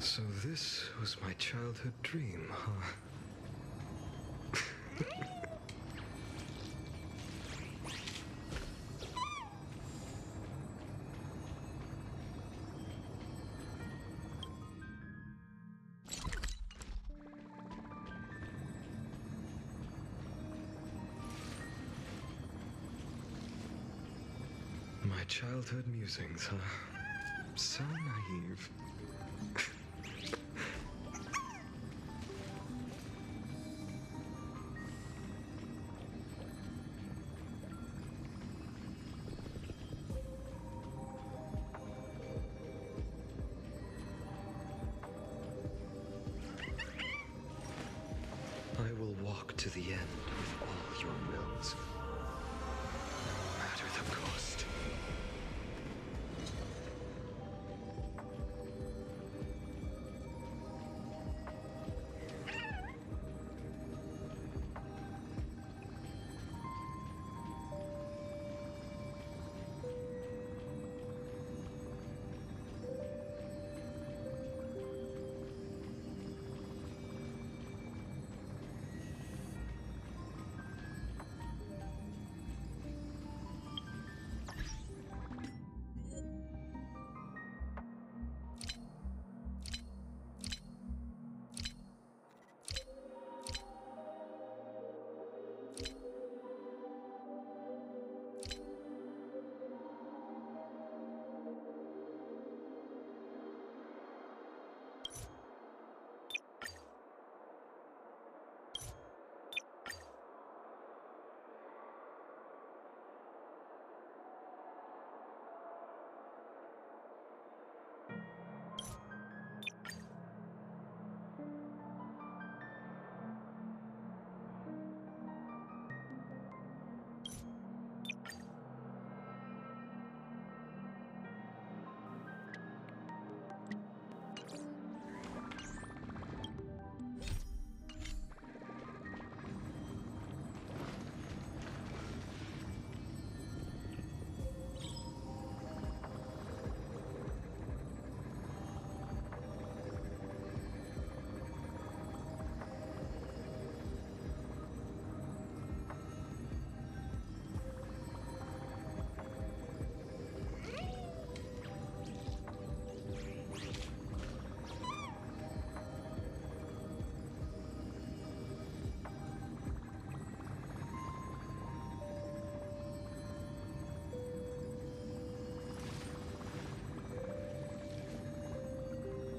So this was my childhood dream, huh? My childhood musings, huh? So naive. I will walk to the end with all your wills, no matter the cost.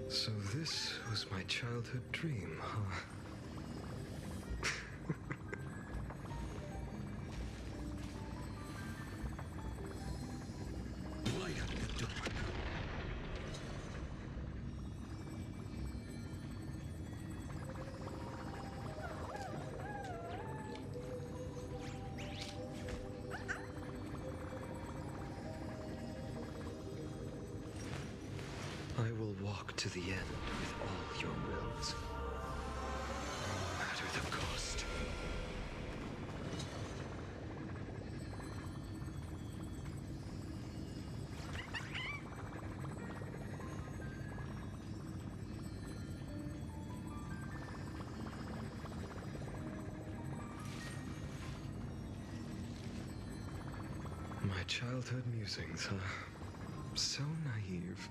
So this was my childhood dream, huh? Light up the dark. I will walk to the end with all your wills, no matter the cost. My childhood musings, huh? So naive.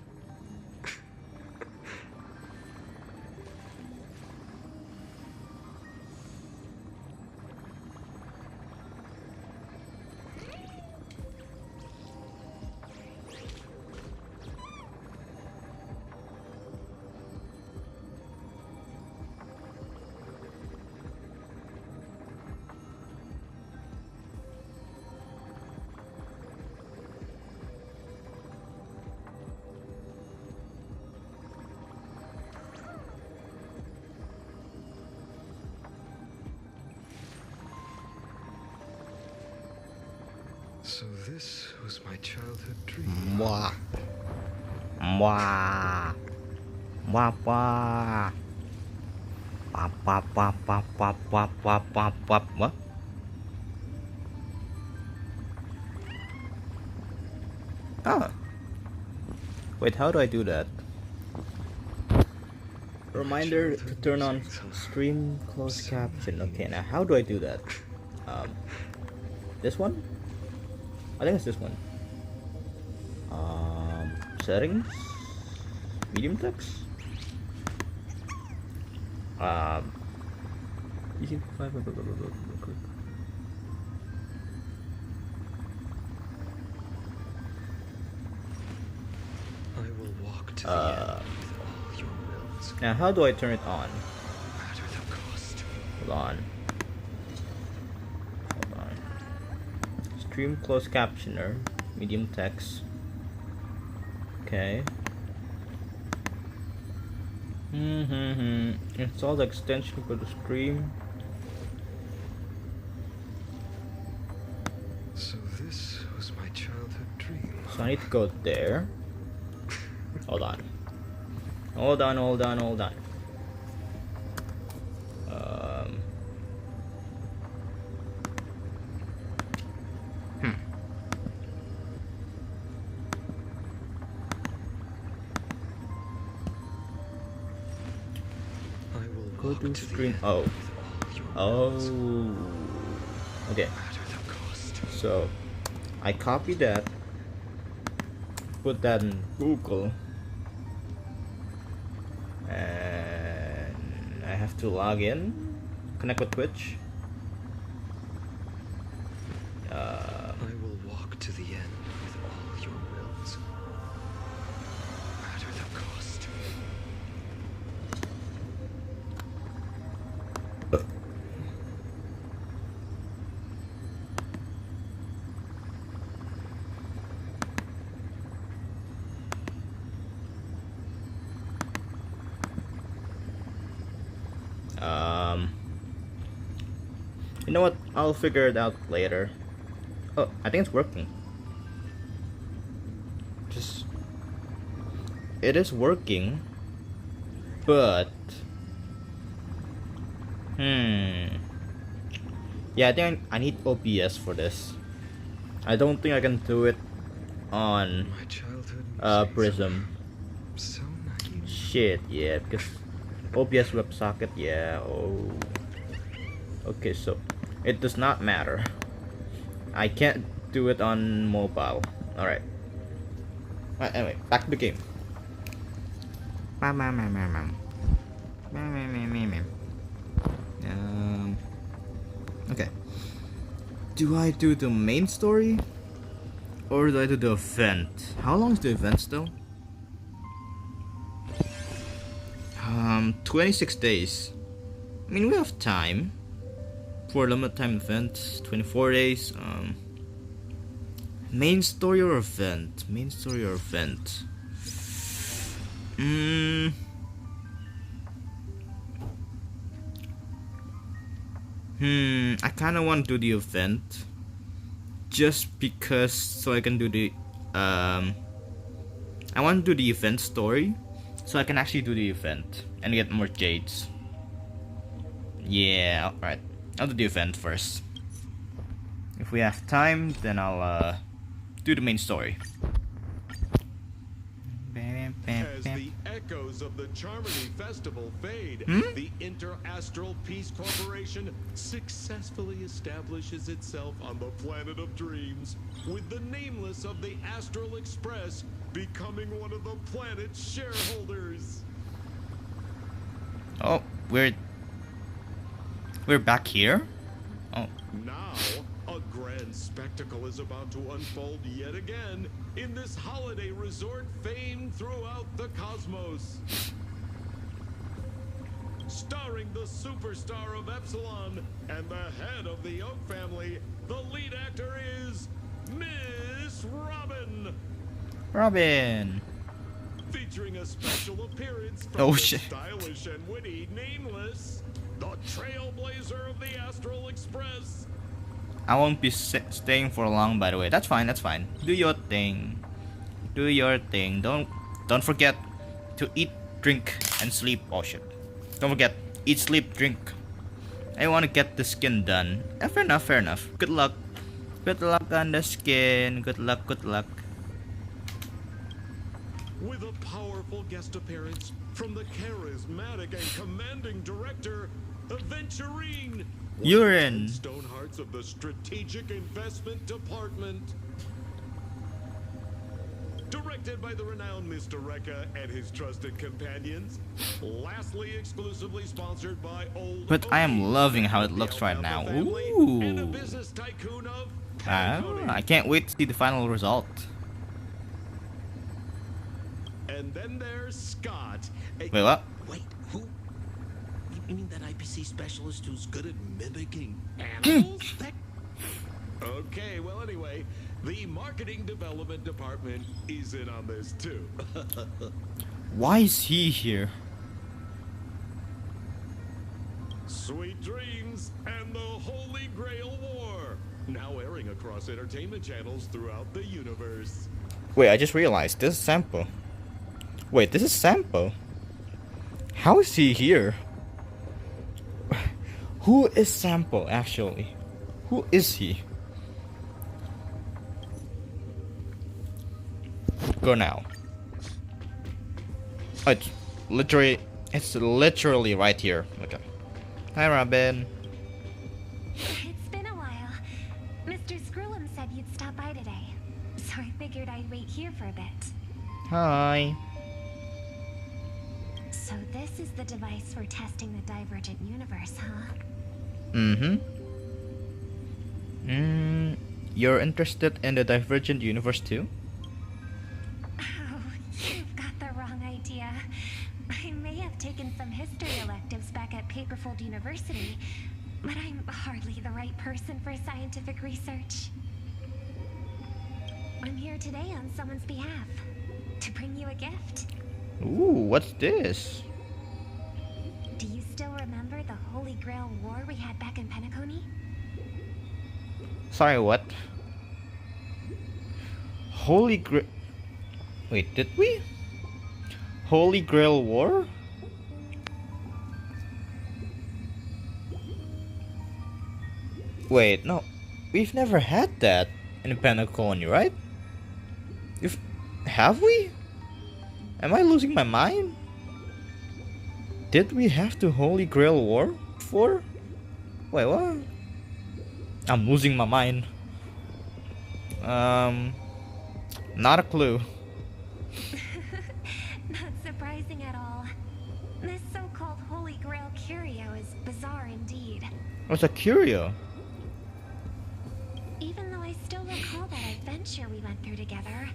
So this was my childhood dream. Mwah. Mwah. Mwah, mwah. Pop, pop, pop, pop, pop, pop, pop, pop, pop. What? Ah. Wait, how do I do that? Reminder to turn on stream closed caption. Okay, now how do I do that? This one? I think it's this one. Settings, medium text. Easy 5. I will walk to the end with all your wills. Now, how do I turn it on? No matter the cost. Hold on. Hold on. Stream closed captioner, medium text. Okay. Install the extension for the stream. So this was my childhood dream. So I need to go there. Hold on. Hold on. I will Go walk to the stream. end Oh. with all your wills. Oh. Okay. No matter the cost. So I copy that. Put that in Google. And I have to log in. Connect with Twitch. I will walk to the end with all your wills. No matter the cost. You know what? I'll figure it out later. Oh, I think it's working. It is working, but yeah, I think I need OBS for this. I don't think I can do it on My childhood Prism. so naive. Shit, yeah, because OBS WebSocket, yeah. Oh, okay, so it does not matter. I can't do it on mobile. Alright. Anyway, back to the game. Okay. Do I do the main story? Or do I do the event? How long is the event still? 26 days. I mean, we have time for limited time event. 24 days. Main story or event? Main story or event? I kind of want to do the event just because so I can do the I want to do the event story so I can actually do the event and get more jades. Yeah, alright. I'll do the event first. If we have time, then I'll do the main story. As the echoes of the Charmony Festival fade, the Inter-Astral Peace Corporation successfully establishes itself on the planet of dreams, with the nameless of the Astral Express becoming one of the planet's shareholders. Oh, we're back here? Oh. Now, a grand spectacle is about to unfold yet again in this holiday resort famed throughout the cosmos. Starring the superstar of Epsilon and the head of the Oak family, the lead actor is Miss Robin. Robin. Featuring a special appearance from Oh, the shit. stylish and witty Nameless, the trailblazer of the Astral Express. I won't be staying for long, by the way. That's fine. That's fine. Do your thing. Do your thing. Don't forget to eat, drink, and sleep. Oh shit! Don't forget eat, sleep, drink. I want to get the skin done. Fair enough. Fair enough. Good luck. Good luck on the skin. Good luck. Good luck. with a powerful guest appearance from the charismatic and commanding director, Aventurine. You're in. Stonehearts of the Strategic Investment Department. Directed by the renowned Mr. Rekka and his trusted companions. Lastly, exclusively sponsored by Old But I am Odie, loving how it the looks right Alfalfa now. family, and a Ooh. business tycoon of I Patagonia. can't wait to see the final result. And then there's Scott. Wait, what? Wait, who? You mean that IPC specialist who's good at mimicking animals? Okay, well, anyway, the marketing development department is in on this too. Why is he here? Sweet Dreams and the Holy Grail War, now airing across entertainment channels throughout the universe. Wait, I just realized this is Sampo. Wait, this is Sampo. How is he here? Who is Sampo actually? Who is he? Go now. Oh, it's literally right here. Okay. Hi, Robin. It's been a while. Mr. Screwlum said you'd stop by today, so I figured I'd wait here for a bit. Hi. So this is the device for testing the divergent universe, huh? You're interested in the divergent universe too? Oh, you've got the wrong idea. I may have taken some history electives back at Paperfold University, but I'm hardly the right person for scientific research. I'm here today on someone's behalf, to bring you a gift. Ooh, what's this? Do you still remember the Holy Grail War we had back in Penacony? Sorry, what? Holy Grail. Wait, did we? Holy Grail War? Wait, no. We've never had that in Penacony, right? Have we? Am I losing my mind? Did we have the Holy Grail War before? Wait, what? I'm losing my mind. Not a clue. Not surprising at all. This so-called Holy Grail curio is bizarre indeed. What's a curio? Even though I still recall that adventure we went through together,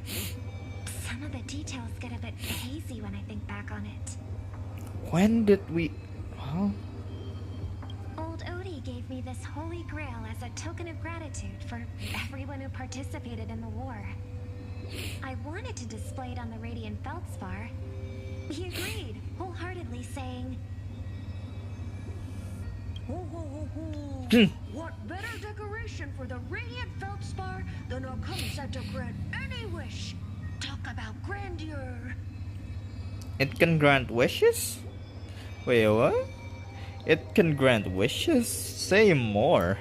some of the details get a bit hazy when I think back on it. When did we... Huh? Old Odie gave me this Holy Grail as a token of gratitude for everyone who participated in the war. I wanted to display it on the Radiant Feldspar. He agreed, wholeheartedly saying, Ho, ho, ho, ho. What better decoration for the Radiant Feldspar than a concept to grant any wish? Talk about grandeur. It can grant wishes? Wait, what? It can grant wishes? Say more.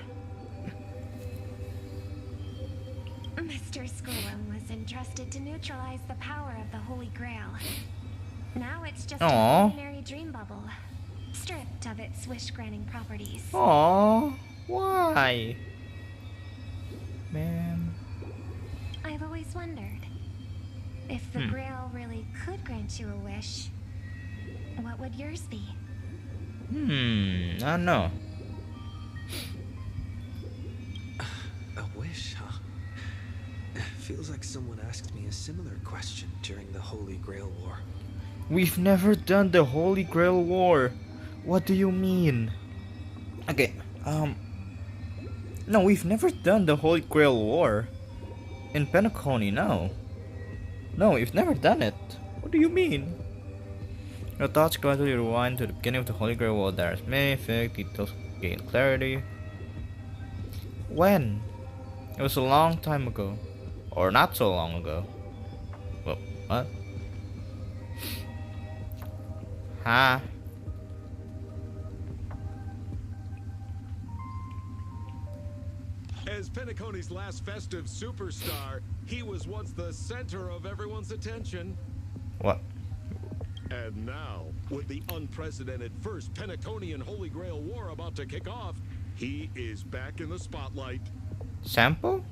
Mr. Screwlum was entrusted to neutralize the power of the Holy Grail. Now it's just Aww. an ordinary dream bubble, stripped of its wish-granting properties. Aww, why? Man. I've always wondered, if the Grail really could grant you a wish, what would yours be? I don't know. A wish, huh? Feels like someone asked me a similar question during the Holy Grail War. We've never done the Holy Grail War. What do you mean? Okay, no, we've never done the Holy Grail War. In Penacony, no. No, we've never done it. What do you mean? Your thoughts gradually rewind to the beginning of the Holy Grail War. There's many vague details gain clarity. When? It was a long time ago. Or not so long ago. Well, what? Huh? As Penacony's last festive superstar, he was once the center of everyone's attention. What? And now, with the unprecedented first Penaconian Holy Grail War about to kick off, he is back in the spotlight. Sample?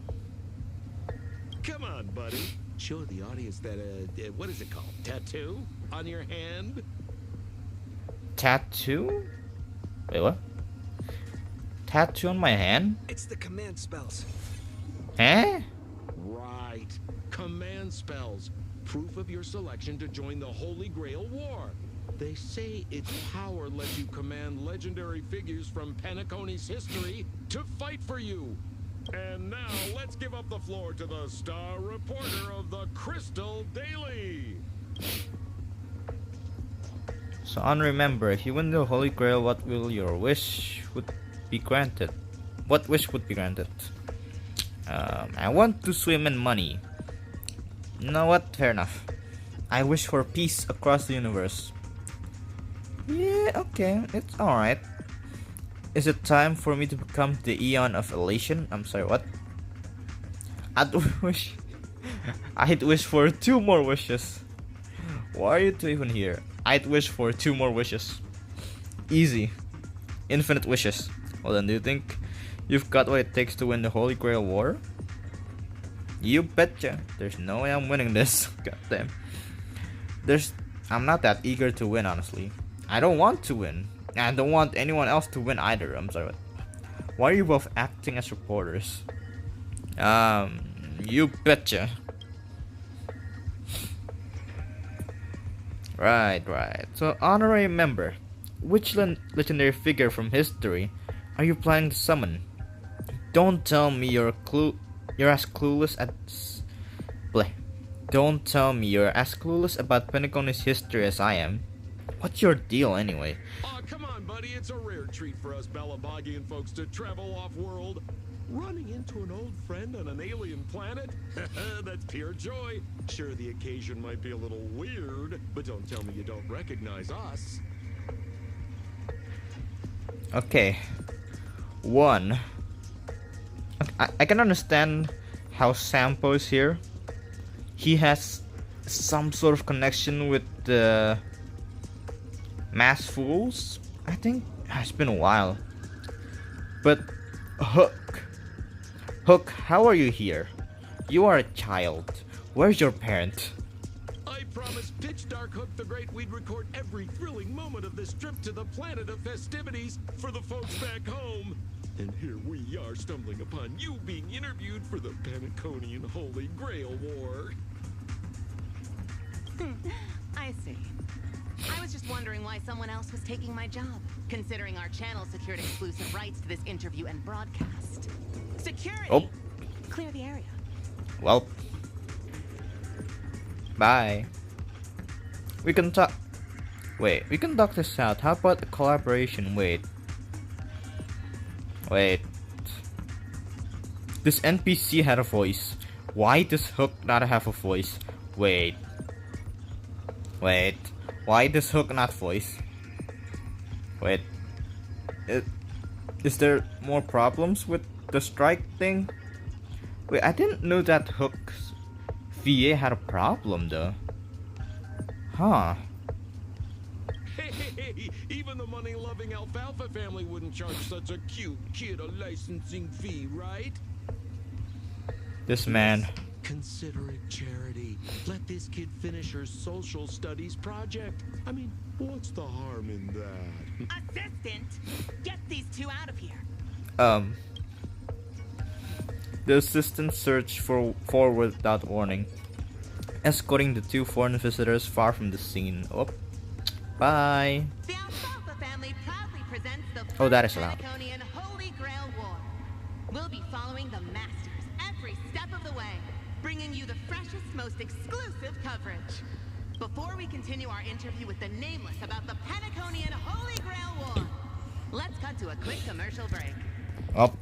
Come on, buddy. Show the audience that, what is it called? Tattoo? On your hand? Tattoo? Wait, what? Tattoo on my hand? It's the command spells. Eh? Right. Command spells. Proof of your selection to join the Holy Grail War. They say its power lets you command legendary figures from Penacony's history to fight for you. And now let's give up the floor to the star reporter of the Crystal Daily. So remember, if you win the Holy Grail, what will your wish would be granted? What wish would be granted? I want to swim in money. You know what? Fair enough. I wish for peace across the universe. Yeah, okay, it's alright. Is it time for me to become the Eon of Elation? I'm sorry, what? I'd wish for 2 more wishes. Why are you two even here? I'd wish for 2 more wishes. Easy. Infinite wishes. Well then, do you think you've got what it takes to win the Holy Grail War? You betcha. There's no way I'm winning this. Goddamn. I'm not that eager to win, honestly. I don't want to win. I don't want anyone else to win either. I'm sorry. Why are you both acting as reporters? You betcha. Right. So, honorary member, which legendary figure from history are you planning to summon? Don't tell me you're as clueless as Don't tell me you're as clueless about Penacony's history as I am. What's your deal anyway? Oh, come on, buddy. It's a rare treat for us Balabagian folks to travel off-world. Running into an old friend on an alien planet? That's pure joy. Sure, the occasion might be a little weird, but don't tell me you don't recognize us. Okay. 1. I can understand how Sampo is here. He has some sort of connection with the Mass Fools, I think. It's been a while. But Hook, how are you here? You are a child. Where's your parent? I promised Pitch Dark Hook the Great we'd record every thrilling moment of this trip to the planet of festivities for the folks back home. And here we are stumbling upon you being interviewed for the Penaconian Holy Grail War. I see. I was just wondering why someone else was taking my job, considering our channel secured exclusive rights to this interview and broadcast. Security! Oh. Clear the area. Well. Bye. We can talk. Wait, we can talk this out. How about a collaboration? Wait. This NPC had a voice. Why does Hook not have a voice? Wait. Why does Hook not voice? Wait. Is there more problems with the strike thing? Wait, I didn't know that Hook's VA had a problem though. Huh. Hey, even the money-loving Alfalfa family wouldn't charge such a cute kid a licensing fee, right? This man. Consider it charity. Let this kid finish her social studies project. I mean, what's the harm in that? Assistant! Get these 2 out of here. The assistant searched forward without warning, escorting the 2 foreign visitors far from the scene. Oh, bye. The Alfalfa family proudly presents the Oh, that is loud. Penaconian Holy Grail War. We'll be following the masters every step of the way, bringing you the freshest, most exclusive coverage. Before we continue our interview with the Nameless about the Penaconian Holy Grail War, let's cut to a quick commercial break. Up.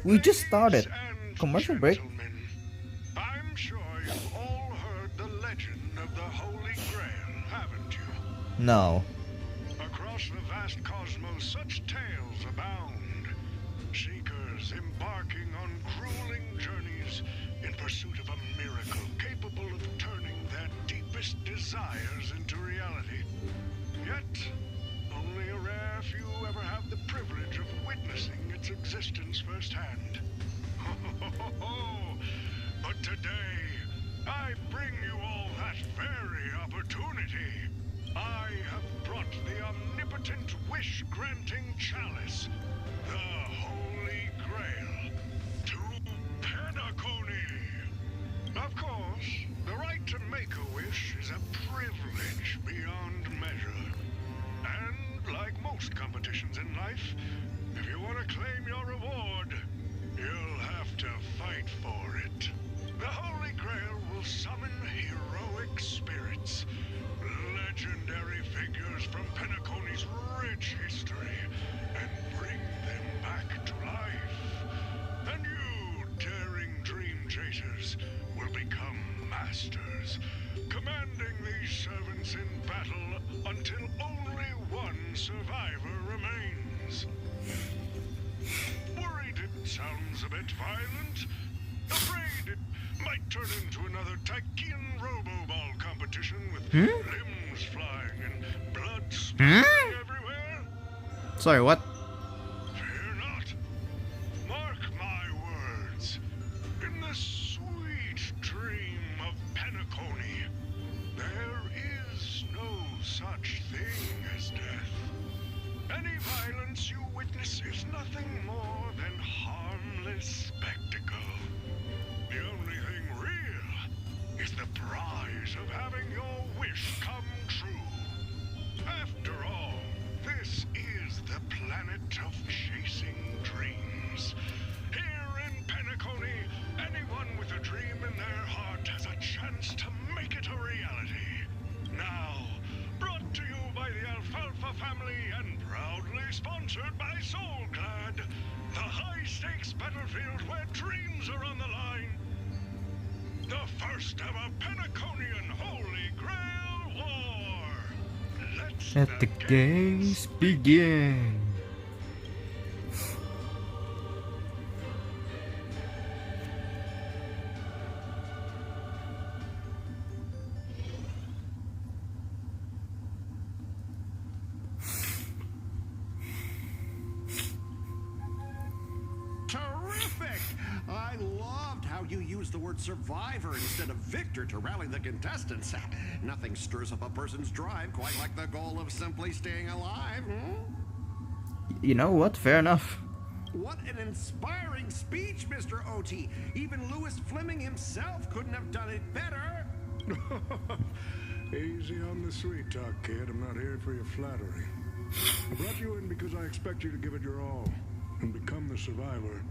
We just started. Commercial break. Gentlemen, I'm sure you've all heard the legend of the Holy Grail, haven't you? No. Across the vast cosmos, such tales abound. Seekers embarking on grueling journeys in pursuit of a miracle capable of turning their desires into reality. Yet, only a rare few ever have the privilege of witnessing its existence firsthand. But today, I bring you all that very opportunity. I have brought the omnipotent wish-granting chalice, the Holy Grail, to Penacony. Of course, the right to make a wish is a privilege beyond measure. And like most competitions in life, if you want to claim your reward, you'll have to fight for it. The Holy Grail will summon heroic spirits, legendary figures from Penacony's rich history, and bring them back to life. And you, daring dream chasers, will become masters, commanding these servants in battle until only one survivor remains. Worried it sounds a bit violent? Afraid it might turn into another Tychean Robo-Ball competition with limbs flying and blood spilling everywhere? Sorry, what? Fear not. Mark my words. In the sweet dream of Penacony, there is no such thing as death. Any violence you witness is nothing more than harmless spectacle. The only thing real is the prize of having your wish come true. After all, this is the planet of chasing dreams. Here in Penacony, anyone with a dream in their heart has a chance to make it a reality. Now, brought to you by the Alfalfa family and proudly sponsored by Soulclad, the high-stakes battlefield where dreams are on the line. The first ever Penaconian Holy Grail War. Let the games begin. Terrific! I loved how you used the word survivor instead of victor to rally the contestants. Nothing stirs up a person's drive quite like the goal of simply staying alive, You know what? Fair enough. What an inspiring speech, Mr. OT. Even Louis Fleming himself couldn't have done it better. Easy on the sweet talk, kid. I'm not here for your flattery. I brought you in because I expect you to give it your all and become the survivor.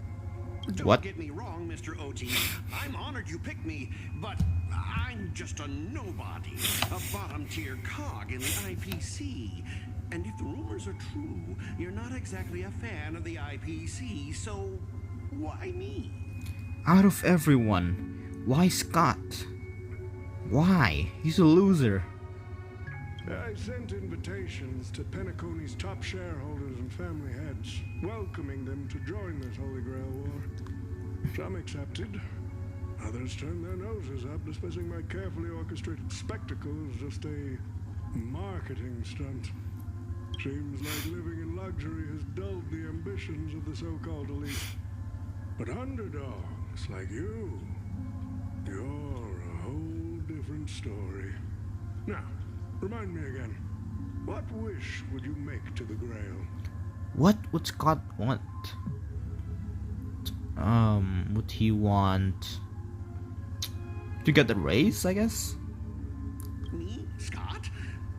Don't get me wrong, Mr. OT. I'm honored you picked me, but I'm just a nobody, a bottom-tier cog in the IPC. And if the rumors are true, you're not exactly a fan of the IPC, so why me? Out of everyone, why Scott? Why? He's a loser. I sent invitations to Penacony's top shareholders and family heads, welcoming them to join this Holy Grail War. Some accepted. Others turned their noses up, dismissing my carefully orchestrated spectacle as just a marketing stunt. Seems like living in luxury has dulled the ambitions of the so-called elite. But underdogs like you, you're a whole different story. Now, remind me again, what wish would you make to the Grail? What would Scott want? Would he want to get the raise, I guess? Me, Scott?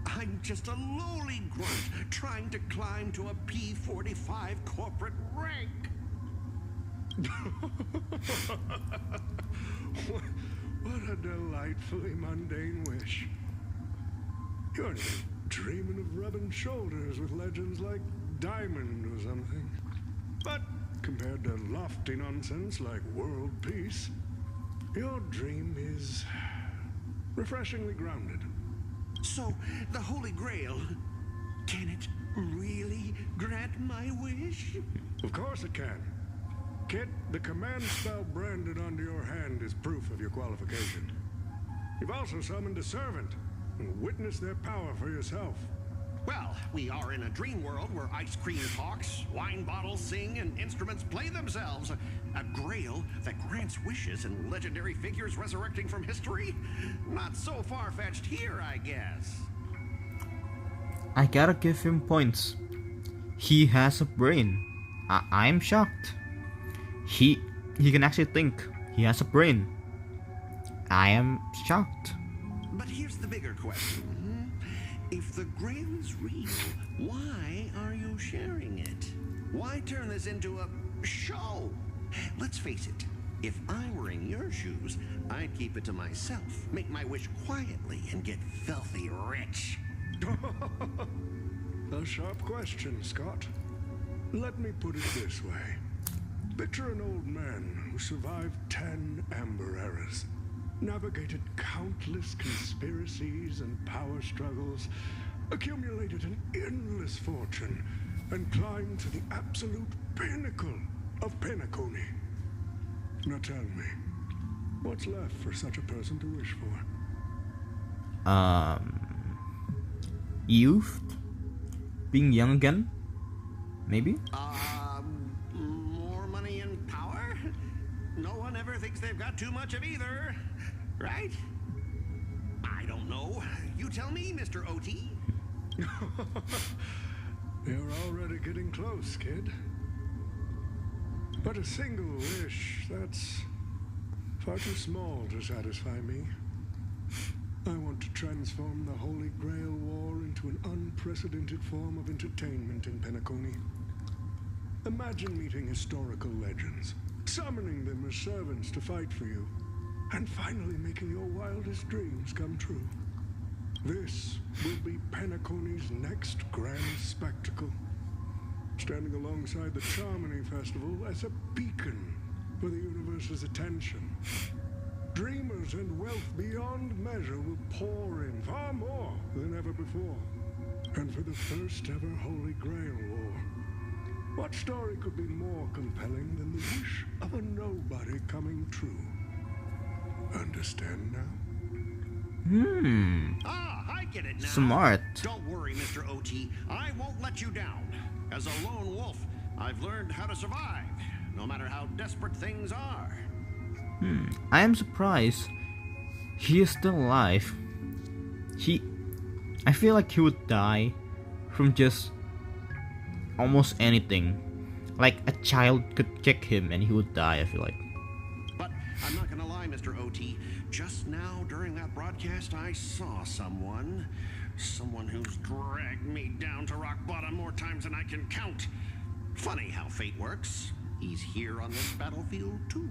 I'm just a lowly grunt trying to climb to a P45 corporate rank. What a delightfully mundane wish. You're just dreaming of rubbing shoulders with legends like Diamond or something. But compared to lofty nonsense like world peace, your dream is refreshingly grounded. So, the Holy Grail, can it really grant my wish? Of course it can. Kit, the command spell branded onto your hand is proof of your qualification. You've also summoned a servant, and witness their power for yourself. Well, we are in a dream world where ice cream talks, wine bottles sing, and instruments play themselves. A grail that grants wishes and legendary figures resurrecting from history? Not so far-fetched here, I guess. I gotta give him points. He has a brain. I'm shocked. He can actually think. He has a brain. I am shocked. But here's the bigger question. If the Grail is real, why are you sharing it? Why turn this into a show? Let's face it, if I were in your shoes, I'd keep it to myself, make my wish quietly, and get filthy rich. A sharp question, Scott. Let me put it this way. Picture an old man who survived 10 Amber Eras, navigated countless conspiracies and power struggles, accumulated an endless fortune, and climbed to the absolute pinnacle of Penacony. Now tell me, what's left for such a person to wish for? Youth? Being young again? Maybe? More money and power? No one ever thinks they've got too much of either, right? I don't know. You tell me, Mr. OT. You're already getting close, kid. But a single wish, that's far too small to satisfy me. I want to transform the Holy Grail War into an unprecedented form of entertainment in Penacony. Imagine meeting historical legends, summoning them as servants to fight for you, and finally making your wildest dreams come true. This will be Penacony's next grand spectacle, standing alongside the Charmony Festival as a beacon for the universe's attention. Dreamers and wealth beyond measure will pour in, far more than ever before. And for the first ever Holy Grail War, what story could be more compelling than the wish of a nobody coming true? Understand now? I get it now. Smart. Don't worry, Mr. OT. I won't let you down. As a lone wolf, I've learned how to survive, no matter how desperate things are. I am surprised he is still alive. I feel like he would die from just almost anything. Like a child could kick him and he would die, I feel like. But I'm not gonna lie, Mr. OT. Just now, during that broadcast, I saw someone who's dragged me down to rock bottom more times than I can count. Funny how fate works. He's here on this battlefield, too.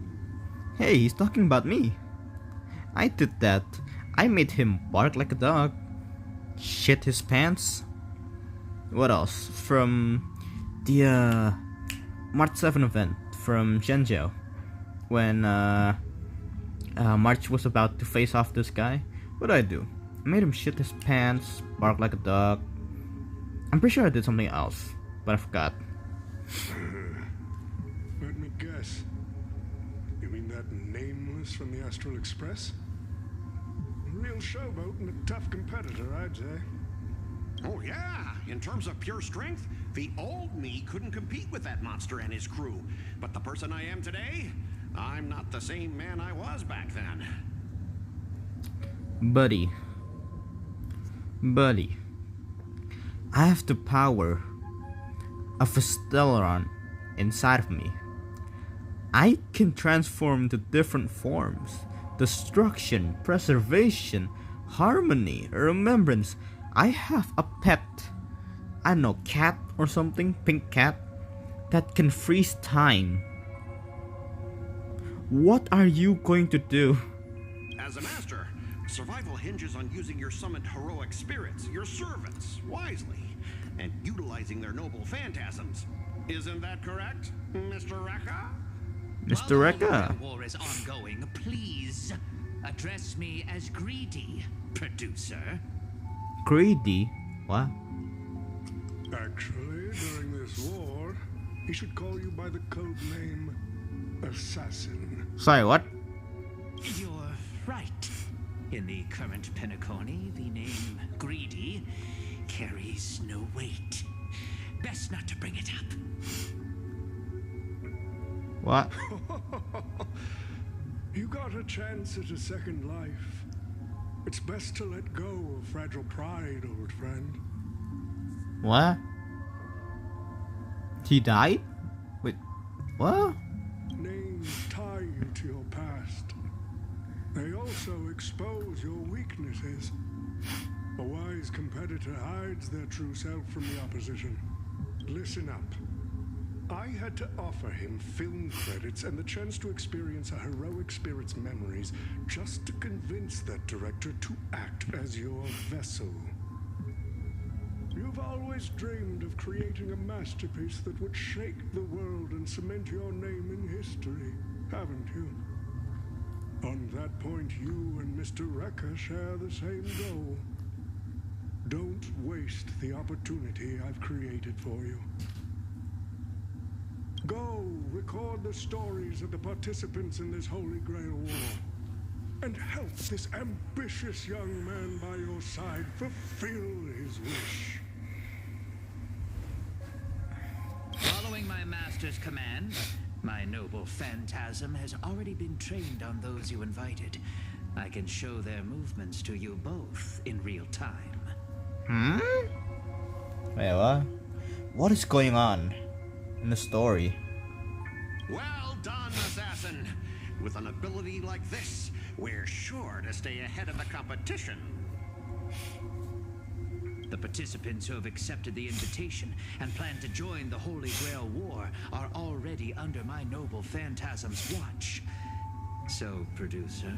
Hey, he's talking about me. I did that. I made him bark like a dog. Shit his pants. What else? From the March 7 event from Zhenzhou. When March was about to face off this guy. What did I do? I made him shit his pants, bark like a dog. I'm pretty sure I did something else, but I forgot. Let me guess. You mean that nameless from the Astral Express? Real showboat and a tough competitor, I'd say. Oh yeah, in terms of pure strength, the old me couldn't compete with that monster and his crew. But the person I am today, I'm not the same man I was back then. Buddy, I have the power of a Stellaron inside of me. I can transform to different forms. Destruction, preservation, harmony, remembrance. I have a pet, I don't know, cat or something, pink cat, that can freeze time. What are you going to do? As a master, survival hinges on using your summoned heroic spirits, your servants, wisely, and utilizing their noble phantasms. Isn't that correct, Mr. Rekka? Mr. Rekka. The war is ongoing. Please address me as Greedy, producer. Greedy? What? Actually, during this war, he should call you by the code name Assassin. Sorry, what? You're right. In the current Penacony, the name Greedy carries no weight. Best not to bring it up. What? You got a chance at a second life. It's best to let go of fragile pride, old friend. What? He died? Wait, what? Names tie you to your past. They also expose your weaknesses. A wise competitor hides their true self from the opposition. Listen up. I had to offer him film credits and the chance to experience a heroic spirit's memories just to convince that director to act as your vessel. You've always dreamed of creating a masterpiece that would shake the world and cement your name in history, haven't you? On that point, you and Mr. Rekka share the same goal. Don't waste the opportunity I've created for you. Go record the stories of the participants in this Holy Grail War, and help this ambitious young man by your side fulfill his wish. Following my master's command, my noble phantasm has already been trained on those you invited. I can show their movements to you both in real time. Wait, what? What is going on in the story? Well done, assassin. With an ability like this, we're sure to stay ahead of the competition. The participants who have accepted the invitation and plan to join the Holy Grail War are already under my noble phantasm's watch. So, producer,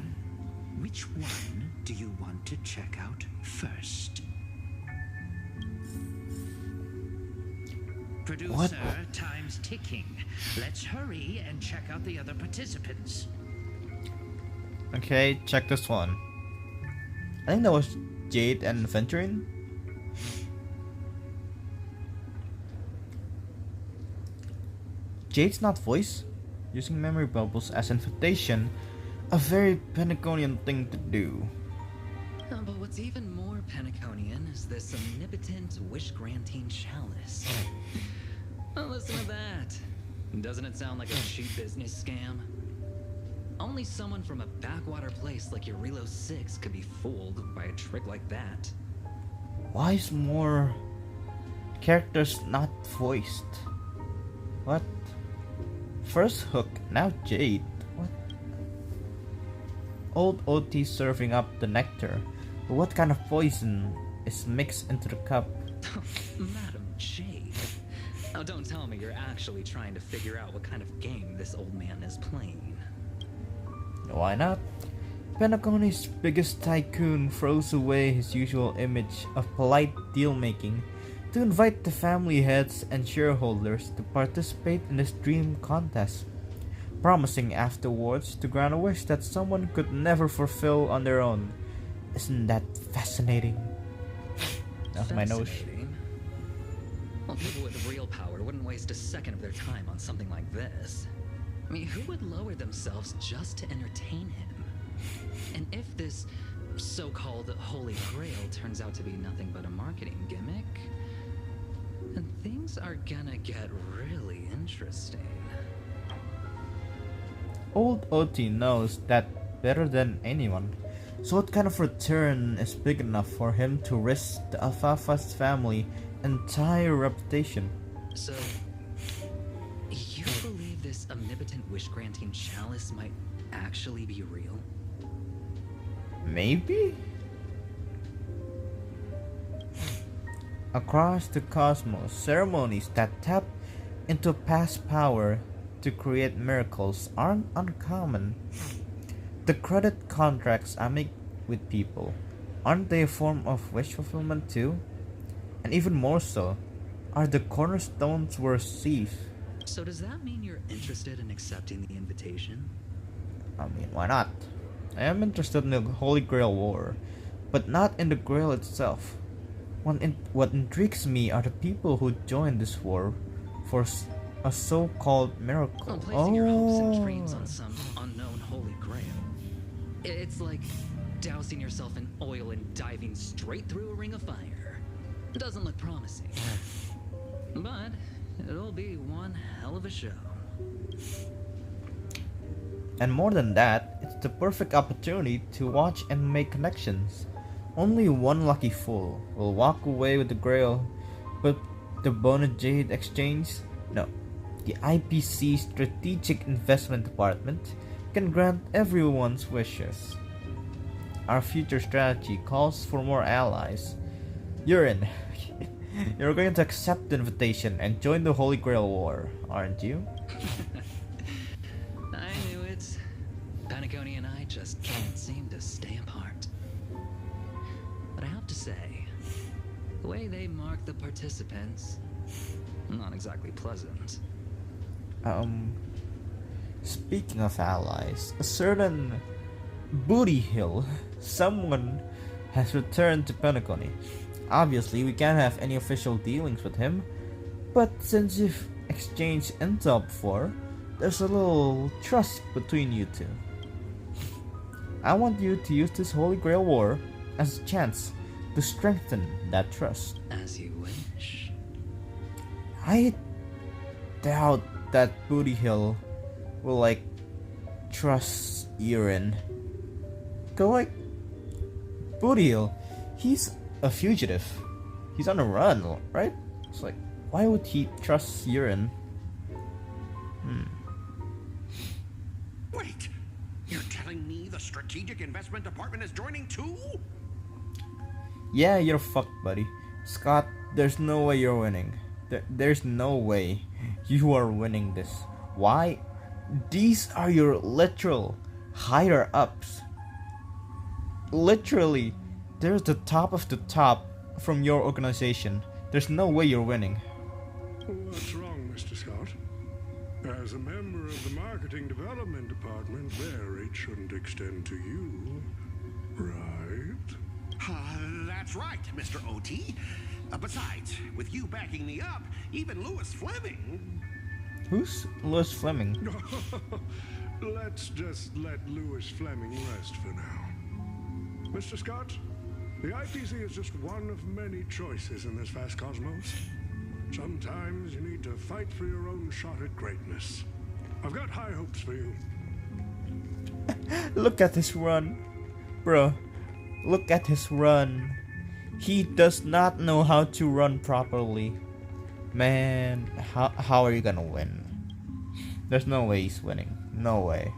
which one do you want to check out first? Producer, What? time's ticking. Let's hurry and check out the other participants. Okay, check this one. I think that was Jade and Venturin. Jade's not voice. Using memory bubbles as invitation, a very Penaconian thing to do. But what's even more Penaconian is this omnipotent wish-granting chalice. Well, listen to that. Doesn't it sound like a cheap business scam? Only someone from a backwater place like Eurilo 6 could be fooled by a trick like that. Why is more characters not voiced? What? First Hook, now Jade. What? Old OT serving up the nectar. But what kind of poison is mixed into the cup? Madam Jade. Now don't tell me you're actually trying to figure out what kind of game this old man is playing. Why not? Penacony's biggest tycoon throws away his usual image of polite deal-making to invite the family heads and shareholders to participate in this dream contest, promising afterwards to grant a wish that someone could never fulfill on their own. Isn't that fascinating? That's my nose. Fascinating. Well, people with real power wouldn't waste a second of their time on something like this. I mean, who would lower themselves just to entertain him? And if this so-called Holy Grail turns out to be nothing but a marketing gimmick, then things are gonna get really interesting. Old OT knows that better than anyone. So what kind of return is big enough for him to risk the Alfafa's family entire reputation? So, you believe this omnipotent wish-granting chalice might actually be real? Maybe? Across the cosmos, ceremonies that tap into past power to create miracles aren't uncommon. The credit contracts I make with people, aren't they a form of wish fulfillment too? And even more so, are the cornerstones we receive. So does that mean you're interested in accepting the invitation? I mean, why not? I am interested in the Holy Grail War, but not in the Grail itself. What intrigues me are the people who joined this war for a so-called miracle. Well, placing your hopes and dreams on some unknown Holy Grail. It's like dousing yourself in oil and diving straight through a ring of fire. Doesn't look promising. But it'll be one hell of a show. And more than that, it's the perfect opportunity to watch and make connections. Only one lucky fool will walk away with the Grail, but the Bona Jade Exchange? No. The IPC Strategic Investment Department can grant everyone's wishes. Our future strategy calls for more allies. Urine, you're going to accept the invitation and join the Holy Grail War, aren't you? I knew it. Penacony and I just can't seem to stay apart. But I have to say, the way they mark the participants, not exactly pleasant. Speaking of allies, a certain Booty Hill, someone has returned to Penacony. Obviously, we can't have any official dealings with him, but since you've exchanged intel before, there's a little trust between you two. I want you to use this Holy Grail War as a chance to strengthen that trust. As you wish. I doubt that Booty Hill will trust Urine. Go Booty Hill, he's a fugitive. He's on the run, right? It's why would he trust Urine? Wait, you're telling me the Strategic Investment Department is joining too? Yeah, you're fucked, buddy. Scott, there's no way you're winning. There's no way you are winning this. Why? These are your literal higher ups. Literally, there's the top of the top from your organization. There's no way you're winning. What's wrong, Mr. Scott? As a member of the Marketing Development Department, their reach shouldn't extend to you, right? That's right, Mr. OT. Besides, with you backing me up, even Louis Fleming... Who's Louis Fleming? Let's just let Louis Fleming rest for now. Mr. Scott, the IPC is just one of many choices in this vast cosmos. Sometimes you need to fight for your own shot at greatness. I've got high hopes for you. Look at his run. Bro, look at his run. He does not know how to run properly. Man, how are you gonna win? There's no way he's winning. No way.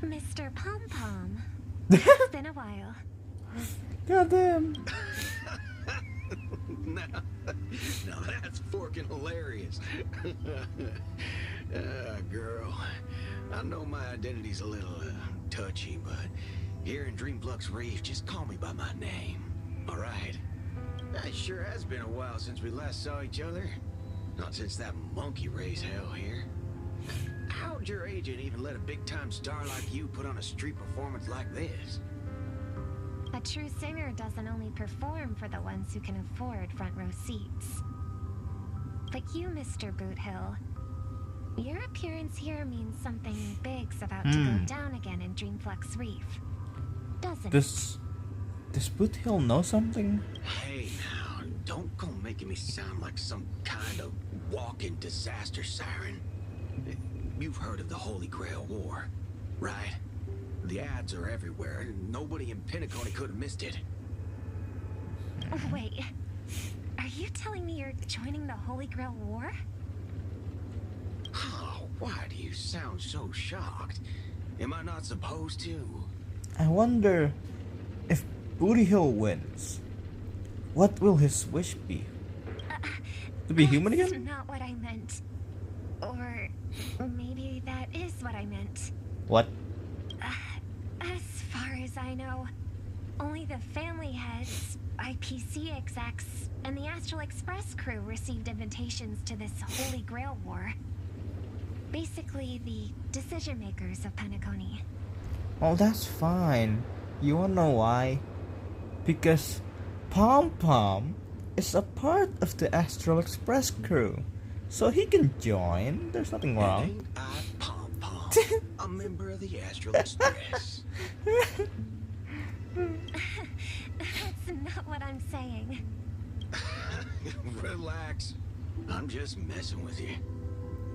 Mr. Pom Pom, it's been a while. Goddamn. Now that's forking hilarious. Girl, I know my identity's a little touchy, but here in Dreamflux Reef, just call me by my name. All right? It sure has been a while since we last saw each other. Not since that monkey raised hell here. How'd your agent even let a big-time star like you put on a street performance like this? A true singer doesn't only perform for the ones who can afford front row seats. But you, Mr. Boothill, your appearance here means something big's about to go down again in Dreamflux Reef, doesn't it? Does Boothill know something? Hey now, don't go making me sound like some kind of walking disaster siren. You've heard of the Holy Grail War, right? The ads are everywhere, and nobody in Penacony could have missed it. Wait, are you telling me you're joining the Holy Grail War? Oh, why do you sound so shocked? Am I not supposed to? I wonder if Booty Hill wins. What will his wish be? To be human again? That's not what I meant. Or maybe that is what I meant. What? As far as I know, only the family heads, IPC execs, and the Astral Express crew received invitations to this Holy Grail War. Basically, the decision makers of Penacony. Well, that's fine. You wanna know why? Because Pom Pom is a part of the Astral Express crew. So he can join. There's nothing wrong. Ain't I Pom Pom? a member of the Astral Express. That's not what I'm saying. Relax. I'm just messing with you.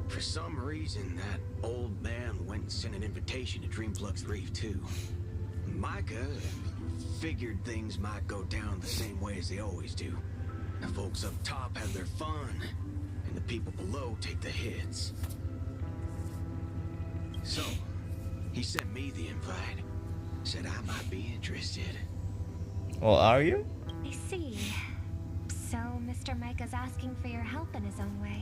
For some reason, that old man went and sent an invitation to Dreamflux Reef, too. Micah figured things might go down the same way as they always do. The folks up top have their fun, and the people below take the hits. So, he sent me the invite. Said I might be interested. Well, are you? I see. So, Mr. Micah's asking for your help in his own way.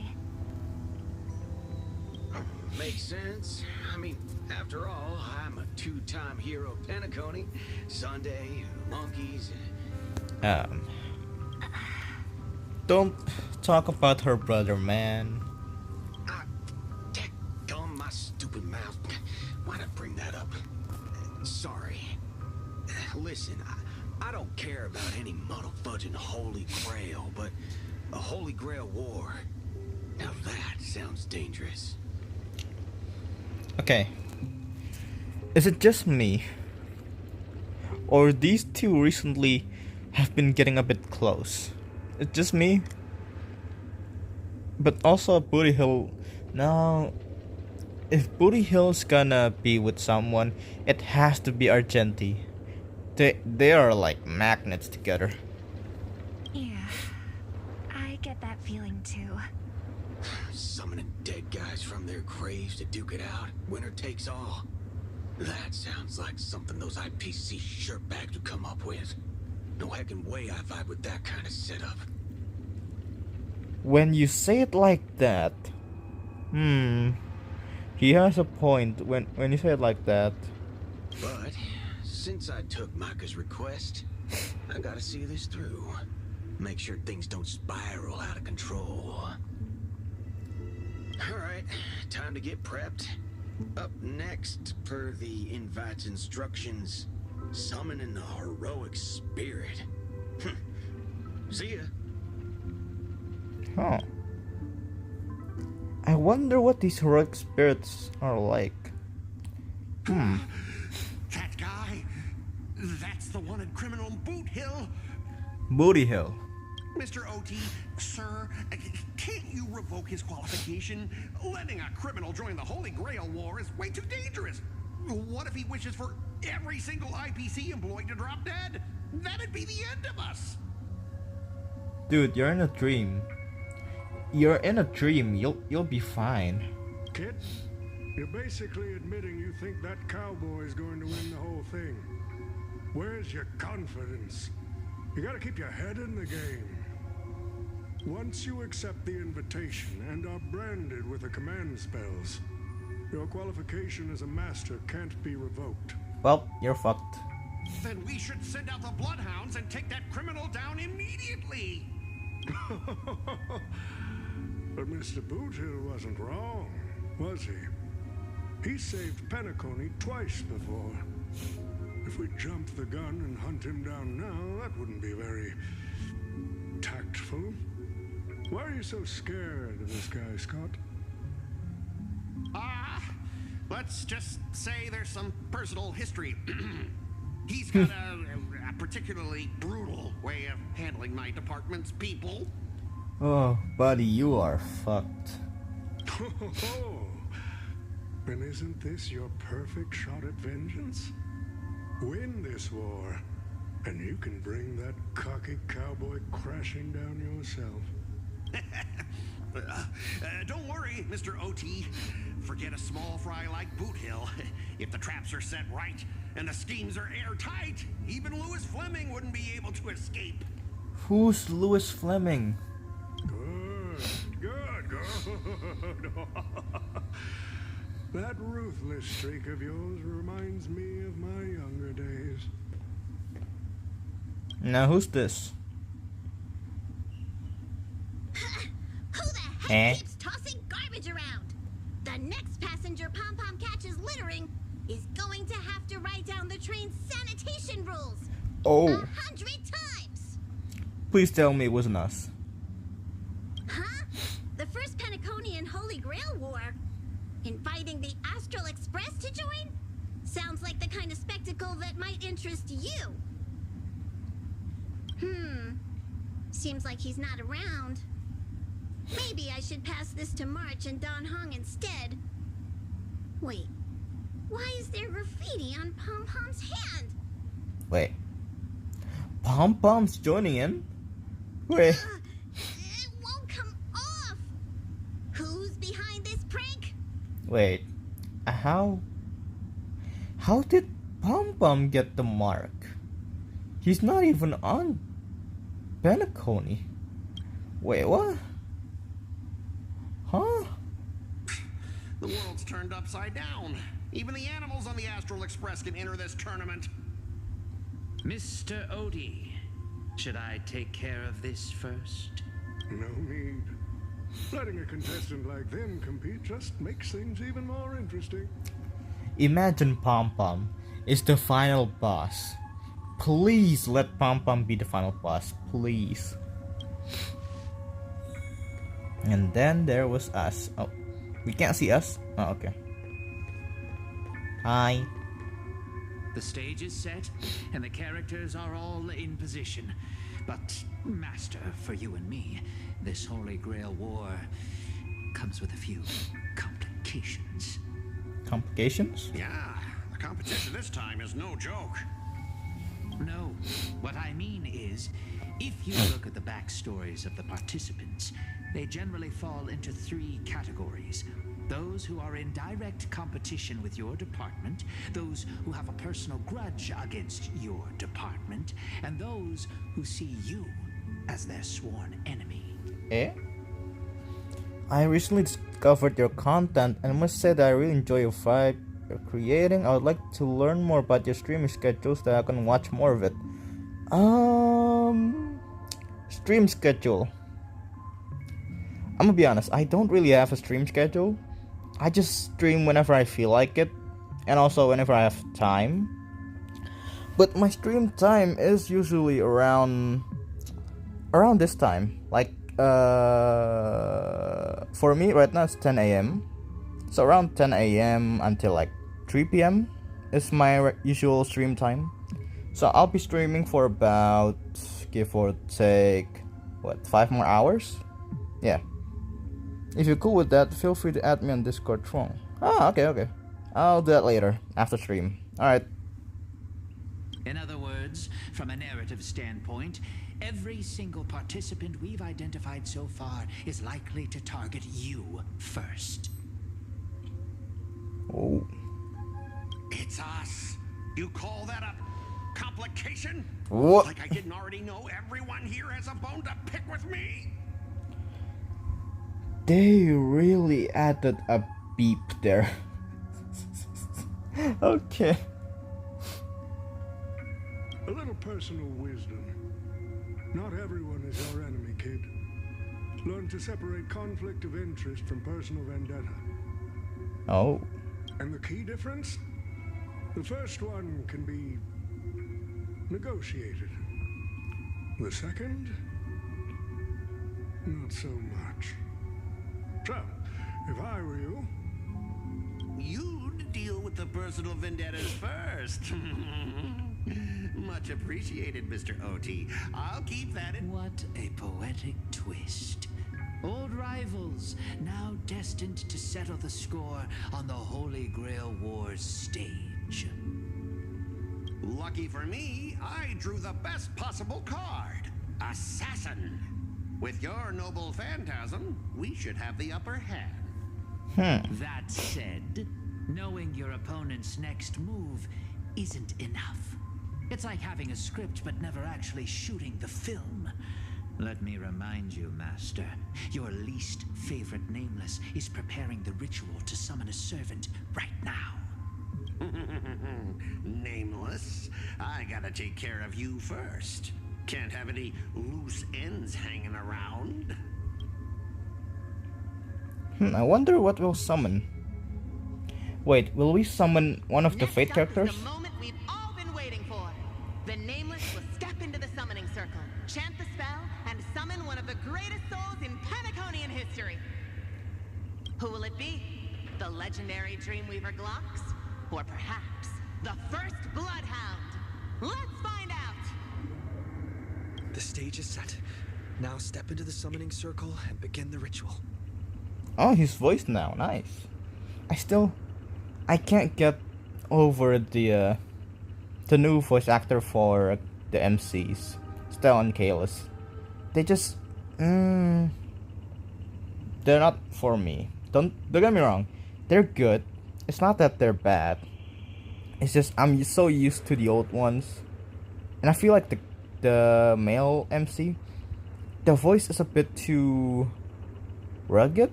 Makes sense. I mean, after all, I'm a two-time hero Penacony, Sunday, Monkeys. Don't talk about her brother, man. Gum my stupid mouth. Why'd I bring that up? Sorry. Listen, I don't care about any muddle-fudging Holy Grail, but a Holy Grail war. Now that sounds dangerous. Okay. Is it just me? Or these two recently have been getting a bit close? It's just me? But also Booty Hill. Now, if Booty Hill's gonna be with someone, it has to be Argenti. They are like magnets together. Yeah, I get that feeling too. Summoning dead guys from their graves to duke it out. Winner takes all. That sounds like something those IPC shirtbags would come up with. No heckin' way I vibe with that kind of setup. When you say it like that, he has a point when you say it like that. But since I took Micah's request, I gotta see this through. Make sure things don't spiral out of control. Alright, time to get prepped. Up next, per the invite's instructions, summoning the heroic spirit. See ya. Huh. I wonder what these heroic spirits are like. That guy? That's the one at Criminal Boot Hill? Booty Hill. Mr. OT, sir, can't you revoke his qualification? Letting a criminal join the Holy Grail War is way too dangerous. What if he wishes for every single IPC employee to drop dead? That'd be the end of us. Dude, you're in a dream. You're in a dream. You'll be fine. Kid, you're basically admitting you think that cowboy is going to win the whole thing. Where's your confidence? You gotta keep your head in the game. Once you accept the invitation and are branded with the command spells, your qualification as a master can't be revoked. Well, you're fucked. Then we should send out the bloodhounds and take that criminal down immediately. But Mr. Boothill wasn't wrong, was he? He saved Penacony twice before. If we jumped the gun and hunt him down now, that wouldn't be very tactful. Why are you so scared of this guy, Scott? Let's just say there's some personal history. He's got a particularly brutal way of handling my department's people. Oh, buddy, you are fucked. And isn't this your perfect shot at vengeance? Win this war, and you can bring that cocky cowboy crashing down yourself. Don't worry, Mr. OT. Forget a small fry like Boothill. If the traps are set right and the schemes are airtight, even Lewis Fleming wouldn't be able to escape. Who's Lewis Fleming? Good. That ruthless streak of yours reminds me of my younger days. Now who's this? Who the heck keeps tossing garbage around? The next passenger Pom-Pom catches littering is going to have to write down the train's sanitation rules. Oh. 100 times. Please tell me it wasn't us. Huh? The first Penaconian Holy Grail War? Inviting the Astral Express to join? Sounds like the kind of spectacle that might interest you. Seems like he's not around. Maybe I should pass this to March and Don Hong instead. Wait, why is there graffiti on Pom Pom's hand? Wait. Pom Pom's joining in? Wait. It won't come off. Who's behind this prank? Wait. How did Pom Pom get the mark? He's not even on Penacony. Wait, what? Huh? The world's turned upside down. Even the animals on the Astral Express can enter this tournament. Mr. Odie, should I take care of this first? No need. Letting a contestant like them compete just makes things even more interesting. Imagine Pom Pom is the final boss. Please let Pom Pom be the final boss, please. And then there was us. Oh, we can't see us? Oh, okay. Hi. The stage is set, and the characters are all in position. But, Master, for you and me, this Holy Grail War comes with a few complications. Complications? Yeah, the competition this time is no joke. No, what I mean is, if you look at the backstories of the participants, they generally fall into 3 categories. Those who are in direct competition with your department, those who have a personal grudge against your department, and those who see you as their sworn enemy. Eh? I recently discovered your content and must say that I really enjoy your vibe you're creating. I would like to learn more about your streaming schedules so that I can watch more of it. Stream schedule. I'm gonna be honest, I don't really have a stream schedule. I just stream whenever I feel like it, and also whenever I have time. But my stream time is usually around this time. Like, for me right now it's 10 a.m. So around 10 a.m. until like 3 p.m. is my usual stream time. So I'll be streaming for about, give or take, 5 more hours? Yeah. If you're cool with that, feel free to add me on Discord phone. Ah, okay. I'll do that later, after stream. Alright. In other words, from a narrative standpoint, every single participant we've identified so far is likely to target you first. Oh. It's us. You call that a complication? What? Like I didn't already know everyone here has a bone to pick with me? They really added a beep there. Okay. A little personal wisdom. Not everyone is your enemy, kid. Learn to separate conflict of interest from personal vendetta. Oh. And the key difference? The first one can be negotiated. The second? Not so much. So, if I were you... You'd deal with the personal vendettas first. Much appreciated, Mr. OT. I'll keep that in... What a poetic twist. Old rivals, now destined to settle the score on the Holy Grail War's stage. Lucky for me, I drew the best possible card. Assassin. With your noble phantasm, we should have the upper hand. That said, knowing your opponent's next move isn't enough. It's like having a script but never actually shooting the film. Let me remind you, Master, your least favorite Nameless is preparing the ritual to summon a servant right now. Nameless, I gotta take care of you first. Can't have any loose ends hanging around. I wonder what we'll summon. Wait, will we summon one of the Fate characters? The moment we've all been waiting for. The Nameless will step into the summoning circle, chant the spell, and summon one of the greatest souls in Penaconian history. Who will it be? The legendary Dreamweaver Glocks? Or perhaps the first Bloodhound? Let's find out! The stage is set. Now step into the summoning circle and begin the ritual. Oh, his voice now, nice. I can't get over the new voice actor for the MCs, Stella and Kalis. They just, they're not for me. Don't get me wrong, they're good. It's not that they're bad. It's just I'm so used to the old ones, and I feel like the male MC, the voice is a bit too rugged,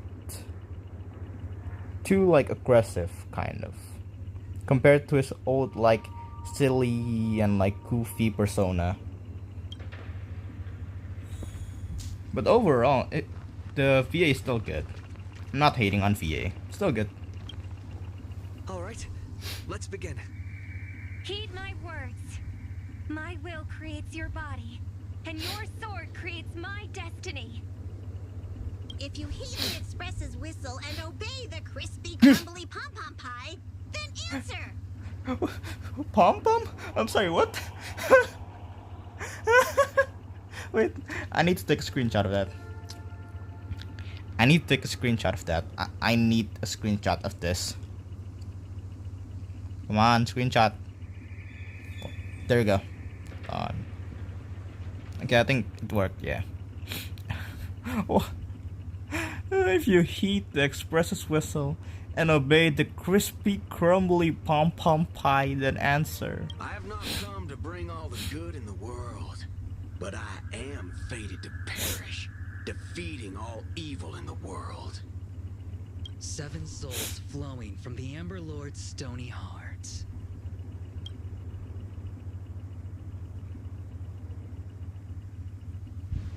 too like aggressive kind of, compared to his old like silly and like goofy persona. But overall, the VA is still good. I'm not hating on VA. Still good. Alright, let's begin. Heed my words. My will creates your body, and your sword creates my destiny. If you heed the express's whistle and obey the crispy, crumbly pom-pom pie, then answer. Pom pom? I'm sorry, what? Wait, I need to take a screenshot of that. I need to take a screenshot of that. I need a screenshot of this. Come on, screenshot. There you go. Okay, I think it worked, yeah. If you heed the express's whistle and obey the crispy, crumbly pom-pom pie, then answer. I have not come to bring all the good in the world, but I am fated to perish, defeating all evil in the world. 7 souls flowing from the Amber Lord's stony heart.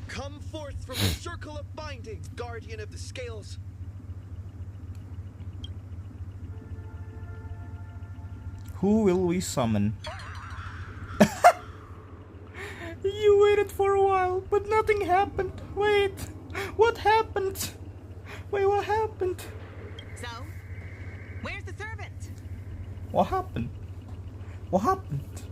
Come forth from the circle of binding, guardian of the scales. Who will we summon? You waited for a while, but nothing happened. Wait, what happened? Wait, what happened? So, where's the servant? What happened? What happened?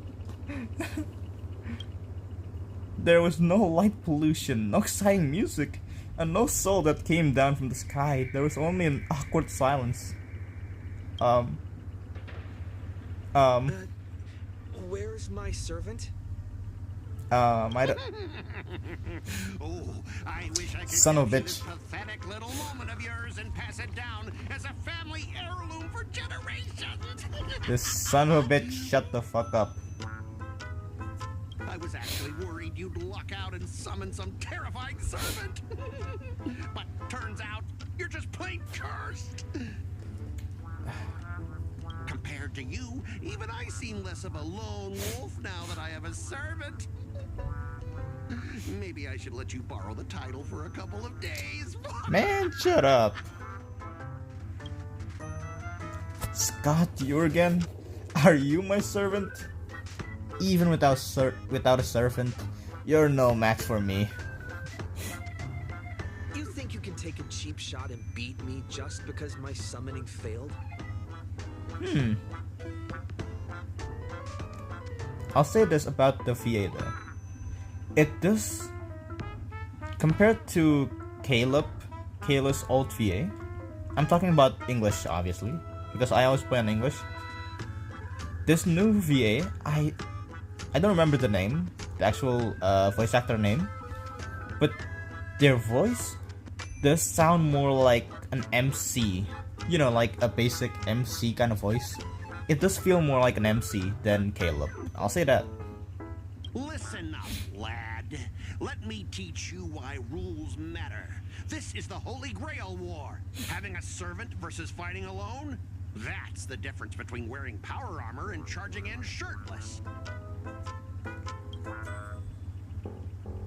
There was no light pollution, no sighing music, and no soul that came down from the sky. There was only an awkward silence. Where's my servant? I don't... Oh, I wish I could Son of a capture bitch. this pathetic little moment of yours and pass it down as a family heirloom for generations. This son of a bitch, shut the fuck up. I was actually worried you'd luck out and summon some terrifying servant. But turns out, you're just plain cursed. Compared to you, even I seem less of a lone wolf now that I have a servant. Maybe I should let you borrow the title for a couple of days. Man, shut up. Scott, you again? Are you my servant? Even without a servant, you're no match for me. You think you can take a cheap shot and beat me just because my summoning failed? I'll say this about the VA though. It does, compared to Caleb's old VA, I'm talking about English obviously, because I always play in English. This new VA, I don't remember the name, the actual voice actor name, but their voice does sound more like an MC. You know, like a basic MC kind of voice. It does feel more like an MC than Caleb. I'll say that. Listen up, lad. Let me teach you why rules matter. This is the Holy Grail War. Having a servant versus fighting alone? That's the difference between wearing power armor and charging in shirtless.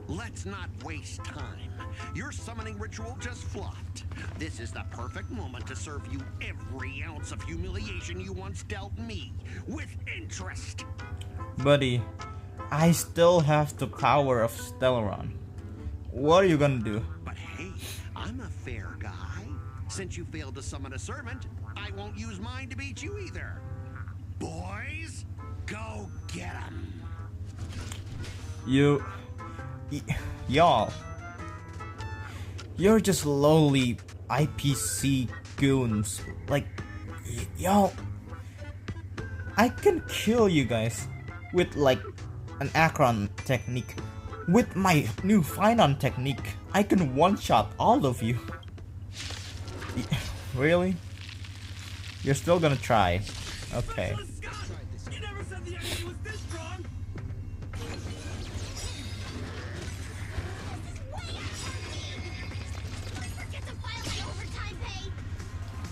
Let's not waste time. Your summoning ritual just flopped. This is the perfect moment to serve you every ounce of humiliation you once dealt me, with interest. Buddy, I still have the power of Stellaron. What are you gonna do? But hey, I'm a fair guy. Since you failed to summon a servant, I won't use mine to beat you either. Boys, go get him. Y'all, you're just lowly IPC goons. Like, y'all, I can kill you guys with like an Akron technique. With my new Finon technique, I can one-shot all of you. Really? You're still gonna try? Okay.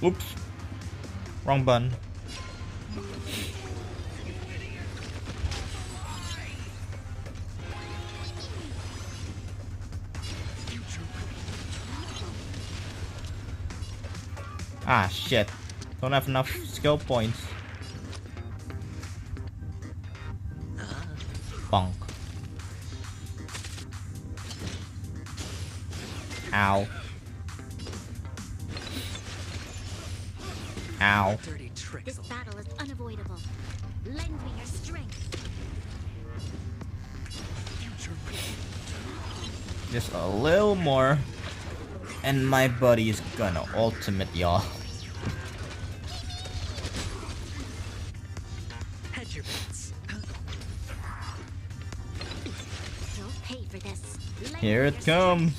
Oops. Wrong button. Ah, shit. Don't have enough skill points. Bonk. Ow. Ow. This battle is unavoidable. Lend me your strength. Just a little more. And my buddy is gonna ultimate y'all. Hedge your bets. You'll pay for this. Here it comes.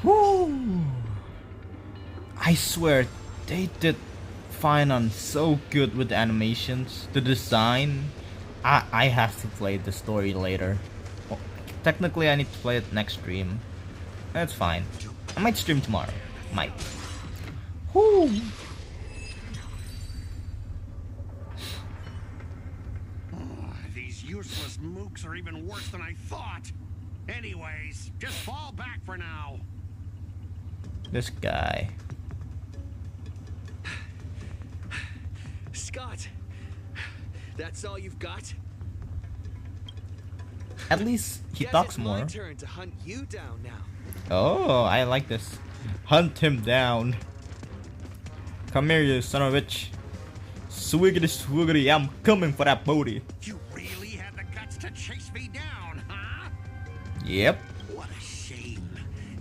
Woo! I swear they did Finon so good with the animations, the design. I have to play the story later. Well, technically I need to play it next stream. That's fine. I might stream tomorrow. Might. Whoo! These useless mooks are even worse than I thought. Anyways, just fall back for now. This guy. Scott, that's all you've got? At least he Guess talks it's my more. turn to hunt you down now. Oh, I like this. Hunt him down. Come here, you son of a bitch. Swiggity swiggity, I'm coming for that booty. You really had the guts to chase me down, huh? Yep. What a shame.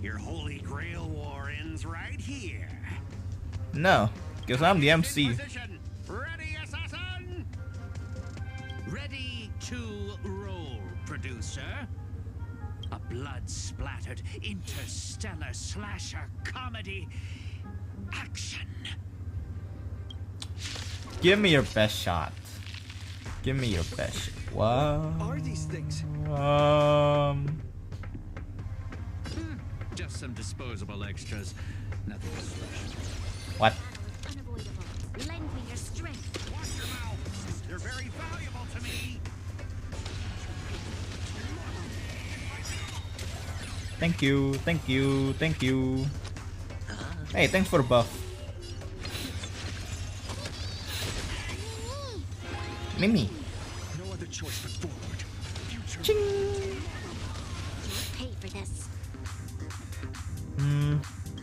Your holy grail war ends right here. No, because I'm the MC. Position. Ready, assassin? Ready to roll, producer. A blood-splattered interstellar slasher comedy action. Give me your best shot. Give me your best. What are these things? Just some disposable extras. Nothing special. What? Unavoidable. Lend me your strength. Watch your mouth. You're very valuable to me. Thank you, thank you, thank you. Hey, thanks for the buff. Mimi. No other choice but forward. Future. Ching. You'll pay for this.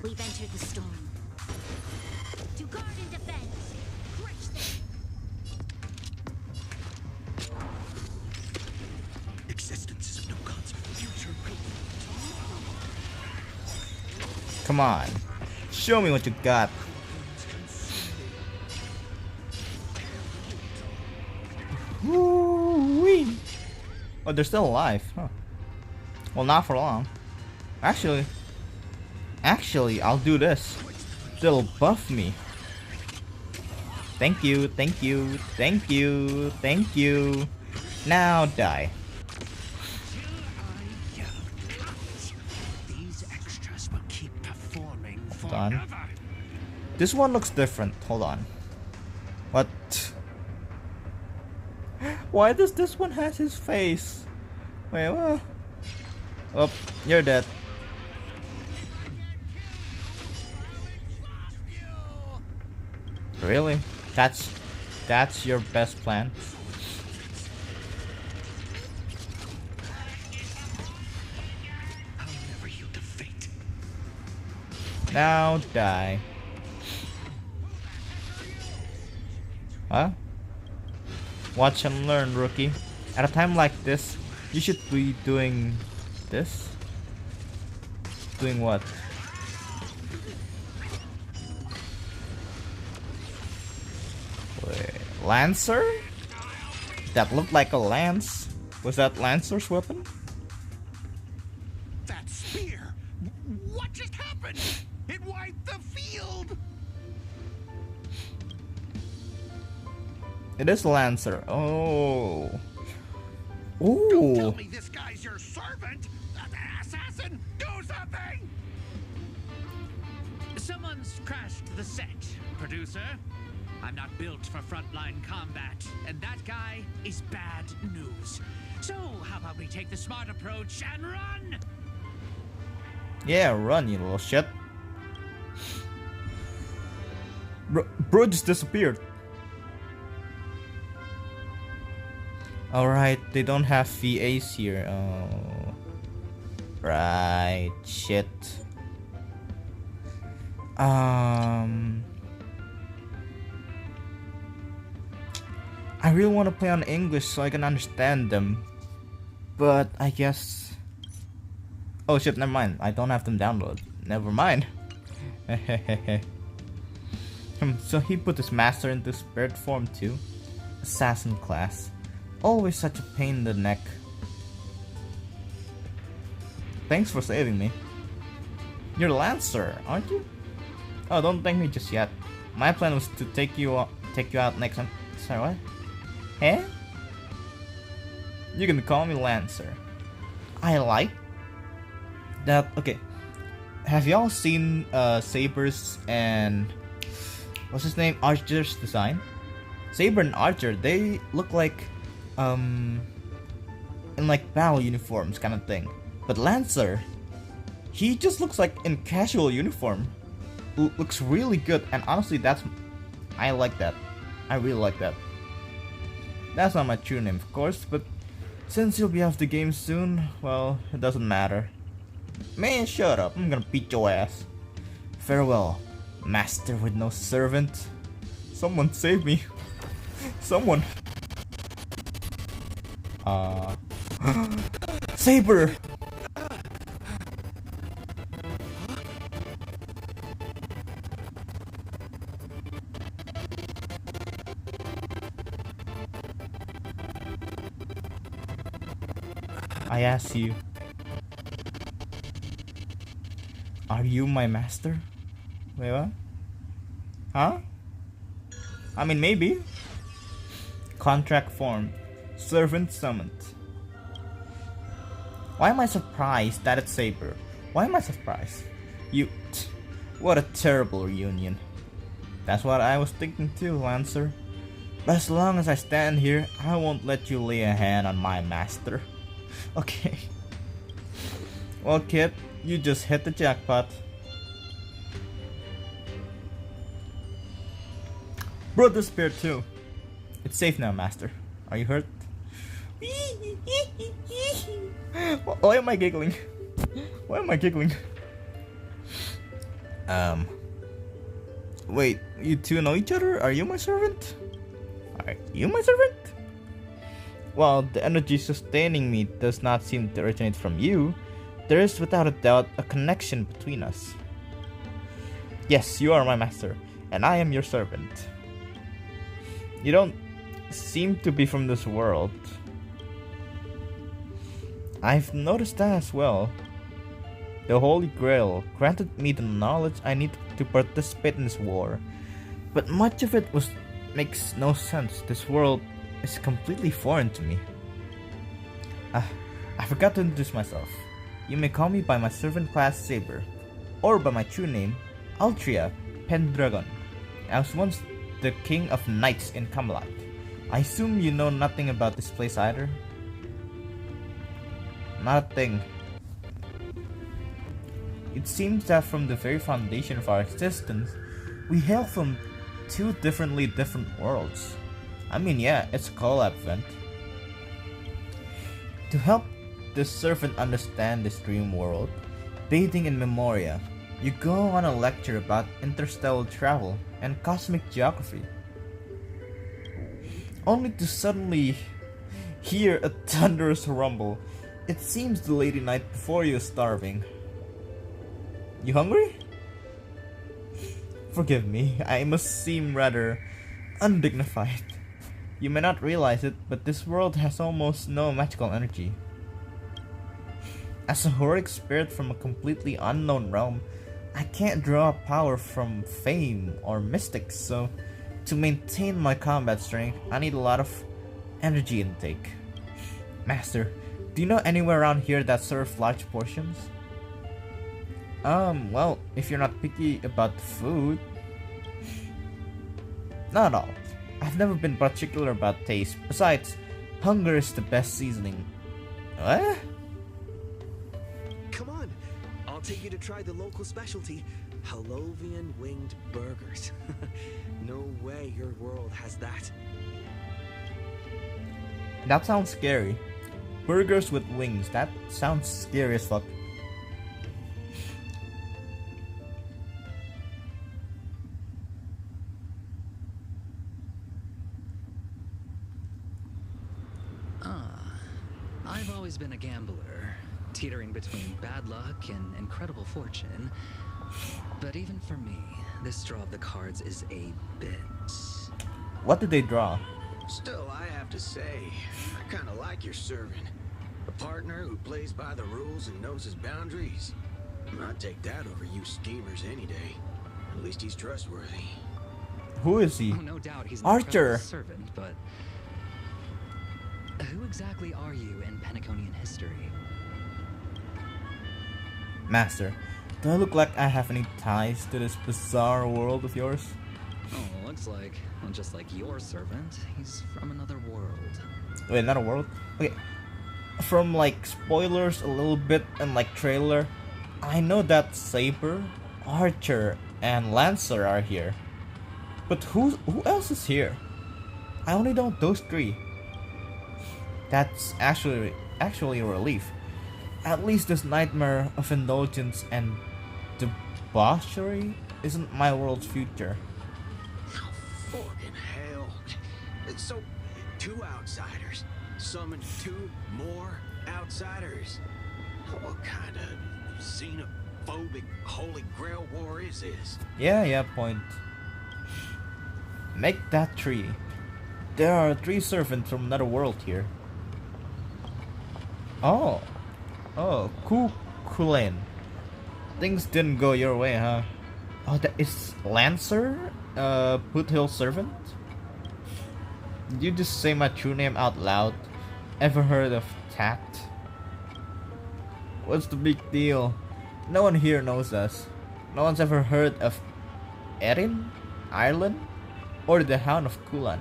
We've entered the storm. To guard and defend. Crush them. Existence is of no consequence. Future. Come on. Show me what you got. Woo-wee. Oh, they're still alive, huh? Well, not for long. Actually, I'll do this. They'll buff me. Thank you, thank you, thank you, thank you. Now die. These extras will keep performing Hold on. forever. This one looks different. Hold on. What? Why does this one has his face? Wait, what? Oh, you're dead. Really? That's your best plan? Now die. Huh? Watch and learn, rookie. At a time like this, you should be doing this. Doing what? Wait, Lancer? That looked like a lance. Was that Lancer's weapon? That spear! What just happened? It wiped the field! It is Lancer. Oh. Don't tell Ooh. me this guy's your servant! Assassin, do something! Someone's crashed the set, producer. I'm not built for frontline combat, and that guy is bad news. So, how about we take the smart approach and run? Yeah, run, you little shit. Bro just disappeared. Alright, they don't have VAs here. Oh. Right, shit. I really want to play on English so I can understand them. But I guess... Oh shit, never mind. I don't have them downloaded. Never mind. So he put his master into spirit form too. Assassin class. Always such a pain in the neck. Thanks for saving me. You're Lancer, aren't you? Oh, don't thank me just yet. My plan was to take you out next time. Sorry, what? Eh? You can call me Lancer. I like that. Okay. Have y'all seen Saber's and what's his name? Archer's design? Saber and Archer, they look like in like battle uniforms kind of thing. But Lancer, he just looks like in casual uniform. Looks really good, and honestly I like that. I really like that. That's not my true name, of course, but since you'll be off the game soon, well, it doesn't matter. Man, shut up. I'm gonna beat your ass. Farewell, master with no servant. Someone save me. Someone. Saber! I ask you, are you my master? Wait, what? Huh? I mean, maybe. Contract formed. Servant summoned. Why am I surprised that it's Saber? Why am I surprised? What a terrible reunion. That's what I was thinking too, Lancer. But as long as I stand here, I won't let you lay a hand on my master. Okay. Well, kid, you just hit the jackpot. Bro disappeared too. It's safe now, master. Are you hurt? Why am I giggling? Why am I giggling? Wait, you two know each other? Are you my servant? Are you my servant? While the energy sustaining me does not seem to originate from you, there is without a doubt a connection between us. Yes, you are my master, and I am your servant. You don't seem to be from this world. I've noticed that as well. The Holy Grail granted me the knowledge I need to participate in this war, but much of it makes no sense. This world is completely foreign to me. I forgot to introduce myself. You may call me by my servant class Saber, or by my true name, Altria Pendragon. I was once the king of knights in Camelot. I assume you know nothing about this place either? Not a thing. It seems that from the very foundation of our existence, we hail from two different worlds. I mean, yeah, it's a collab event. To help the servant understand this dream world, bathing in memoria, You go on a lecture about interstellar travel and cosmic geography, only to suddenly hear a thunderous rumble. It seems the lady night before you is starving. You hungry? Forgive me, I must seem rather undignified. You may not realize it, but this world has almost no magical energy. As a heroic spirit from a completely unknown realm, I can't draw power from fame or mystics, so to maintain my combat strength, I need a lot of energy intake. Master, do you know anywhere around here that serves large portions? Well, if you're not picky about the food. Not at all. I've never been particular about taste. Besides, hunger is the best seasoning. What? Come on, I'll take you to try the local specialty, Halovian winged burgers. No way your world has that. That sounds scary. Burgers with wings, that sounds scary as fuck. I've always been a gambler, teetering between bad luck and incredible fortune. But even for me, this draw of the cards is a bit... What did they draw? Still, I have to say, I kind of like your servant. A partner who plays by the rules and knows his boundaries. I'd take that over you schemers any day. At least he's trustworthy. Who is he? Oh, no doubt he's an Archer. incredible servant, but... Who exactly are you in Penaconian history? Master, do I look like I have any ties to this bizarre world of yours? Oh, looks like, well, just like your servant, he's from another world. Wait, another world? Okay. From like spoilers a little bit and like trailer, I know that Saber, Archer, and Lancer are here. But who else is here? I only know those three. That's actually a relief. At least this nightmare of indulgence and debauchery isn't my world's future. Oh, fucking hell. So, 2 outsiders summoned 2 more outsiders. What kind of xenophobic Holy Grail war is this? Yeah, point. Make that 3. There are 3 servants from another world here. Oh, Kulen. Things didn't go your way, huh? Oh, that is Lancer? Foothill servant? Did you just say my true name out loud? Ever heard of tact? What's the big deal? No one here knows us. No one's ever heard of Erin, Ireland, or the Hound of Kulan.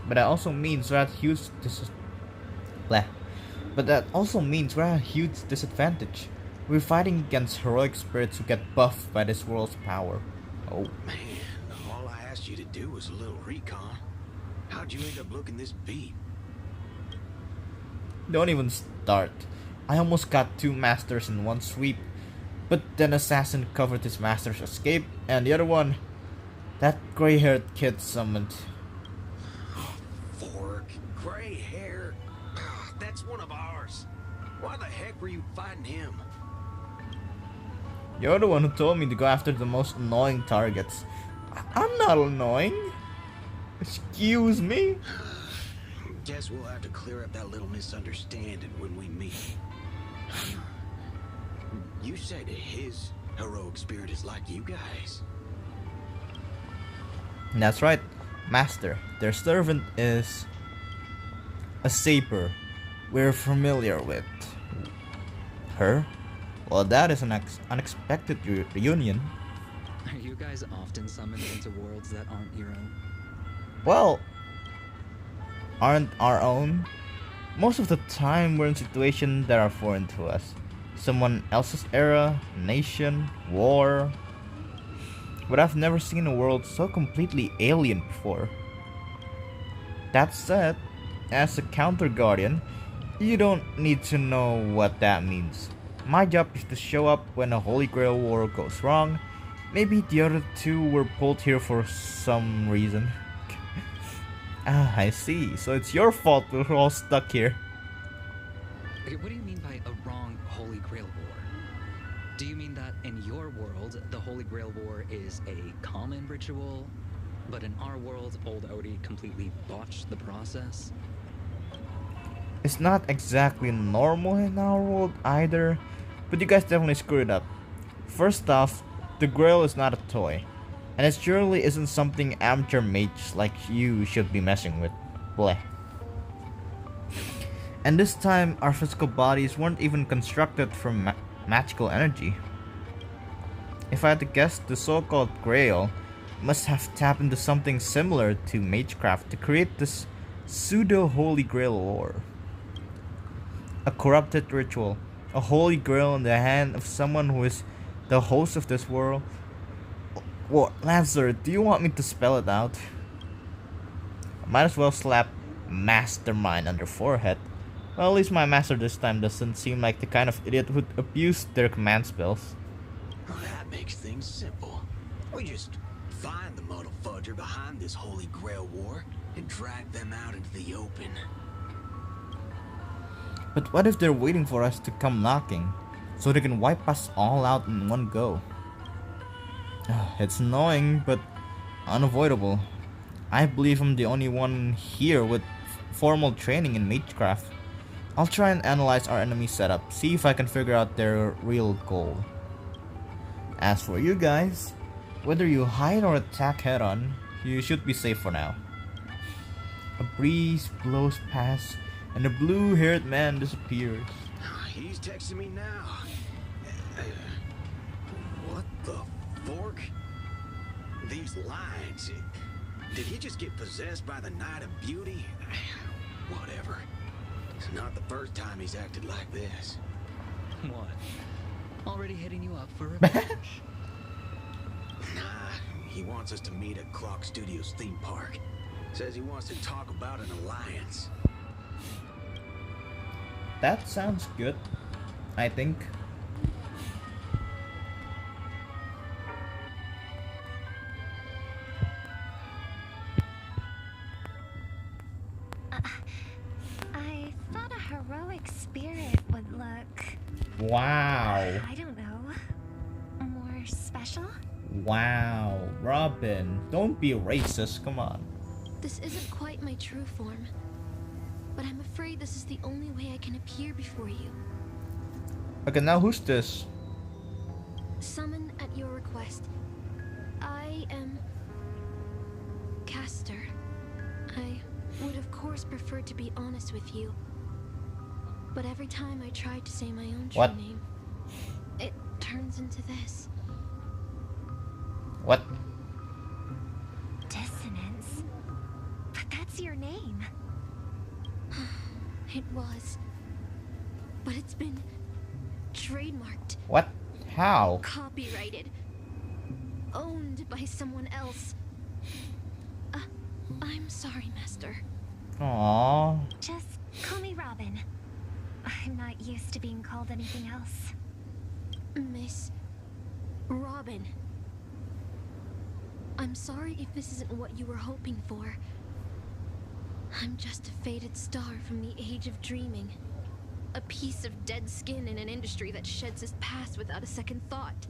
But that also means we're at a huge disadvantage. We're fighting against heroic spirits who get buffed by this world's power. Oh. Man, all I asked you to do was a little recon. How'd you end up looking this beat? Don't even start. I almost got 2 masters in one sweep, but then Assassin covered his master's escape, and the other one, that gray-haired kid summoned. Fork, gray hair. That's one of ours. Why the heck were you fighting him? You're the one who told me to go after the most annoying targets. I'm not annoying. Excuse me? Guess we'll have to clear up that little misunderstanding when we meet. You said his heroic spirit is like you guys. That's right, Master. Their servant is a Saber we're familiar with. Her? Well, that is an unexpected reunion. Are you guys often summoned into worlds that aren't your own? Well, aren't our own. Most of the time we're in situations that are foreign to us. Someone else's era, nation, war. But I've never seen a world so completely alien before. That said, as a counter guardian, you don't need to know what that means. My job is to show up when a Holy Grail war goes wrong. Maybe the other two were pulled here for some reason. Ah, I see. So it's your fault we're all stuck here. Okay, what do you mean by a wrong Holy Grail war? Do you mean that in your world, the Holy Grail war is a common ritual, but in our world, old Odie completely botched the process? It's not exactly normal in our world either, but you guys definitely screwed up. First off, the Grail is not a toy, and it surely isn't something amateur mages like you should be messing with. Bleh. And this time, our physical bodies weren't even constructed from magical energy. If I had to guess, the so-called Grail must have tapped into something similar to magecraft to create this pseudo-Holy Grail lore. A corrupted ritual, a Holy Grail in the hand of someone who is the host of this world. What, Lancer, do you want me to spell it out? I might as well slap Mastermind on their forehead. Well, at least my master this time doesn't seem like the kind of idiot who'd abuse their command spells. Well, that makes things simple. We just find the muddle fudger behind this Holy Grail war and drag them out into the open. But what if they're waiting for us to come knocking, so they can wipe us all out in one go? It's annoying, but unavoidable. I believe I'm the only one here with formal training in magecraft. I'll try and analyze our enemy setup, see if I can figure out their real goal. As for you guys, whether you hide or attack head-on, you should be safe for now. A breeze blows past, and the blue-haired man disappears. He's texting me now. What the fork? These lines. Did he just get possessed by the Night of Beauty? Whatever. It's not the first time he's acted like this. What? Already hitting you up for revenge? Nah, he wants us to meet at Clock Studios theme park. Says he wants to talk about an alliance. That sounds good, I think. I thought a heroic spirit would look... Wow. I don't know. More special? Wow. Robin, don't be racist, come on. This isn't quite my true form, but I'm afraid this is the only way I can appear before you. Okay, now who's this? Summon at your request. I am... Caster. I would of course prefer to be honest with you, but every time I try to say my own true name, it turns into this. What? Dissonance. But that's your name. It was. But it's been trademarked. What? How? Copyrighted. Owned by someone else. I'm sorry, Master. Aww. Just call me Robin. I'm not used to being called anything else. Miss Robin. I'm sorry if this isn't what you were hoping for. I'm just a faded star from the age of dreaming. A piece of dead skin in an industry that sheds its past without a second thought.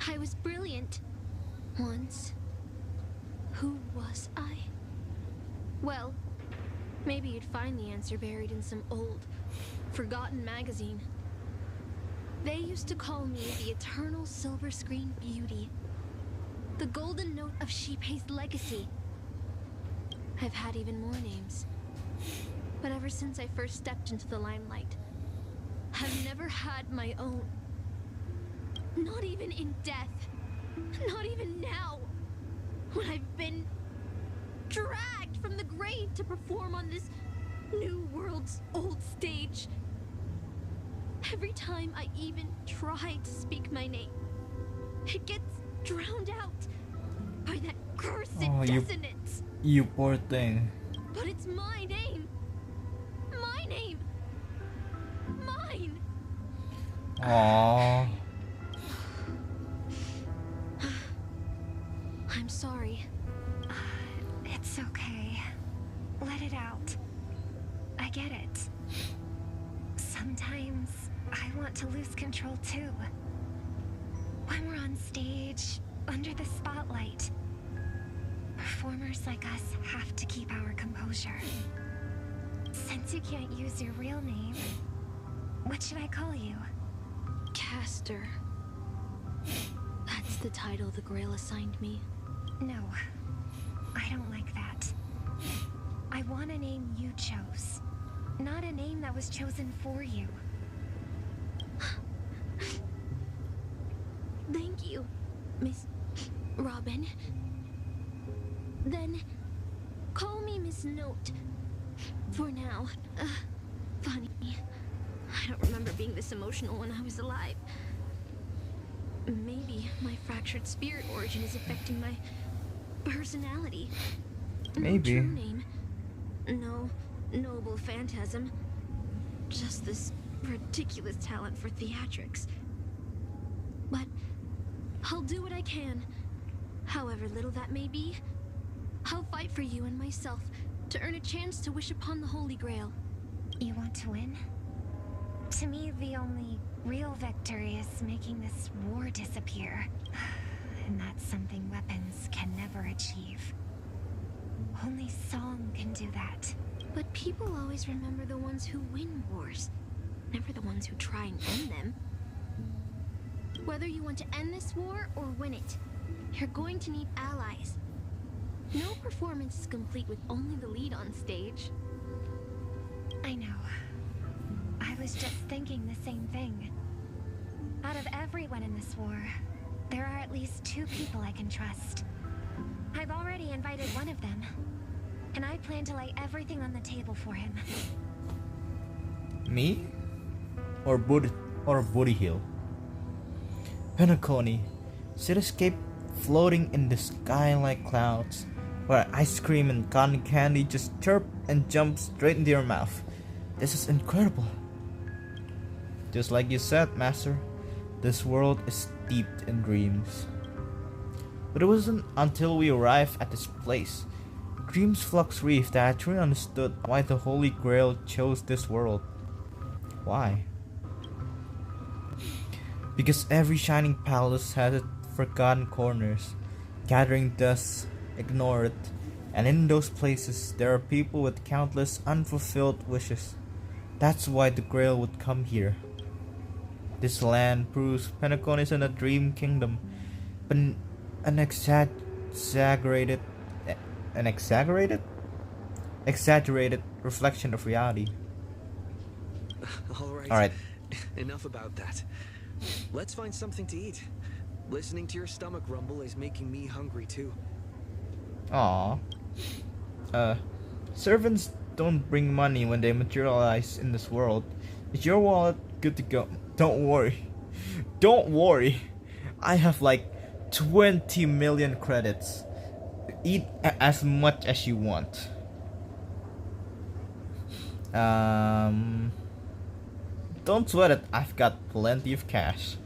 I was brilliant. Once. Who was I? Well, maybe you'd find the answer buried in some old, forgotten magazine. They used to call me the eternal silver screen beauty. The golden note of Shipei's legacy. I've had even more names. But ever since I first stepped into the limelight, I've never had my own. Not even in death. Not even now. When I've been dragged from the grave to perform on this new world's old stage. Every time I even try to speak my name, it gets drowned out by that cursed dissonance. You poor thing. But it's my name. My name. Mine. Aww. I'm sorry. It's okay. Let it out. I get it. Sometimes I want to lose control too. When we're on stage, under the spotlight, performers like us have to keep our composure. Since you can't use your real name, what should I call you? Caster. That's the title the Grail assigned me. No, I don't like that. I want a name you chose, not a name that was chosen for you. Thank you, Miss Robin. Then, call me Miss Note. For now. Funny. I don't remember being this emotional when I was alive. Maybe my fractured spirit origin is affecting my personality. Maybe. No true name. No noble phantasm. Just this ridiculous talent for theatrics. But I'll do what I can. However little that may be, I'll fight for you and myself to earn a chance to wish upon the Holy Grail. You want to win? To me, the only real victory is making this war disappear. And that's something weapons can never achieve. Only song can do that. But people always remember the ones who win wars, never the ones who try and end them. Whether you want to end this war or win it, you're going to need allies. No performance is complete with only the lead on stage. I know. I was just thinking the same thing. Out of everyone in this war, there are at least 2 people I can trust. I've already invited one of them, and I plan to lay everything on the table for him. Me? Or Booty Hill? Penacony, cityscape floating in the sky like clouds, where ice cream and cotton candy just chirp and jump straight into your mouth. This is incredible. Just like you said, Master, this world is steeped in dreams. But it wasn't until we arrived at this place, Dreams Flux Reef, that I truly understood why the Holy Grail chose this world. Why? Because every shining palace has its forgotten corners, gathering dust, ignored, and in those places there are people with countless unfulfilled wishes. That's why the Grail would come here. This land proves Penacony isn't a dream kingdom, but an exaggerated reflection of reality. All right. Enough about that. Let's find something to eat. Listening to your stomach rumble is making me hungry too. Aww. Servants don't bring money when they materialize in this world. Is your wallet good to go? Don't worry. Don't worry. I have like 20 million credits. Eat as much as you want. Don't sweat it. I've got plenty of cash.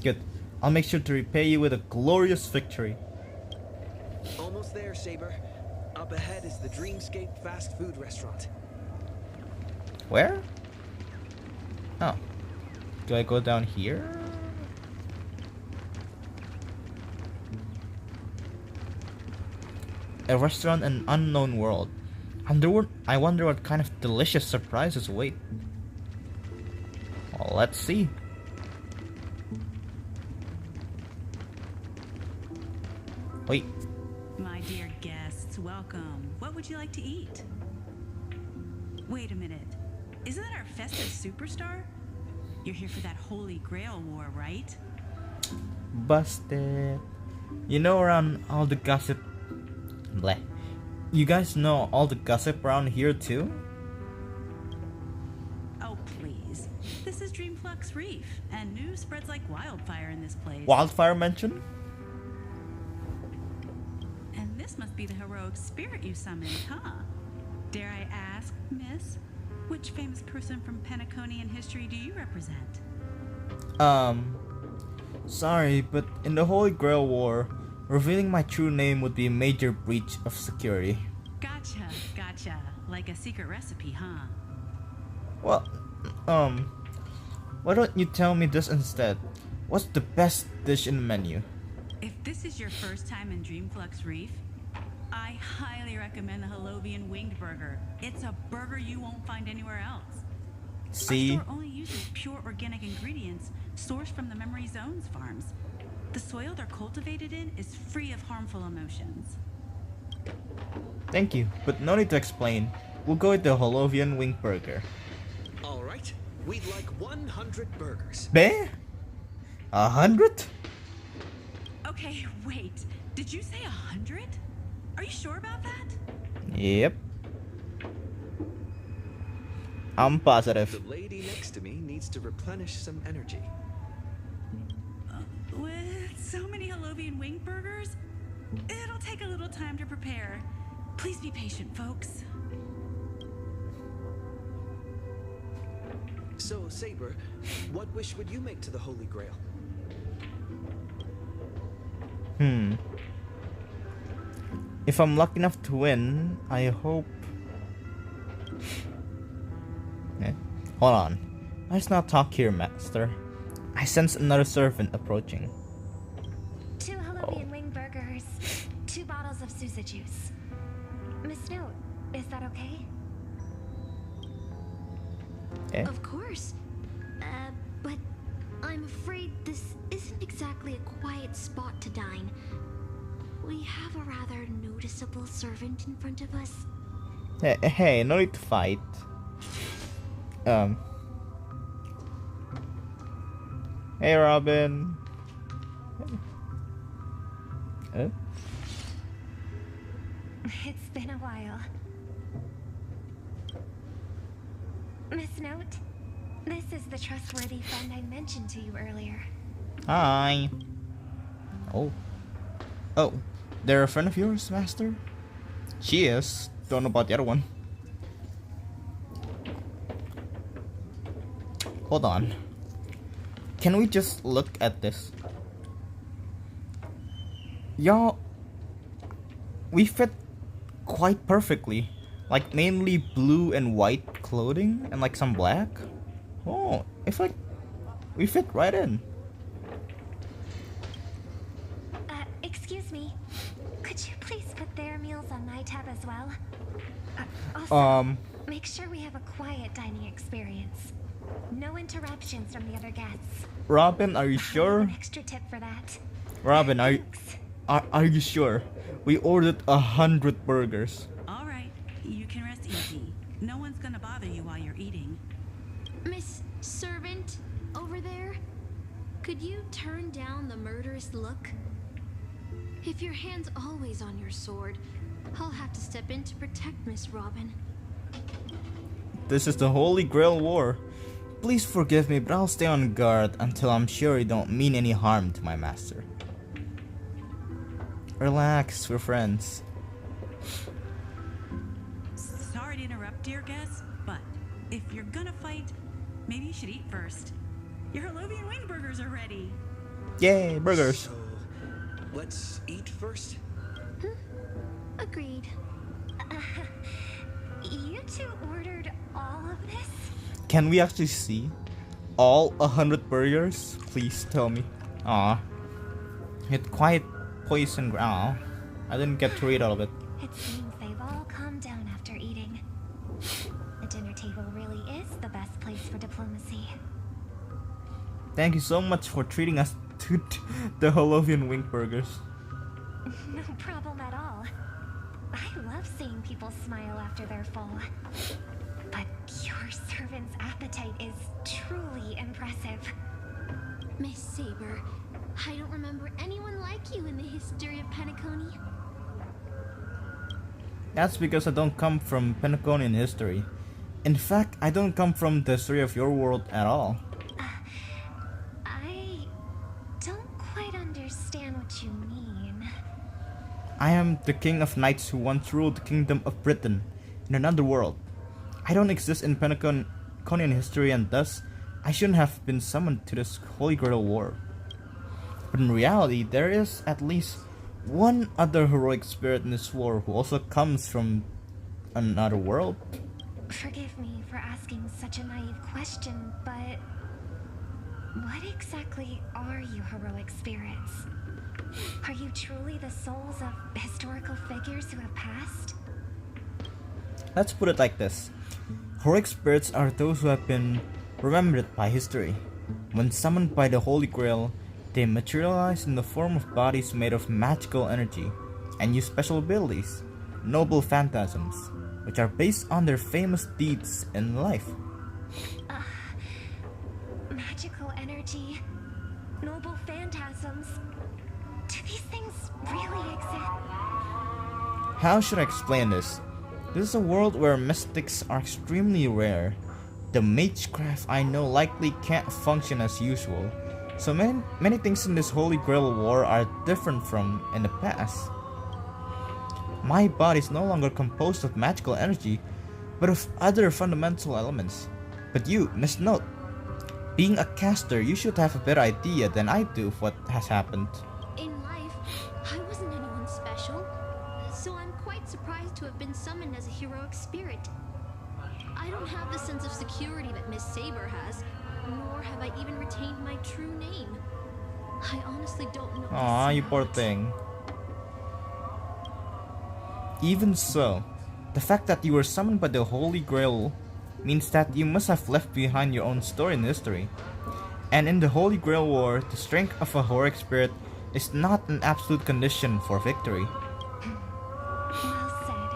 Good. I'll make sure to repay you with a glorious victory. Almost there, Saber. Up ahead is the Dreamscape fast food restaurant. Where? Oh. Do I go down here? A restaurant in an unknown world. I wonder what kind of delicious surprises await. Well, let's see. Wait. My dear guests, welcome. What would you like to eat? Wait a minute. Isn't that our festive superstar? You're here for that Holy Grail war, right? Busted. You know around all the gossip... Bleh. You guys know all the gossip around here too? Oh, please. This is Dreamflux Reef, and news spreads like wildfire in this place. Wildfire mention? And this must be the heroic spirit you summoned, huh? Dare I ask, miss? Which famous person from Penaconian history do you represent? Sorry, but in the Holy Grail War, revealing my true name would be a major breach of security. Gotcha, gotcha. Like a secret recipe, huh? Well, why don't you tell me this instead? What's the best dish in the menu? If this is your first time in Dreamflux Reef, I highly recommend the Holovian Winged Burger. It's a burger you won't find anywhere else. See? Our store only uses pure organic ingredients sourced from the Memory Zones farms. The soil they're cultivated in is free of harmful emotions. Thank you, but no need to explain. We'll go with the Holovian Wing Burger. All right, we'd like 100 burgers. Be? 100? Okay, wait. Did you say 100? Are you sure about that? Yep. I'm positive. The lady next to me needs to replenish some energy. With so many Holovian Wing Burgers, it'll take a little time to prepare. Please be patient, folks. So, Saber, what wish would you make to the Holy Grail? If I'm lucky enough to win, I hope... Hold on. Let's not talk here, Master. I sense another servant approaching. 2 Holovian Wing Burgers, 2 bottles of Sousa juice. Miss Note, is that okay? Of course. But I'm afraid this isn't exactly a quiet spot to dine. We have a rather noticeable servant in front of us. Hey, no need to fight. Hey, Robin. It's been a while. Miss Note, this is the trustworthy friend I mentioned to you earlier. Hi. Oh, they're a friend of yours, Master? She is. Don't know about the other one. Hold on. Can we just look at this? Y'all, we fit quite perfectly. Like mainly blue and white clothing and like some black. Oh, it's like we fit right in. Excuse me. Could you please put their meals on my tab as well? Also, make sure we have a quiet dining experience. No interruptions from the other guests. Robin, are you sure? An extra tip for that. Robin, are you sure? We ordered 100 burgers. All right, you can rest easy. No one's gonna bother you while you're eating. Miss Servant, over there? Could you turn down the murderous look? If your hand's always on your sword, I'll have to step in to protect Miss Robin. This is the Holy Grail War. Please forgive me, but I'll stay on guard until I'm sure you don't mean any harm to my master. Relax, we're friends. Sorry to interrupt, dear guest, but if you're gonna fight, maybe you should eat first. Your Holovian Wing Burgers are ready. Yay, burgers. So, let's eat first. Agreed. You two ordered all of this? Can we actually see all 100 burgers? Please tell me. Aw. It's quite poison. Aw. I didn't get to read all of it. It seems they've all calmed down after eating. The dinner table really is the best place for diplomacy. Thank you so much for treating us to the Holovian Wing Burgers. No problem at all. I love seeing people smile after they're full. But your servant's appetite is truly impressive. Miss Saber, I don't remember anyone like you in the history of Penacony. That's because I don't come from Penaconian history. In fact, I don't come from the history of your world at all. I don't quite understand what you mean. I am the king of knights who once ruled the kingdom of Britain in another world. I don't exist in Penaconian history, and thus I shouldn't have been summoned to this Holy Grail War. But in reality, there is at least one other heroic spirit in this war who also comes from another world. Forgive me for asking such a naive question, but what exactly are you heroic spirits? Are you truly the souls of historical figures who have passed? Let's put it like this. Heroic spirits are those who have been remembered by history. When summoned by the Holy Grail, they materialize in the form of bodies made of magical energy and use special abilities, noble phantasms, which are based on their famous deeds in life. Magical energy, noble phantasms. Do these things really exist? How should I explain this? This is a world where mystics are extremely rare. The magecraft I know likely can't function as usual, so many things in this Holy Grail War are different from in the past. My body is no longer composed of magical energy, but of other fundamental elements. But you, Miss Note, being a caster, you should have a better idea than I do of what has happened. In life, I wasn't anyone special, so I'm quite surprised to have been summoned as a heroic spirit. I don't have the sense of security that Miss Saber has, nor have I even retained my true name. I honestly don't know. Aw, you poor thing. Even so, the fact that you were summoned by the Holy Grail means that you must have left behind your own story in history. And in the Holy Grail War, the strength of a heroic spirit is not an absolute condition for victory. Well said.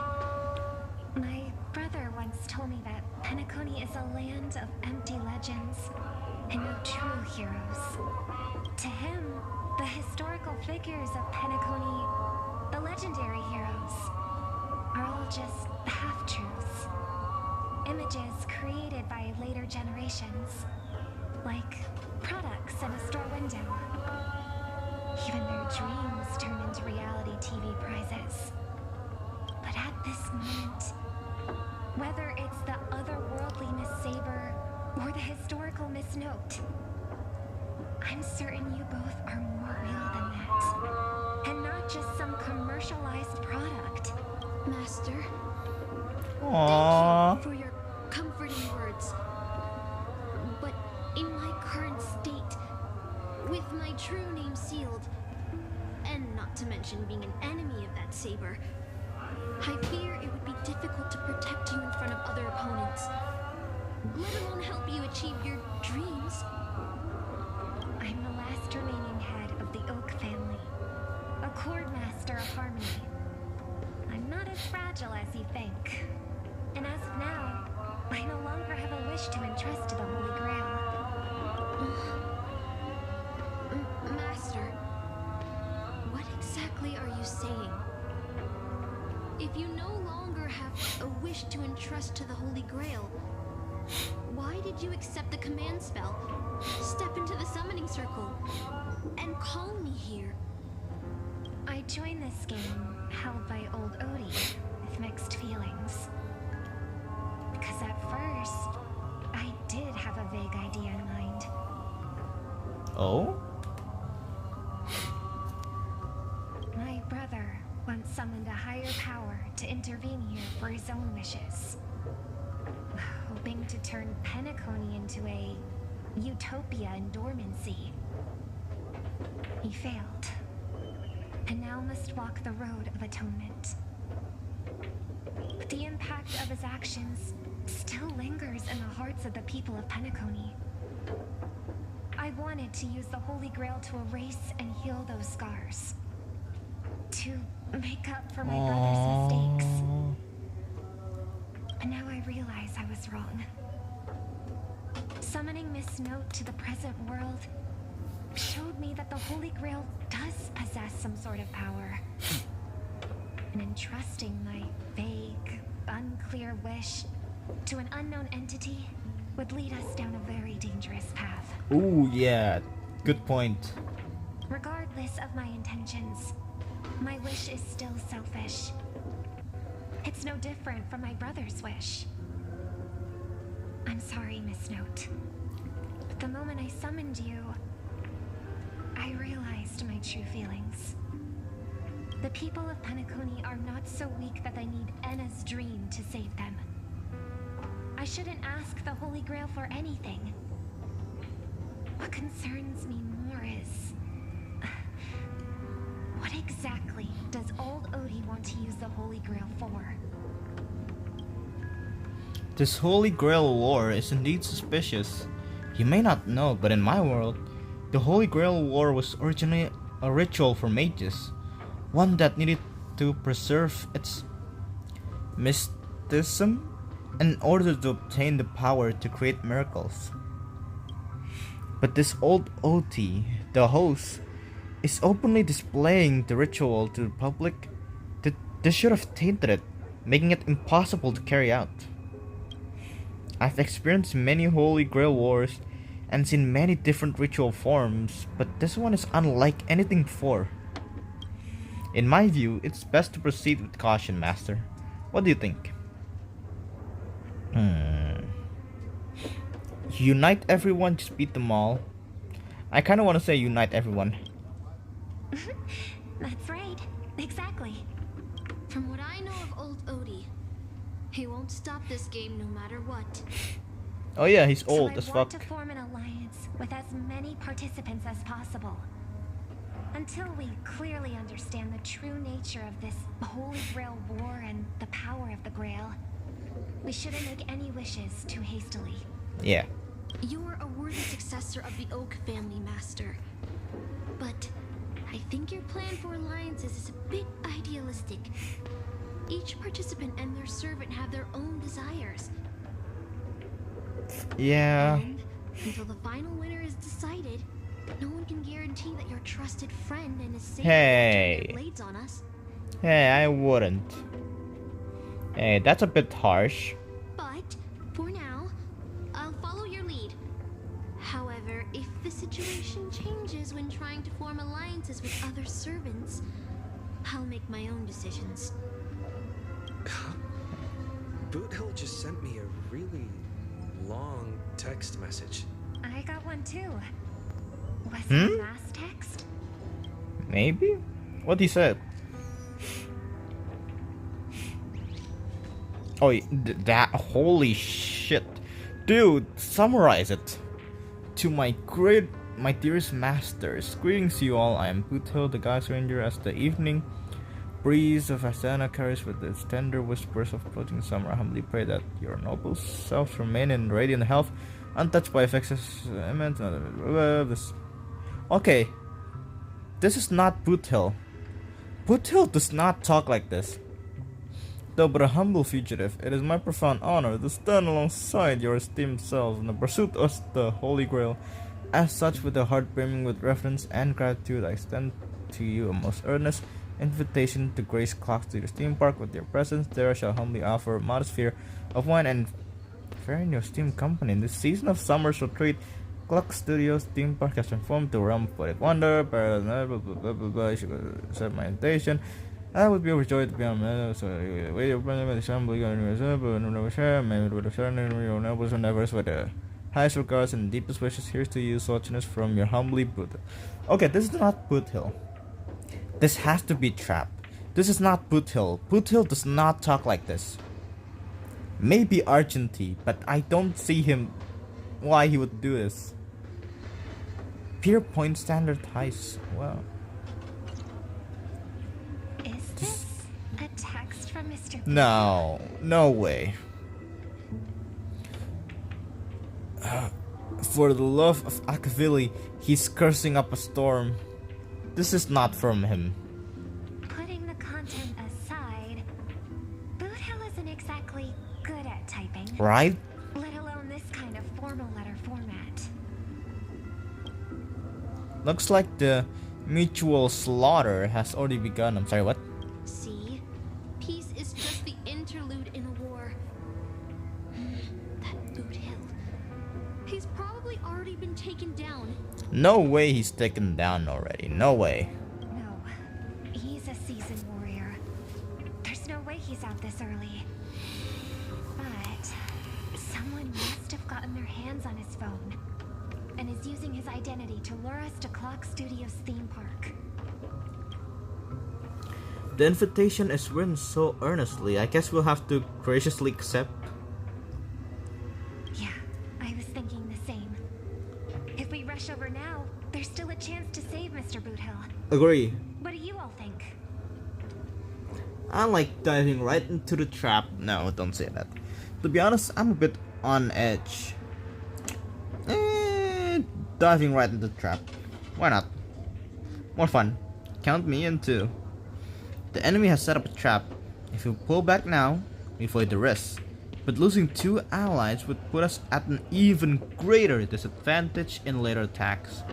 My brother once told me that Penacony is a land of empty legends and no true heroes. To him, the historical figures of Penacony, the legendary heroes, are all just half-truths. Images created by later generations, like products in a store window. Even their dreams turn into reality TV prizes. But at this moment, whether it's the otherworldly Miss Saber or the historical Miss Note, I'm certain you both are more real than that, and not just some commercialized product. Master, Aww. thank you for your comforting words. But in my current state, with my true name sealed, and not to mention being an enemy of that saber, I fear it would be difficult to protect you in front of other opponents, let alone help you achieve your dreams. I'm the last remaining head of the Oak family, a chord master of harmony. I'm not as fragile as you think. And as of now, I no longer have a wish to entrust to the Holy Grail. Master, what exactly are you saying? If you no longer have a wish to entrust to the Holy Grail, why did you accept the command spell, step into the summoning circle, and call me here? I joined this game held by old Odie with mixed feelings. Because at first, I did have a vague idea in mind. Oh? My brother once summoned a higher power to intervene here for his own wishes, hoping to turn Penacony into a utopia in dormancy. He failed, and now must walk the road of atonement. But the impact of his actions still lingers in the hearts of the people of Penacony. I wanted to use the Holy Grail to erase and heal those scars, to make up for my brother's mistakes. But now I realize I was wrong. Summoning Miss Note to the present world showed me that the Holy Grail does possess some sort of power. And entrusting my vague, unclear wish to an unknown entity would lead us down a very dangerous path. Ooh, yeah. Good point. Regardless of my intentions, my wish is still selfish. It's no different from my brother's wish. I'm sorry, Miss Note. But the moment I summoned you, I realized my true feelings. The people of Penacony are not so weak that they need Enna's dream to save them. I shouldn't ask the Holy Grail for anything. What concerns me more is... what exactly does old Odie want to use the Holy Grail for? This Holy Grail war is indeed suspicious. You may not know, but in my world, the Holy Grail war was originally a ritual for mages, one that needed to preserve its mysticism in order to obtain the power to create miracles. But this old OT, the host, is openly displaying the ritual to the public. This should have tainted it, making it impossible to carry out. I've experienced many Holy Grail wars and seen many different ritual forms, but this one is unlike anything before. In my view, it's best to proceed with caution, Master. What do you think? Unite everyone, just beat them all. I kinda wanna say unite everyone. That's right. Exactly. From what I know of old Odie, he won't stop this game no matter what. Oh yeah, he's old so as I fuck. want to form an alliance with as many participants as possible. Until we clearly understand the true nature of this Holy Grail war and the power of the Grail, we shouldn't make any wishes too hastily. Yeah. You're a worthy successor of the Oak family, Master. But I think your plan for alliances is a bit idealistic. Each participant and their servant have their own desires. Yeah. And until the final winner is decided, no one can guarantee that your trusted friend and his savior will turn their blades on us. Hey, I wouldn't. Hey, that's a bit harsh. But for now, I'll follow your lead. However, if the situation changes when trying to form alliances with other servants, I'll make my own decisions. Boothill just sent me a really long text message. I got one too. Was it a mass text? Maybe? What he said? Oh, that holy shit. Dude, summarize it. To my dearest masters, greetings to you all. I am Boothill, the God's Ranger. As the evening breeze of Asana carries with its tender whispers of approaching summer, I humbly pray that your noble selves remain in radiant health, untouched by effects of this. Okay, this is not Boothill. Boothill does not talk like this. Though but a humble fugitive, it is my profound honor to stand alongside your esteemed selves in the pursuit of the Holy Grail. As such, with a heart brimming with reverence and gratitude, I extend to you a most earnest invitation to grace Clock Studios theme park. With your presence there, I shall humbly offer a modest fare of wine and fare in your esteemed company. In this season of summer's retreat, Clock Studios theme park has transformed to a realm of poetic wonder. You should accept my invitation. I would be overjoyed to be on the so wait your brother with the assembly never share, maybe with the certain your nobles and nevers with the highest regards and deepest wishes. Here's to you, suchness from your humbly Buddha. Okay, this is not Boothill. This has to be Trap. This is not Boothill. Boothill does not talk like this. Maybe Argenty, but I don't see him why he would do this. Peer point standard heist. Wow. Is this a text from Mr. No, no way. For the love of Akavili, he's cursing up a storm. This is not from him. Putting the content aside, Boothill isn't exactly good at typing. Right? Let alone this kind of formal letter format. Looks like the mutual slaughter has already begun. I'm sorry, what? See? Peace is just the interlude in a war. That Boothill. He's probably already been taken down. No way he's taken down already. No way. No, he's a seasoned warrior. There's no way he's out this early. But someone must have gotten their hands on his phone and is using his identity to lure us to Clock Studios theme park. The invitation is written so earnestly. I guess we'll have to graciously accept. Yeah, I was thinking the same. If we rush over now, there's still a chance to save Mr. Boothill. Agree. What do you all think? I like diving right into the trap. No, don't say that. To be honest, I'm a bit on edge. Diving right into the trap. Why not? More fun. Count me in too. The enemy has set up a trap. If we pull back now, we avoid the risk. But losing 2 allies would put us at an even greater disadvantage in later attacks.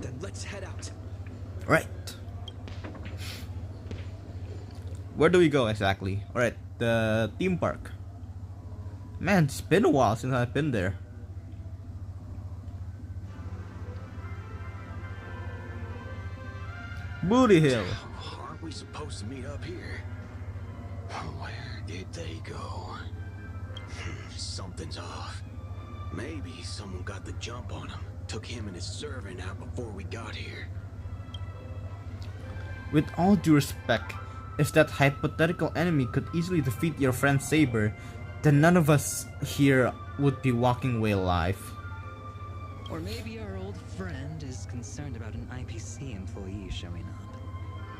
Then let's head out. Right. Where do we go exactly? Alright, the theme park. Man, it's been a while since I've been there. Booty Hill. Aren't we supposed to meet up here? Where did they go? Something's off. Maybe someone got the jump on him. Took him and his servant out before we got here. With all due respect, if that hypothetical enemy could easily defeat your friend Saber, then none of us here would be walking away alive. Or maybe our old friend is concerned about an IPC employee showing up.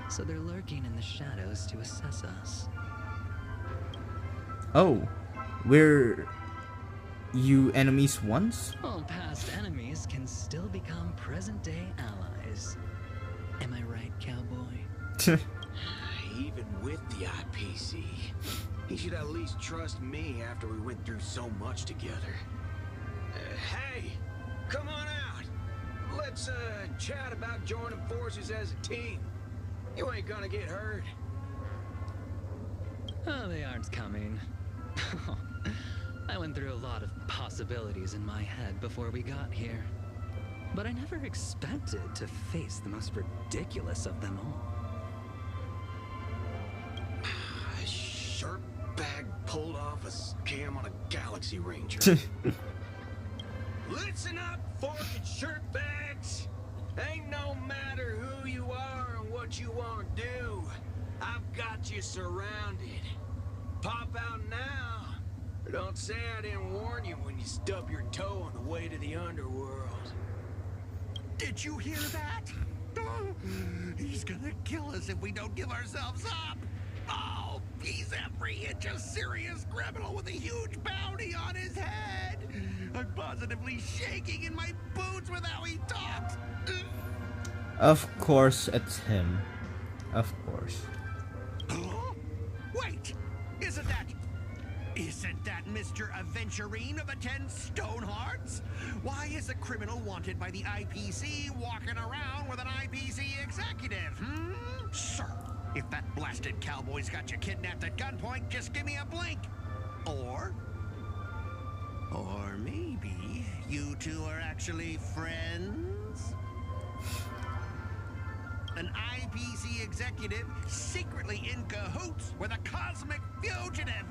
So they're lurking in the shadows to assess us. Oh, we're you enemies once? All past enemies can still become present-day allies. Am I right, cowboy? Even with the IPC, he should at least trust me after we went through so much together. Hey, come on out. Let's chat about joining forces as a team. You ain't gonna get hurt. Oh, they aren't coming. I went through a lot of possibilities in my head before we got here. But I never expected to face the most ridiculous of them all. A shirt bag pulled off a scam on a Galaxy Ranger. Listen up, fork and shirt bags. Ain't no matter who you are and what you want to do. I've got you surrounded. Pop out now. Or don't say I didn't warn you when you stub your toe on the way to the underworld. Did you hear that? Oh, he's gonna kill us if we don't give ourselves up. Oh, he's every inch a serious criminal with a huge bounty on his head. I'm positively shaking in my boots with how he talks. Of course it's him. Of course. Huh? Wait, isn't that Mr. Aventurine of the 10 Stone Hearts? Why is a criminal wanted by the IPC walking around with an IPC executive? Sir, if that blasted cowboy's got you kidnapped at gunpoint, just give me a blink. Or maybe you two are actually friends? An IPC executive secretly in cahoots with a cosmic fugitive.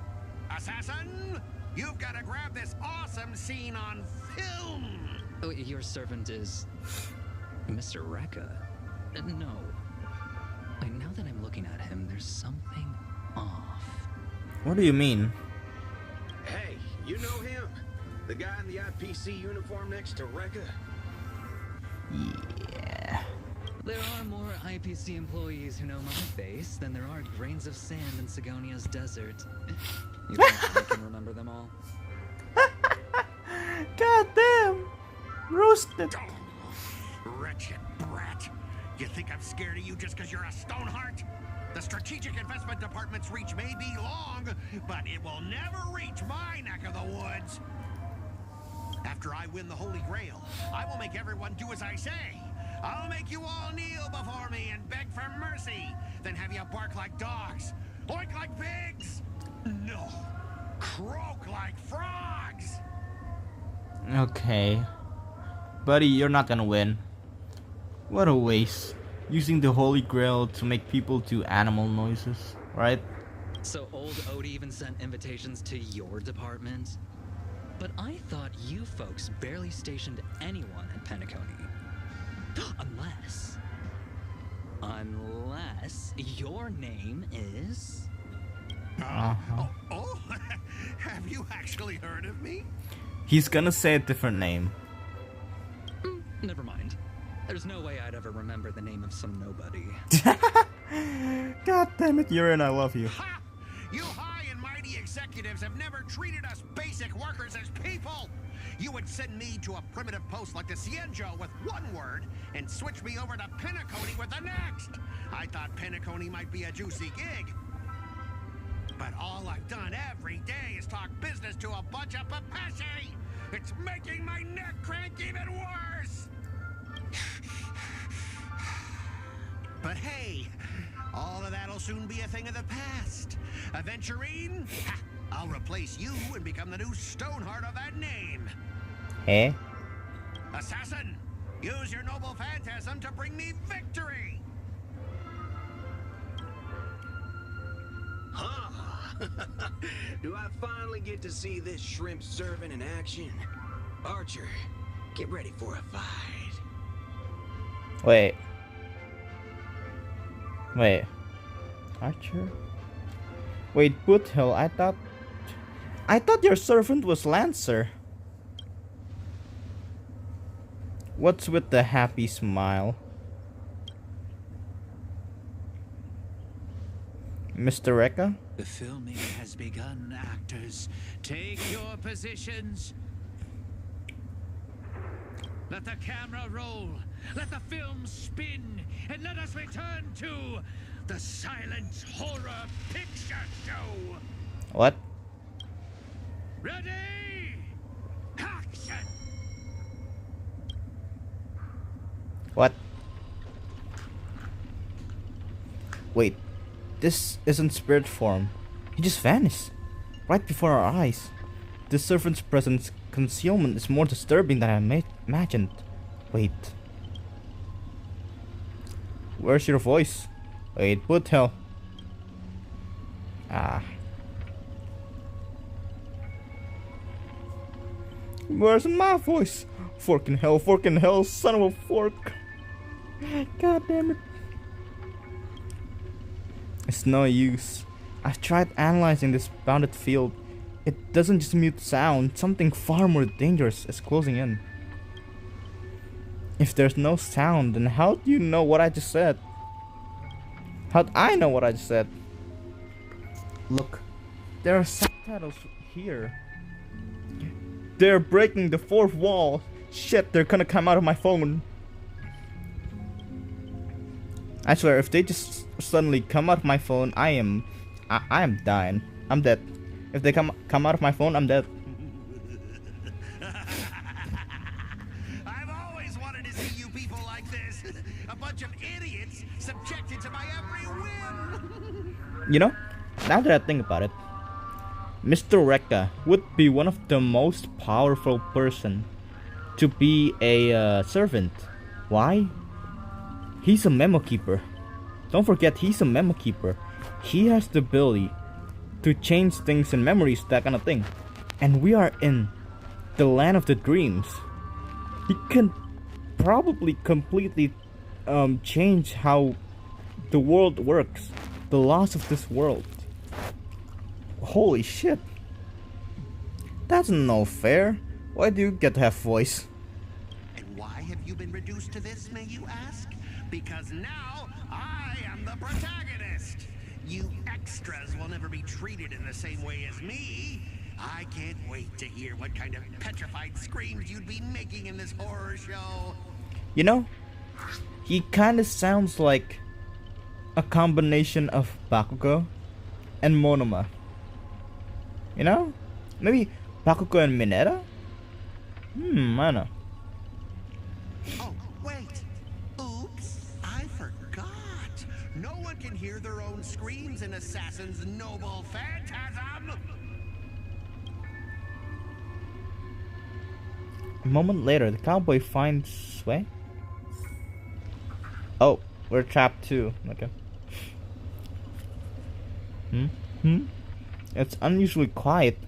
Assassin, you've got to grab this awesome scene on film. Oh, your servant is Mr. Rekka? No. Wait, now that I'm looking at him, there's something off. What do you mean? Hey, you know him? The guy in the IPC uniform next to Rekka? Yeah. There are more IPC employees who know my face than there are grains of sand in Sigonia's desert. You think I can remember them all? God damn! Roasted. Wretched brat. You think I'm scared of you just because you're a Stoneheart? The Strategic Investment Department's reach may be long, but it will never reach my neck of the woods. After I win the Holy Grail, I will make everyone do as I say. I'll make you all kneel before me and beg for mercy, then have you bark like dogs, oink like pigs, no, croak like frogs. Okay. Buddy, you're not gonna win. What a waste. Using the Holy Grail to make people do animal noises, right? So old Odie even sent invitations to your department? But I thought you folks barely stationed anyone at Penacony. Unless your name is... Oh, have you actually heard of me? He's gonna say a different name. Never mind. There's no way I'd ever remember the name of some nobody. God damn it, Urine, I love you. Ha! You high and mighty executives have never treated us basic workers as people. You would send me to a primitive post like the Cienjo with one word and switch me over to Penacony with the next. I thought Penacony might be a juicy gig. But all I've done every day is talk business to a bunch of papashi. It's making my neck crank even worse. But hey, all of that'll soon be a thing of the past. Aventurine, I'll replace you and become the new Stoneheart of that name. Eh? Assassin, use your noble phantasm to bring me victory. Huh? Do I finally get to see this shrimp servant in action? Archer, get ready for a fight. Wait. Archer? Wait, Boothill, I thought your servant was Lancer. What's with the happy smile? Mr. Rekka? The filming has begun, actors. Take your positions. Let the camera roll. Let the film spin. And let us return to the silent horror picture show. What? Ready? Action! What? Wait. This isn't spirit form. He just vanished. Right before our eyes. The servant's presence concealment is more disturbing than I imagined. Wait. Where's your voice? Wait, what hell? Ah. Where's my voice? Fork in hell, son of a fork. God damn it. It's no use. I've tried analyzing this bounded field. It doesn't just mute sound, something far more dangerous is closing in. If there's no sound, then how do you know what I just said? How'd I know what I just said? Look, there are subtitles here. They're breaking the fourth wall. Shit, they're gonna come out of my phone. I swear, if they just suddenly come out of my phone, I am dying. I'm dead. If they come out of my phone, I'm dead. I've always wanted to see you people like this. A bunch of idiots subjected to my every whim. You know, now that I think about it, Mr. Rekka would be one of the most powerful person to be a servant. Why? He's a memo keeper. Don't forget, he's a memo keeper. He has the ability to change things in memories, that kind of thing. And we are in the land of the dreams. He can probably completely change how the world works. The laws of this world. Holy shit. That's no fair. Why do you get to have voice? And why have you been reduced to this, may you ask? Because now I am the protagonist. You extras will never be treated in the same way as me. I can't wait to hear what kind of petrified screams you'd be making in this horror show. You know, he kind of sounds like a combination of Bakugo and Monoma. You know? Maybe Bakugo and Mineta? I don't know. Oh, wait. Oops, I forgot. No one can hear their own screams in Assassin's noble phantasm. A moment later, the cowboy finds Sway. Oh, we're trapped too. Okay. It's unusually quiet.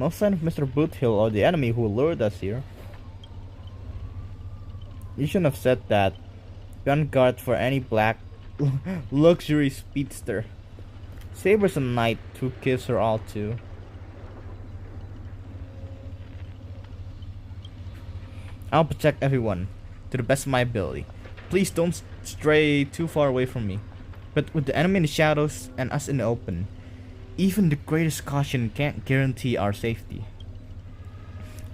No sign of Mr. Boothill or the enemy who lured us here. You shouldn't have said that. Be on guard for any black luxury speedster. Saber's a knight who gives her all to. I'll protect everyone to the best of my ability. Please don't stray too far away from me. But with the enemy in the shadows and us in the open, even the greatest caution can't guarantee our safety.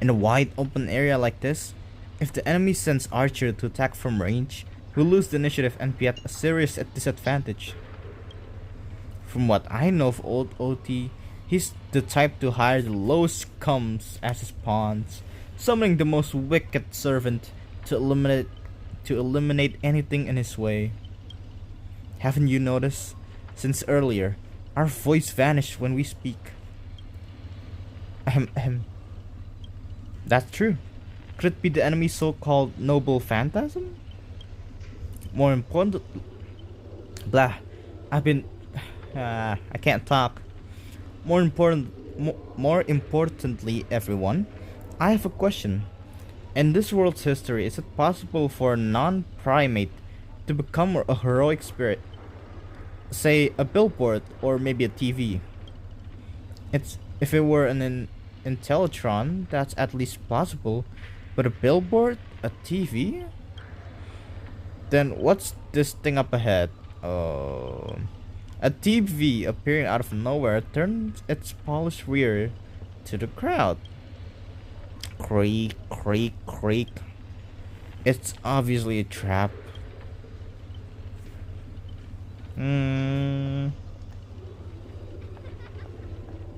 In a wide open area like this, if the enemy sends Archer to attack from range, we'll lose the initiative and be at a serious disadvantage. From what I know of old OT, he's the type to hire the lowest scums as his pawns, summoning the most wicked servant to eliminate anything in his way. Haven't you noticed? Since earlier, our voice vanished when we speak. That's true. Could it be the enemy's so-called noble phantasm? More important... Blah. I can't talk. More importantly, everyone, I have a question. In this world's history, is it possible for a non-primate to become a heroic spirit? Say, a billboard or maybe a TV. If it were an Intellitron, that's at least possible. But a billboard? A TV? Then what's this thing up ahead? Oh... A TV appearing out of nowhere turns its polished rear to the crowd. Creak, creak, creak. It's obviously a trap.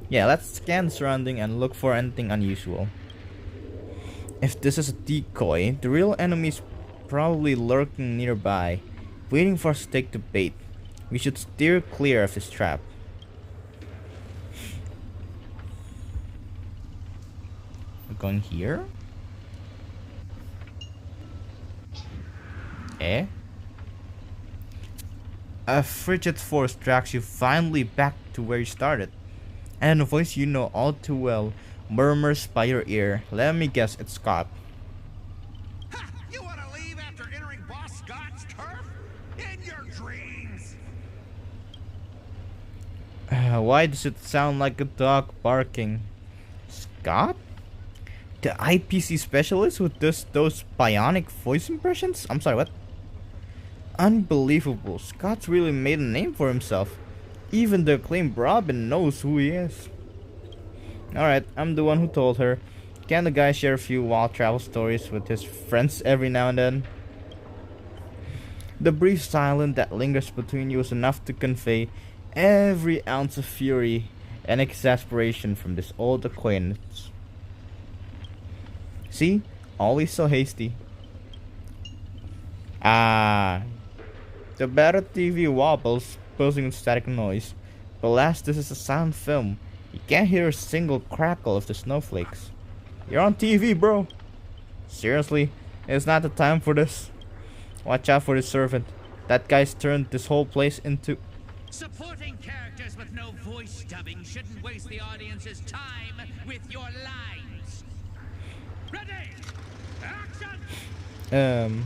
Yeah, let's scan the surrounding and look for anything unusual. If this is a decoy, the real enemy's probably lurking nearby, waiting for us to take the bait. We should steer clear of his trap. We're going here? Eh? A frigid force drags you finally back to where you started. And a voice you know all too well murmurs by your ear. Let me guess, it's Scott. You want to leave after entering Boss Scott's turf? In your dreams! Why does it sound like a dog barking? Scott? The IPC specialist who does those bionic voice impressions? I'm sorry, what? Unbelievable. Scott's really made a name for himself. Even the acclaimed Robin knows who he is. Alright, I'm the one who told her. Can the guy share a few wild travel stories with his friends every now and then? The brief silence that lingers between you is enough to convey every ounce of fury and exasperation from this old acquaintance. See? Always so hasty. Ah. The better TV wobbles, posing static noise. But alas, this is a sound film. You can't hear a single crackle of the snowflakes. You're on TV, bro. Seriously, it's not the time for this. Watch out for the servant. That guy's turned this whole place into... Supporting characters with no voice dubbing shouldn't waste the audience's time with your lines. Ready! Action!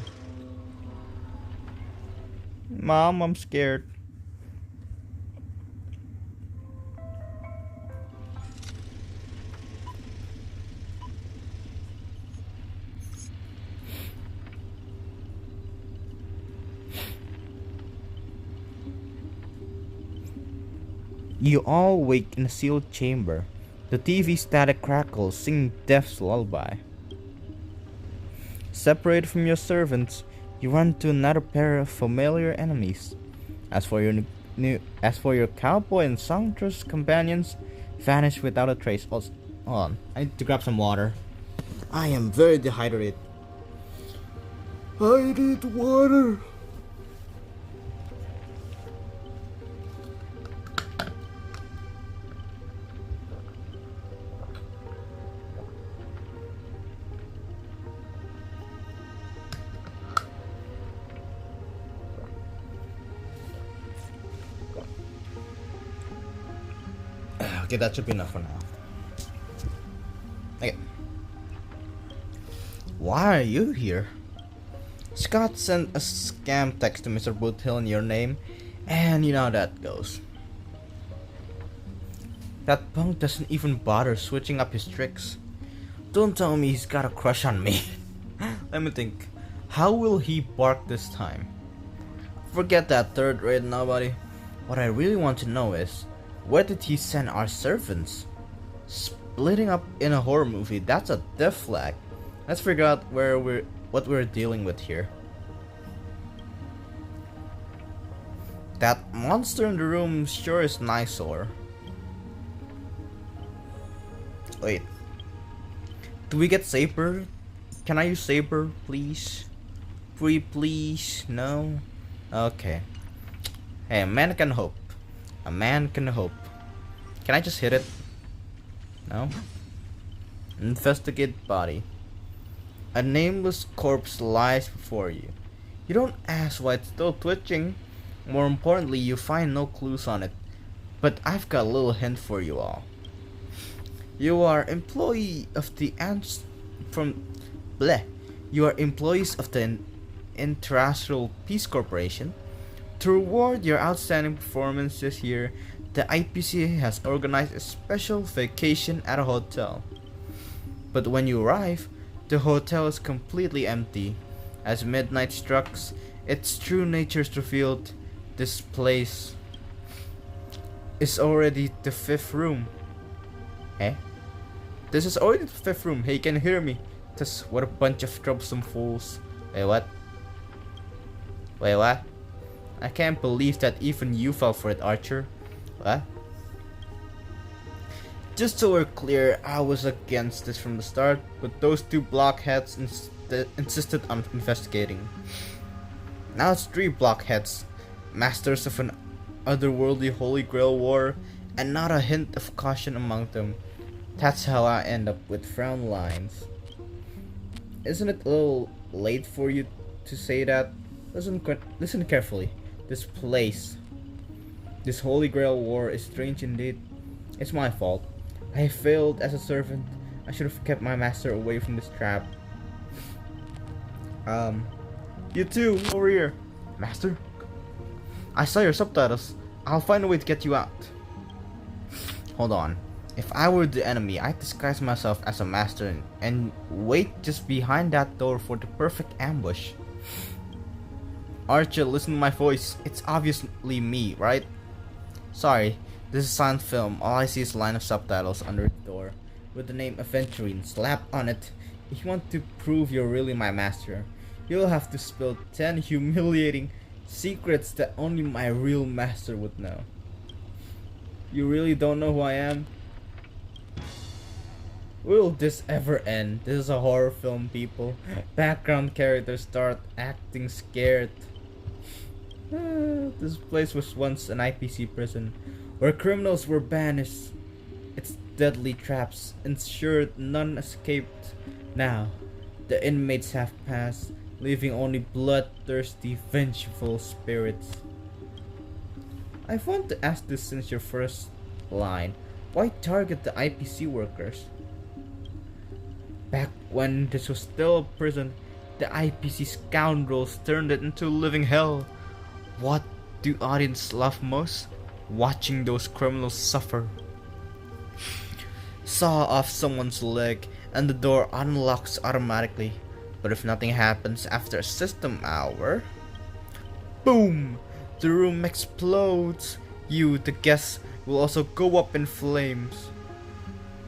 Mom, I'm scared. You all wake in a sealed chamber. The TV static crackles, singing death's lullaby. Separated from your servants, you run to another pair of familiar enemies. As for your cowboy and songstress companions, vanish without a trace. Hold on, I need to grab some water. I am very dehydrated. I need water. Okay, that should be enough for now. Why are you here? Scott sent a scam text to Mr. Boothill in your name, and you know how that goes. That punk doesn't even bother switching up his tricks. Don't tell me he's got a crush on me. Let me think. How will he bark this time? Forget that third-rate nobody. What I really want to know is, where did he send our servants? Splitting up in a horror movie, that's a death flag. Let's figure out what we're dealing with here. That monster in the room sure is nicer. Wait. Do we get Saber? Can I use Saber, please? Please? No? Okay. Hey, a man can hope. A man can hope. Can I just hit it? No? Investigate body. A nameless corpse lies before you. You don't ask why it's still twitching. More importantly, you find no clues on it. But I've got a little hint for you all. You are employee of the You are employees of the International Peace Corporation. To reward your outstanding performance this year, the IPC has organized a special vacation at a hotel. But when you arrive, the hotel is completely empty. As midnight strikes, its true nature is revealed. This place is already the 5th room. Eh? This is already the 5th room. Hey, can you hear me? Just what a bunch of troublesome fools. Wait, what? Wait, what? I can't believe that even you fell for it, Archer. What? Just so we're clear, I was against this from the start, but those two blockheads insisted on investigating. Now it's 3 blockheads, masters of an otherworldly Holy Grail war, and not a hint of caution among them. That's how I end up with frown lines. Isn't it a little late for you to say that? Listen carefully. This place, this Holy Grail war is strange indeed. It's my fault. I failed as a servant. I should have kept my master away from this trap. You two, over here. Master? I saw your subtitles. I'll find a way to get you out. Hold on. If I were the enemy, I'd disguise myself as a master and wait just behind that door for the perfect ambush. Archer, listen to my voice. It's obviously me, right? Sorry, this is silent film. All I see is a line of subtitles under the door with the name Aventurine slapped on it. If you want to prove you're really my master, you'll have to spill 10 humiliating secrets that only my real master would know. You really don't know who I am? Will this ever end? This is a horror film, people. Background characters start acting scared. This place was once an IPC prison, where criminals were banished. Its deadly traps ensured none escaped. Now, the inmates have passed, leaving only bloodthirsty, vengeful spirits. I want to ask this since your first line. Why target the IPC workers? Back when this was still a prison, the IPC scoundrels turned it into living hell. What do audience love most? Watching those criminals suffer. Saw off someone's leg and the door unlocks automatically. But if nothing happens after a system hour, boom! The room explodes. You, the guest, will also go up in flames.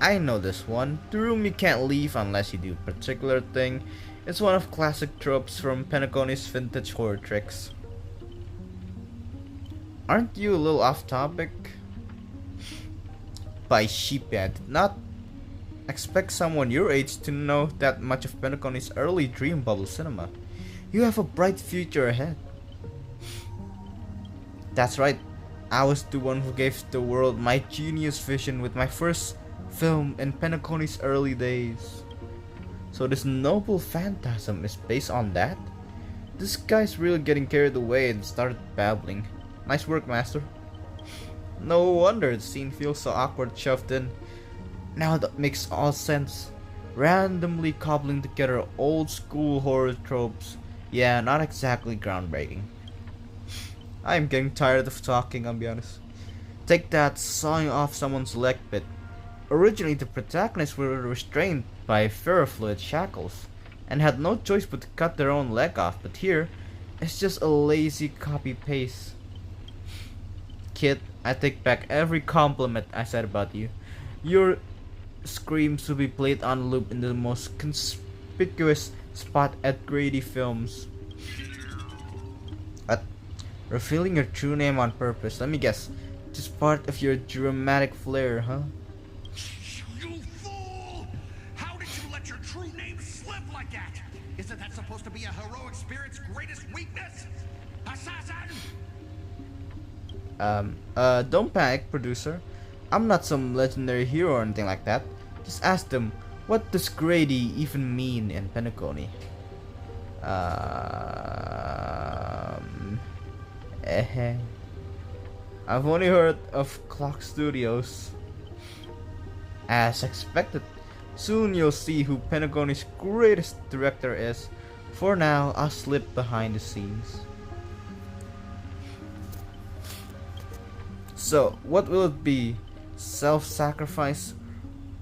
I know this one. The room you can't leave unless you do a particular thing. It's one of classic tropes from Penacony's vintage horror tricks. Aren't you a little off topic? By sheepy, I did not expect someone your age to know that much of Penacony's early dream bubble cinema. You have a bright future ahead. That's right. I was the one who gave the world my genius vision with my first film in Penacony's early days. So this noble phantasm is based on that? This guy's really getting carried away and started babbling. Nice work, master. No wonder the scene feels so awkward shoved in. Now that makes all sense. randomly cobbling together old school horror tropes. Yeah, not exactly groundbreaking. I am getting tired of talking, I'll be honest. Take that sawing off someone's leg bit. Originally, the protagonists were restrained by ferrofluid shackles and had no choice but to cut their own leg off, but here, it's just a lazy copy-paste. Kid, I take back every compliment I said about you. Your screams will be played on loop in the most conspicuous spot at Grady Films. What? Revealing your true name on purpose, let me guess. Just part of your dramatic flair, huh? You fool! How did you let your true name slip like that? Isn't that supposed to be a heroic spirit's greatest weakness? Assassin! Don't panic, producer. I'm not some legendary hero or anything like that. Just ask them, what does Grady even mean in Penacony? I've only heard of Clock Studios. As expected, soon you'll see who Penacony's greatest director is. For now, I'll slip behind the scenes. So, what will it be? Self-sacrifice?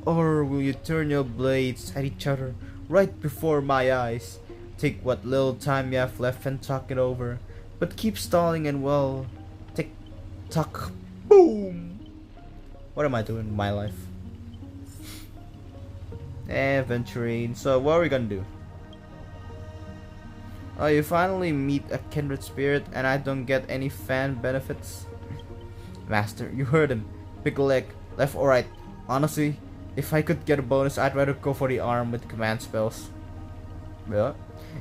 Or will you turn your blades at each other right before my eyes? Take what little time you have left and talk it over. But keep stalling and well, tick tock, boom! What am I doing in my life? Venturing. So what are we gonna do? Oh, you finally meet a kindred spirit and I don't get any fan benefits? Master, you heard him. Pick a leg, left or right. Honestly, if I could get a bonus, I'd rather go for the arm with command spells. Yeah.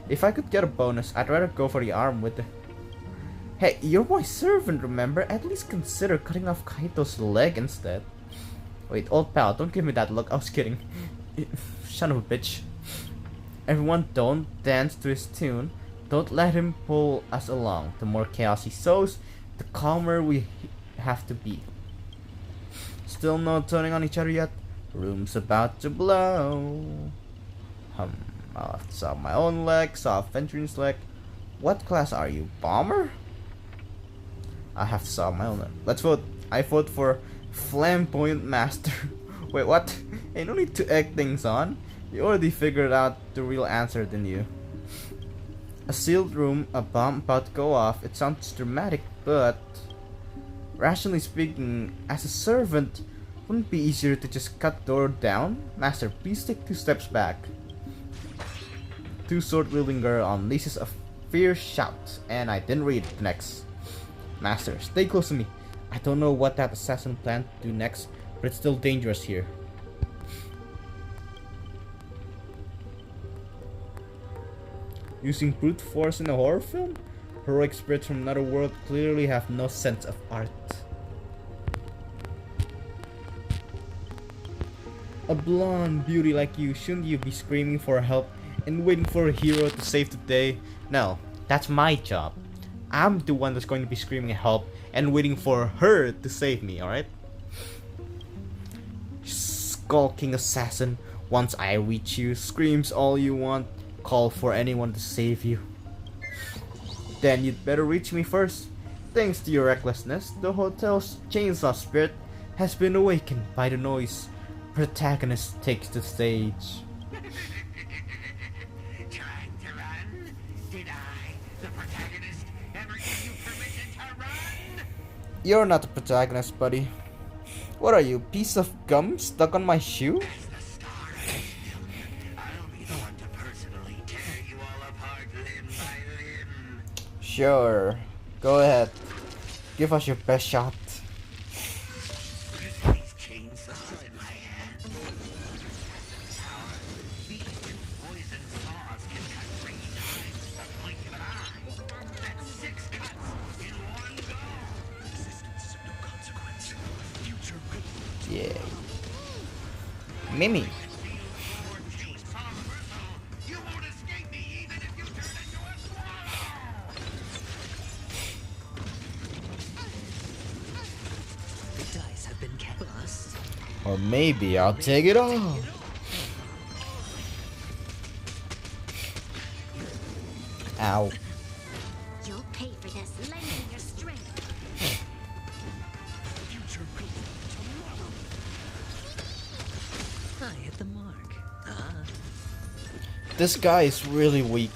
If I could get a bonus, I'd rather go for the arm with the... Hey, you're my servant, remember? At least consider cutting off Kaito's leg instead. Wait, old pal, don't give me that look. I was kidding. Son of a bitch. Everyone don't dance to his tune. Don't let him pull us along. The more chaos he sows, the calmer we have to be. Still no turning on each other yet? Room's about to blow. I'll have to saw my own leg, saw Venturing's leg. What class are you? Bomber? I have to saw my own leg. Let's vote. I vote for Flamboyant Master. Wait, what? Hey, no need to egg things on. You already figured out the real answer, didn't you? A sealed room, a bomb about to go off. It sounds dramatic, but... rationally speaking, as a servant, wouldn't it be easier to just cut the door down? Master, please take 2 steps back. 2 sword-wielding girl unleashes a fierce shout, and I didn't read the next. Master, stay close to me. I don't know what that assassin planned to do next, but it's still dangerous here. Using brute force in a horror film? Heroic spirits from another world clearly have no sense of art. A blonde beauty like you, shouldn't you be screaming for help and waiting for a hero to save the day? No, that's my job. I'm the one that's going to be screaming help and waiting for her to save me, alright? Skulking assassin, once I reach you, screams all you want, call for anyone to save you. Then you'd better reach me first. Thanks to your recklessness, the hotel's chainsaw spirit has been awakened by the noise. Protagonist takes the stage. Trying to run? Did I, the protagonist, ever give you permission to run? You're not the protagonist, buddy. What are you, piece of gum stuck on my shoe? As the star of this film, I'll be the one to personally tear you all apart limb by limb. Sure. Go ahead. Give us your best shot. These chainsaws in my hand. These 2 poison saws can cut 3 times the blink of an eye. That's 6 cuts in one go. Resistance of no consequence. Future will. Yeah. Mimi. You won't escape me even if you turn into a swallow. The dice have been cast. Or maybe I'll take it all. Ow. You'll pay for this. Lend me your strength. Future proof tomorrow. I hit the mark. Ah. This guy is really weak.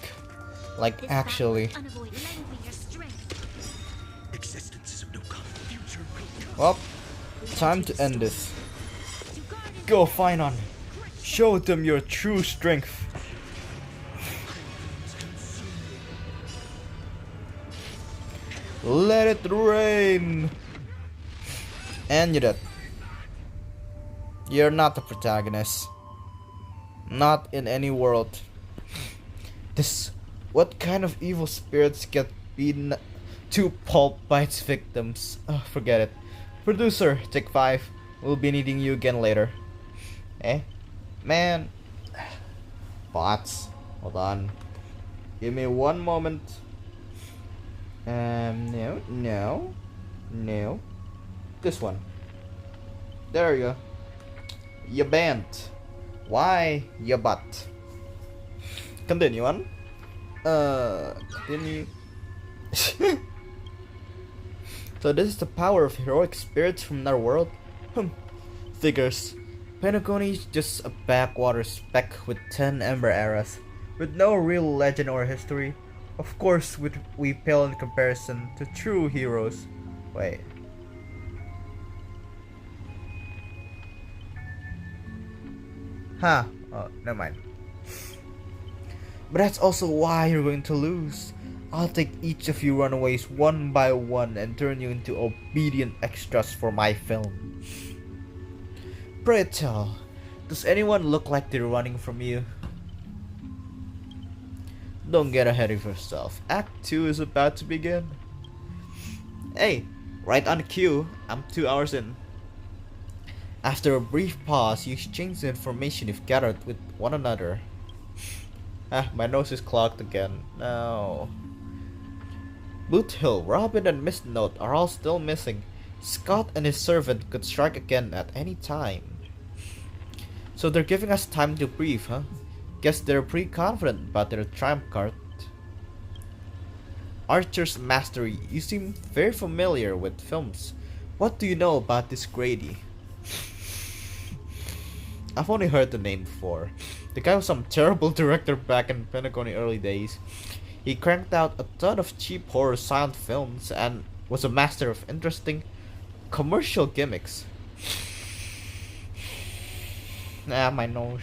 Like, actually. Unavoidable. Lend me your strength. Existence is of no common future proof. Well, time to end this. Go, Finon. Show them your true strength. Let it rain. And you're dead. You're not the protagonist. Not in any world. This. What kind of evil spirits get beaten to pulp by its victims? Forget it. Producer, take 5. We'll be needing you again later. Eh? Man. Bots. Hold on. Give me one moment. No. This one. There you go. You banned. Why you butt? Continue on. Continue. So this is the power of heroic spirits from another world? Figures. Penacony's just a backwater speck with 10 Ember eras, with no real legend or history. Of course, we pale in comparison to true heroes. Wait. Huh. Oh, never mind. But that's also why you're going to lose. I'll take each of you runaways one by one and turn you into obedient extras for my film. Pray tell, does anyone look like they're running from you? Don't get ahead of yourself. Act 2 is about to begin. Hey, right on the cue. I'm 2 hours in. After a brief pause, you exchange the information you've gathered with one another. My nose is clogged again. No. Boot Hill, Robin, and Miss Note are all still missing. Scott and his servant could strike again at any time. So they're giving us time to brief, huh? Guess they're pretty confident about their triumph card. Archer's Mastery, you seem very familiar with films. What do you know about this Grady? I've only heard the name before. The guy was some terrible director back in Penacony early days. He cranked out a ton of cheap horror silent films and was a master of interesting commercial gimmicks. My nose.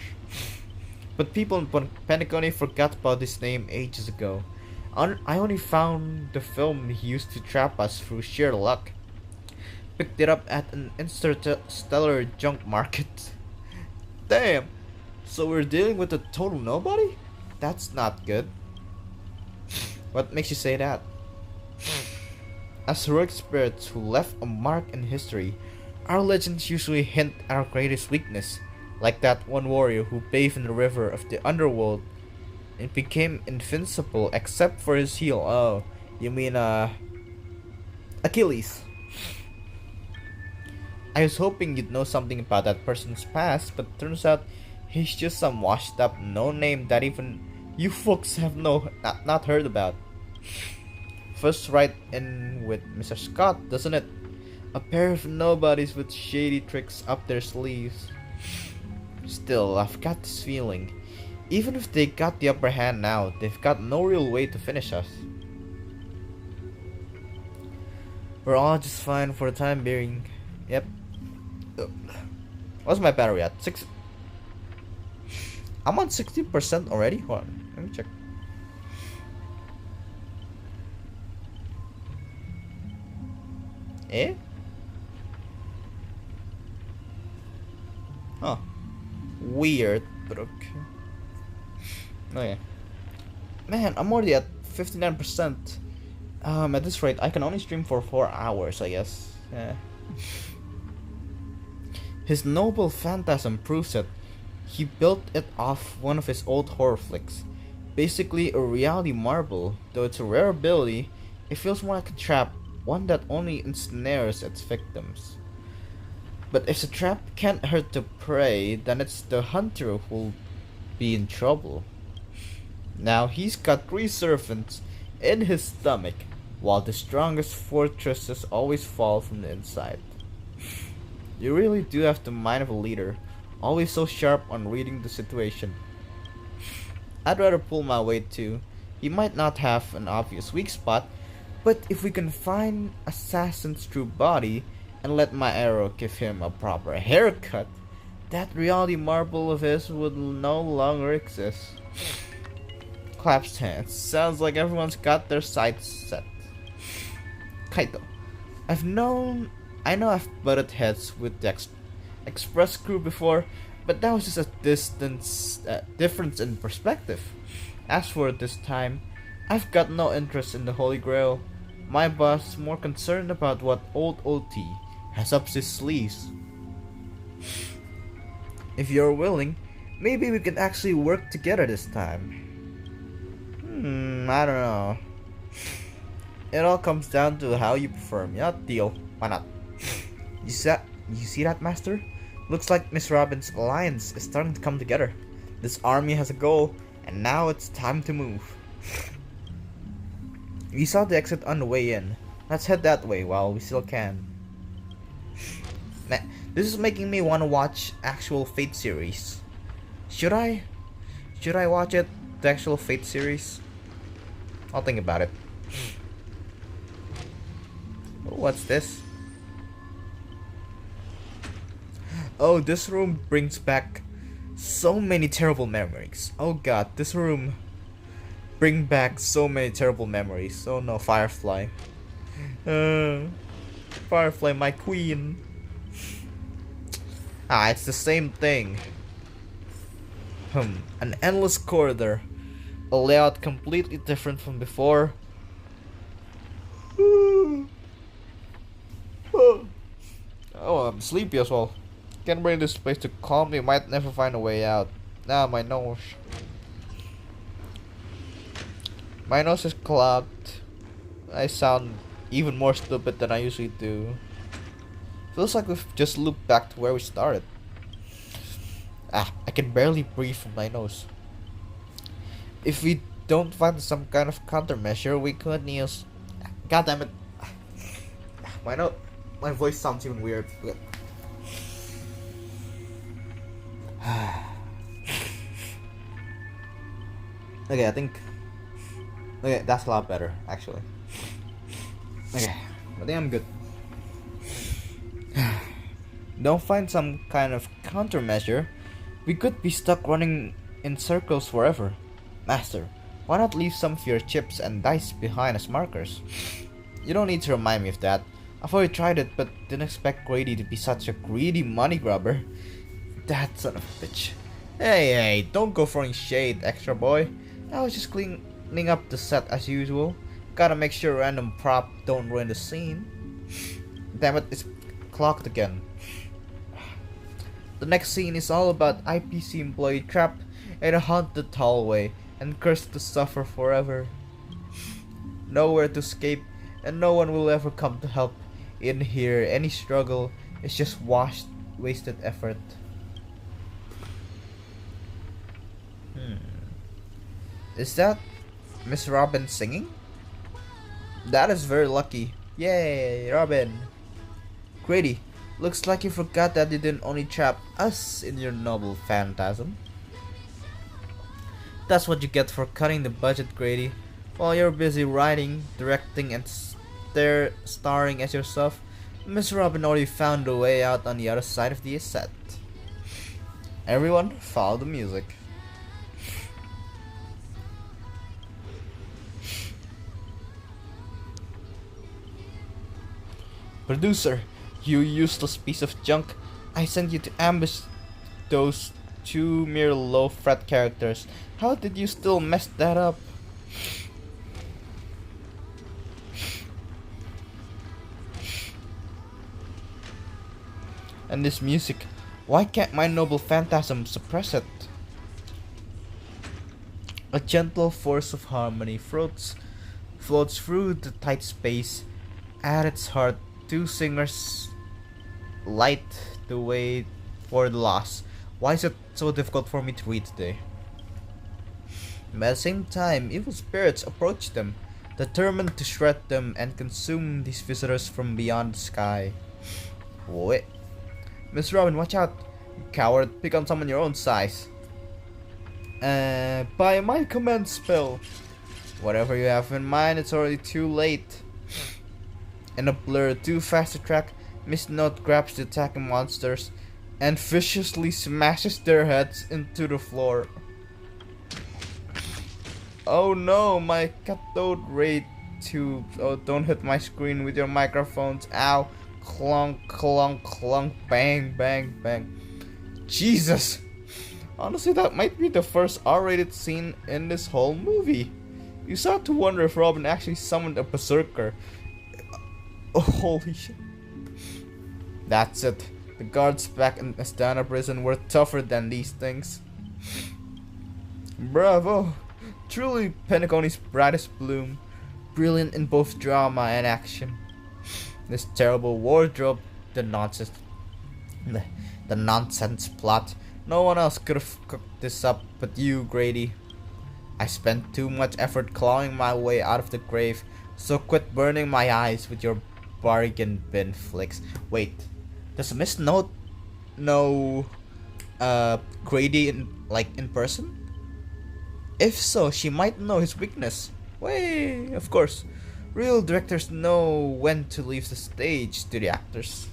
But people in Penacony forgot about his name ages ago. I only found the film he used to trap us through sheer luck. Picked it up at an interstellar junk market. Damn! So we're dealing with a total nobody? That's not good. What makes you say that? As heroic spirits who left a mark in history, our legends usually hint at our greatest weakness, like that one warrior who bathed in the river of the underworld and became invincible except for his heel. Oh, you mean Achilles. I was hoping you'd know something about that person's past, but turns out he's just some washed up no-name that even you folks have not heard about. First right in with Mr. Scott, doesn't it? A pair of nobodies with shady tricks up their sleeves. Still, I've got this feeling, even if they got the upper hand now, they've got no real way to finish us. We're all just fine for the time being. Yep. What's my battery at? 6. I'm on 60% already? Hold on, let me check. Eh? Huh. Weird, but okay. Oh yeah. Man, I'm already at 59%. At this rate, I can only stream for 4 hours, I guess. Yeah. His noble phantasm proves it. He built it off one of his old horror flicks. Basically a reality marble, though it's a rare ability, it feels more like a trap, one that only ensnares its victims. But if the trap can't hurt the prey, then it's the hunter who'll be in trouble. Now he's got 3 servants in his stomach, while the strongest fortresses always fall from the inside. You really do have the mind of a leader, always so sharp on reading the situation. I'd rather pull my weight too. He might not have an obvious weak spot, but if we can find Assassin's true body and let my arrow give him a proper haircut, that reality marble of his would no longer exist. Claps hands. Sounds like everyone's got their sights set. Kaito. I know I've butted heads with the Express crew before, but that was just a difference in perspective. As for this time, I've got no interest in the Holy Grail. My boss is more concerned about what old OT has up his sleeves. If you're willing, maybe we can actually work together this time. I don't know. It all comes down to how you perform. Yeah, deal. Why not? You see that, Master? Looks like Miss Robin's alliance is starting to come together. This army has a goal, and now it's time to move. We saw the exit on the way in. Let's head that way while we still can. Man, this is making me want to watch actual Fate series. Should I? Should I watch it? The actual Fate series? I'll think about it. Oh, what's this? Oh, this room brings back so many terrible memories. Oh god, this room bring back so many terrible memories. Oh no, Firefly. Firefly, my queen. It's the same thing. An endless corridor. A layout completely different from before. Oh, I'm sleepy as well. Can't bring this place to calm me. Might never find a way out. My nose. My nose is clogged. I sound even more stupid than I usually do. Feels like we've just looped back to where we started. I can barely breathe from my nose. If we don't find some kind of countermeasure, we could use... God damn it. My voice sounds even weird. Okay, I think... Okay, that's a lot better, actually. Okay, I think I'm good. Don't find some kind of countermeasure, we could be stuck running in circles forever. Master, why not leave some of your chips and dice behind as markers? You don't need to remind me of that. I've already tried it, but didn't expect Grady to be such a greedy money grubber. That son of a bitch. Hey, don't go throwing shade, extra boy. I was just cleaning up the set as usual. Gotta make sure random prop don't ruin the scene. Damn it, it's clocked again. The next scene is all about IPC employee trapped in a haunted hallway and cursed to suffer forever. Nowhere to escape, and no one will ever come to help. In here, any struggle is just wasted effort. Is that Miss Robin singing? That is very lucky. Yay, Robin. Grady, looks like you forgot that you didn't only trap us in your noble phantasm. That's what you get for cutting the budget, Grady. While you're busy writing, directing, and starring as yourself, Miss Robin already found a way out on the other side of the set. Everyone, follow the music. Producer, you useless piece of junk. I sent you to ambush those two mere low-threat characters. How did you still mess that up? And this music, why can't my noble phantasm suppress it? A gentle force of harmony floats through the tight space. At its heart, two singers light the way for the loss. Why is it so difficult for me to read today? But at the same time, evil spirits approach them, determined to shred them and consume these visitors from beyond the sky. Wait. Miss Robin, watch out! You coward, pick on someone your own size. By my command spell. Whatever you have in mind, it's already too late. In a blur too fast to track, Miss Note grabs the attacking monsters and viciously smashes their heads into the floor. Oh no, my cathode ray tubes. Oh, don't hit my screen with your microphones. Ow. Clunk, clunk, clunk. Bang, bang, bang. Jesus. Honestly, that might be the first R-rated scene in this whole movie. You start to wonder if Robin actually summoned a berserker. Oh, holy shit. That's it. The guards back in Astana prison were tougher than these things. Bravo. Truly Penacony's brightest bloom. Brilliant in both drama and action. This terrible wardrobe, the nonsense plot. No one else could have cooked this up but you, Grady. I spent too much effort clawing my way out of the grave, so quit burning my eyes with your bargain bin flicks. Wait, does Miss Note know Grady in person? If so, she might know his weakness. Way, of course. Real directors know when to leave the stage to the actors.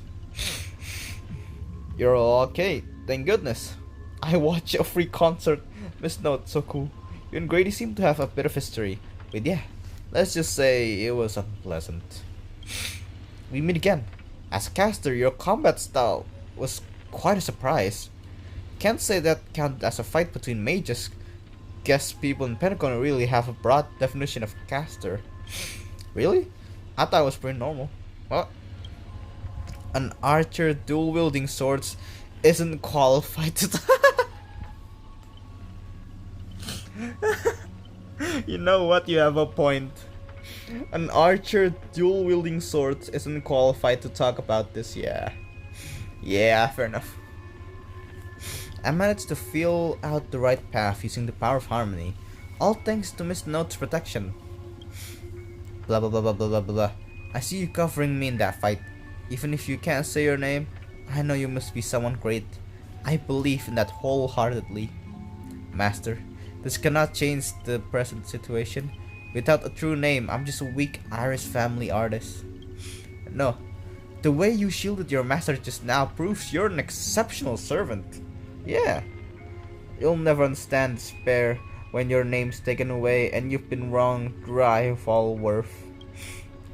You're all okay, thank goodness. I watched a free concert. Miss Note, so cool. You and Grady seem to have a bit of history. But yeah, let's just say it was unpleasant. We meet again. As a caster, your combat style was quite a surprise. Can't say that counted as a fight between mages. Guess people in Pentagon really have a broad definition of caster. Really? I thought it was pretty normal. Well, an archer dual wielding swords isn't qualified to You know what, you have a point. An archer dual wielding swords isn't qualified to talk about this, yeah. Yeah, fair enough. I managed to feel out the right path using the power of harmony, all thanks to Miss Note's protection. Blah blah blah blah blah blah blah. I see you covering me in that fight. Even if you can't say your name, I know you must be someone great. I believe in that wholeheartedly. Master, this cannot change the present situation. Without a true name, I'm just a weak Irish family artist. No, the way you shielded your master just now proves you're an exceptional servant. Yeah, you'll never understand despair when your name's taken away and you've been wronged dry of all worth.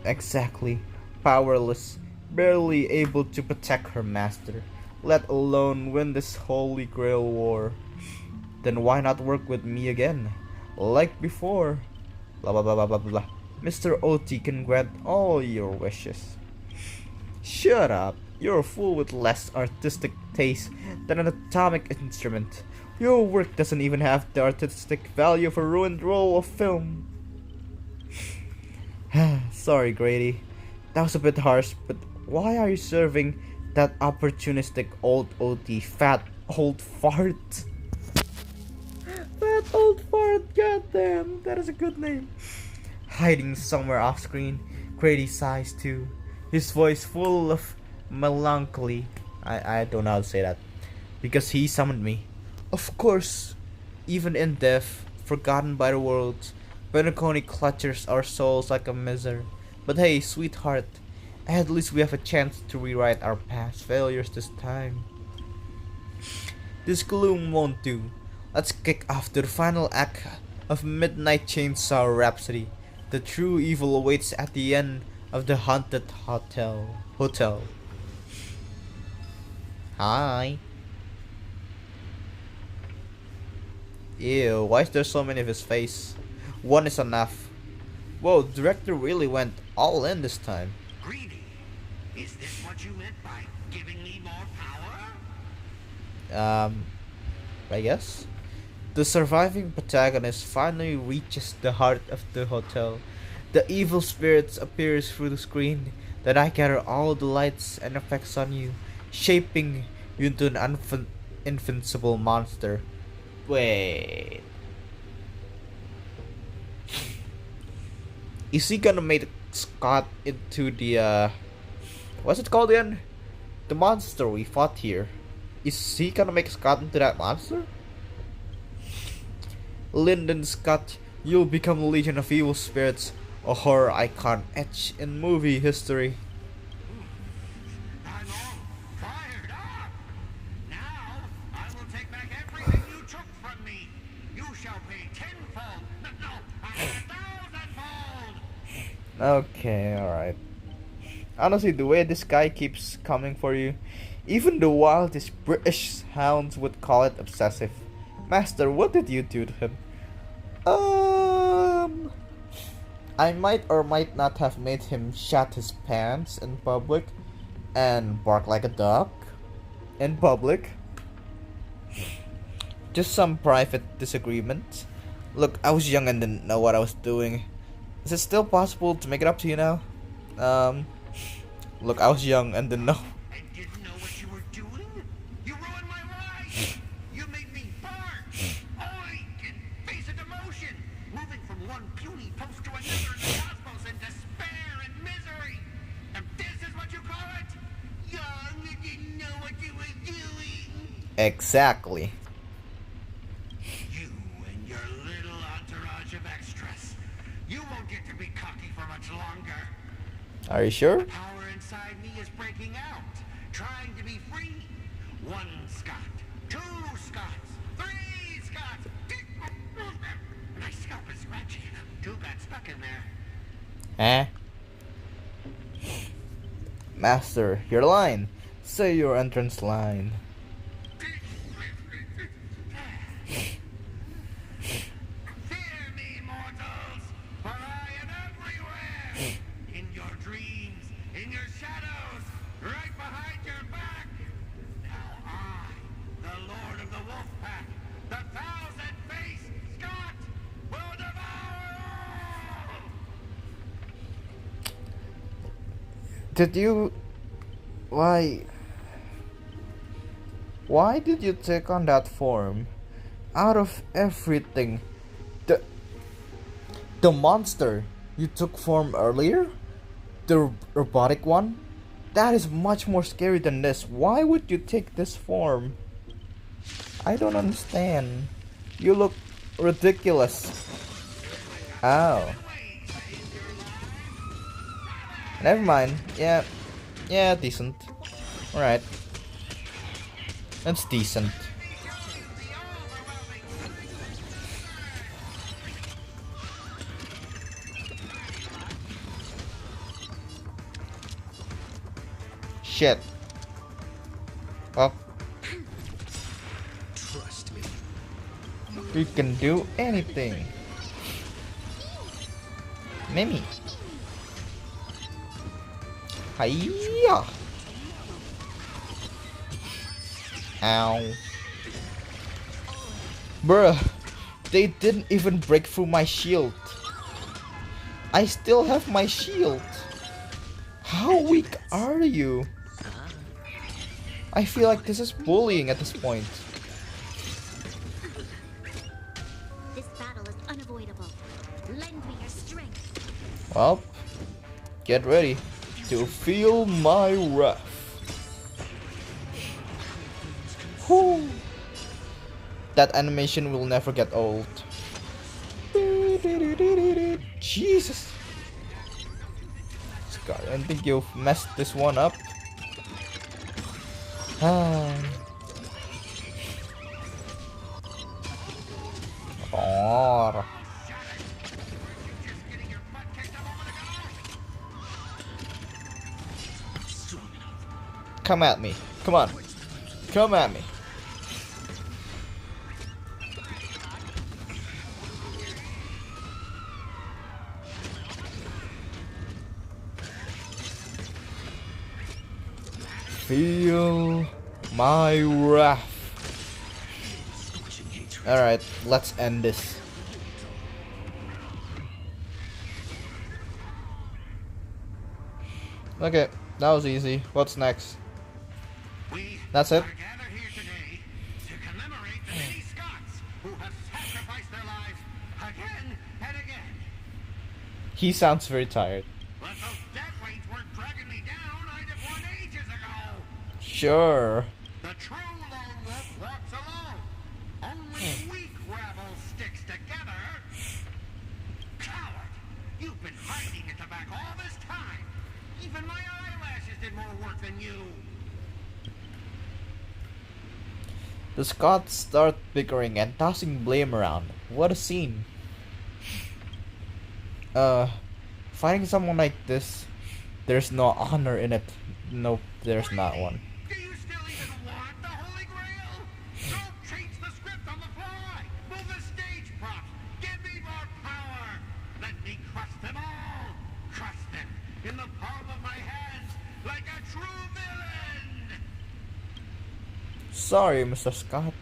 Exactly, powerless, barely able to protect her master, let alone win this holy grail war. Then why not work with me again, like before? Blah blah blah blah blah blah. Mr. OT can grant all your wishes. Shut up. You're a fool with less artistic taste than an atomic instrument. Your work doesn't even have the artistic value of a ruined roll of film. Sorry, Grady. That was a bit harsh, but why are you serving that opportunistic old OT fat old fart? Fat old fart, goddamn, that is a good name. Hiding somewhere off screen, Grady sighs too, his voice full of melancholy. I don't know how to say that. Because he summoned me. Of course, even in death, forgotten by the world, Penacony clutches our souls like a miser. But hey, sweetheart, at least we have a chance to rewrite our past failures this time. This gloom won't do. Let's kick off to the final act of Midnight Chainsaw Rhapsody. The true evil awaits at the end of the haunted hotel. Hi. Ew, why is there so many of his face? One is enough. Whoa, the director really went all in this time. Greedy, is this what you meant by giving me more power? I guess. The surviving protagonist finally reaches the heart of the hotel. The evil spirits appears through the screen. Then I gather all the lights and effects on you, shaping you into an invincible monster. Wait. Is he gonna make Scott into the what's it called again? The monster we fought here. Is he gonna make Scott into that monster? Lyndon Scott, you'll become a legion of evil spirits, a horror icon etched in movie history. I'm all fired up. Now I will take back everything you took from me. You shall pay tenfold. No, 1,000-fold. Okay, alright. Honestly, the way this guy keeps coming for you, even the wildest British hounds would call it obsessive. Master, what did you do to him? I might or might not have made him shat his pants in public and bark like a dog in public. Just some private disagreement. Look, I was young and didn't know what I was doing. Is it still possible to make it up to you now? Look, I was young and didn't know. I didn't know what you were doing. You ruined my life. You made me bark, oink, and face a demotion, moving from one puny post to another in the cosmos in despair and misery. And this is what you call it? Young and didn't know what you were doing. Exactly. You and your little entourage of extras. You won't get to be cocky for much longer. Are you sure? The power inside me is breaking out, trying to be free. 1 Scott, 2 Scots, 3 Scots. My scalp is scratchy. 2 got stuck in there. Master, your line. Say your entrance line. Fear me, mortals, for I am everywhere. In your dreams, in your shadows, right behind your back. Now I, the Lord of the Wolf Pack, the 1,000-faced Scott, will devour all! Did you... Why did you take on that form? Out of everything, the monster you took form earlier, the robotic one, that is much more scary than this. Why would you take this form? I don't understand. You look ridiculous. Oh. Never mind. Yeah, decent. Alright. That's decent. Shit. Well, Trust me. we can do anything. Mimi. Hiya. Ow. Bruh, they didn't even break through my shield. I still have my shield. How weak are you? I feel like this is bullying at this point. This battle is unavoidable. Lend me your strength. Well, get ready to feel my wrath. Whew. That animation will never get old. Jesus. Scott, I think you've messed this one up. Oh. Come at me. Come on. Come at me. Feel my wrath. Alright, let's end this. Okay, that was easy. What's next? That's it? Gathered here today to commemorate the many Scots who have sacrificed their lives again and again. He sounds very tired. But those death weights weren't dragging me down. I'd have won ages ago. Sure. The true lone wolf walks alone. Only weak rabble sticks together. Coward! You've been hiding at the back all this time. Even my eyelashes did more work than you. The Scots start bickering and tossing blame around. What a scene. Fighting someone like this, there's no honor in it. Nope, there's not one. Do you still even want the Holy Grail? Don't change the script on the fly. Move the stage props. Give me more power. Let me crush them all. Crush them in the palm of my hands like a true villain. Sorry, Mr. Scott.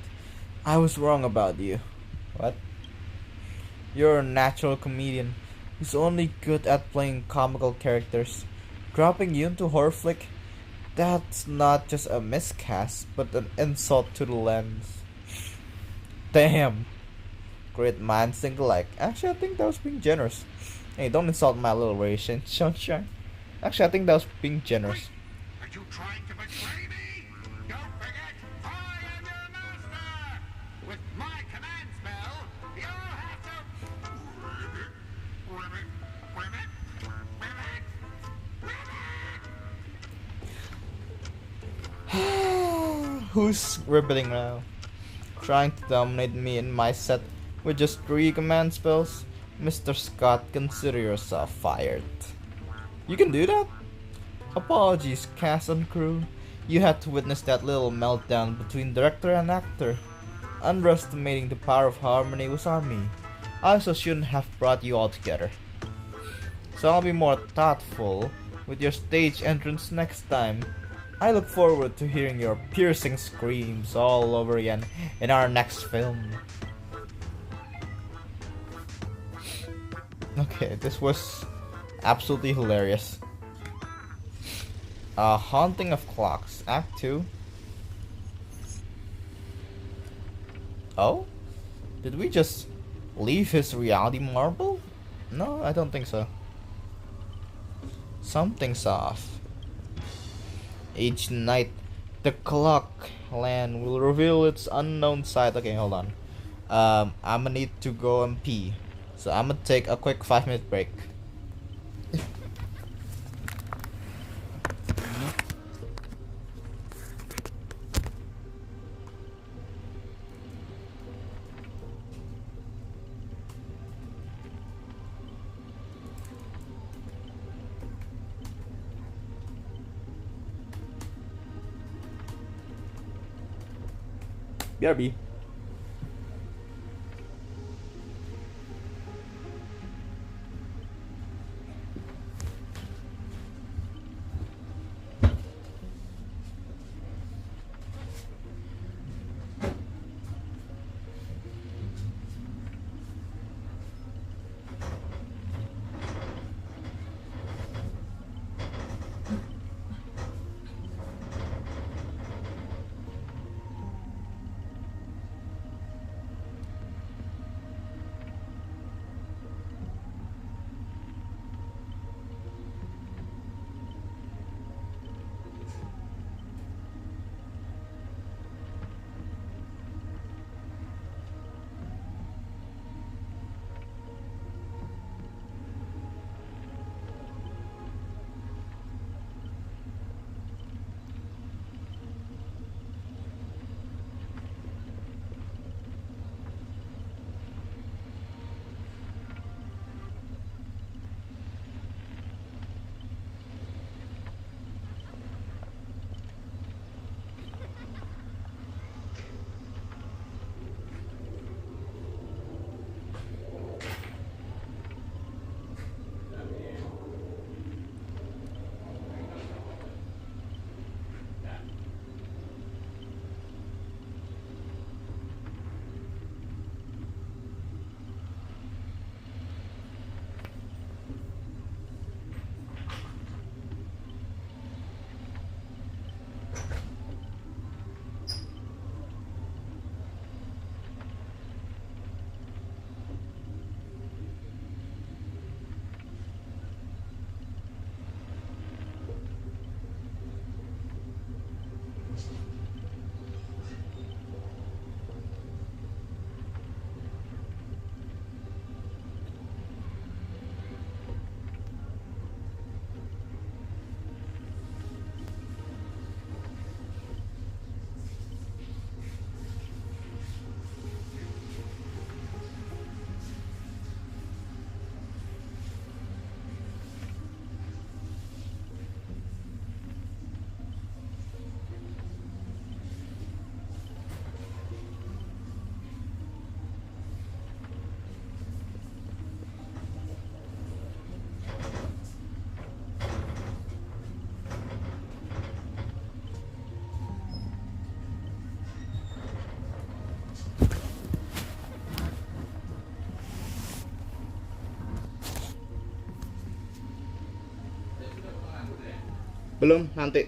I was wrong about you. What? You're a natural comedian who's only good at playing comical characters. Dropping you into horror flick? That's not just a miscast, but an insult to the lens. Damn. Great minds think alike. Actually, I think that was being generous. Hey, don't insult my little ration, sunshine. Actually, I think that was being generous. Are you trying to betray me? Don't forget, I am your master. With my command spell, you'll have to ribbit, ribbit, ribbit, ribbit. Who's ribbiting now? Trying to dominate me in my set with just 3 command spells? Mr. Scott, consider yourself fired. You can do that? Apologies, cast and crew. You had to witness that little meltdown between director and actor. Underestimating the power of harmony was on me. I also shouldn't have brought you all together. So I'll be more thoughtful with your stage entrance next time. I look forward to hearing your piercing screams all over again in our next film. Okay, this was absolutely hilarious. Haunting of Clocks, Act 2. Oh? Did we just leave his reality marble? No, I don't think so. Something's off. Each night, the clock land will reveal its unknown side. Okay, hold on. I'ma need to go and pee. So I'm gonna take a quick 5-minute break. BRB. Belum, nanti.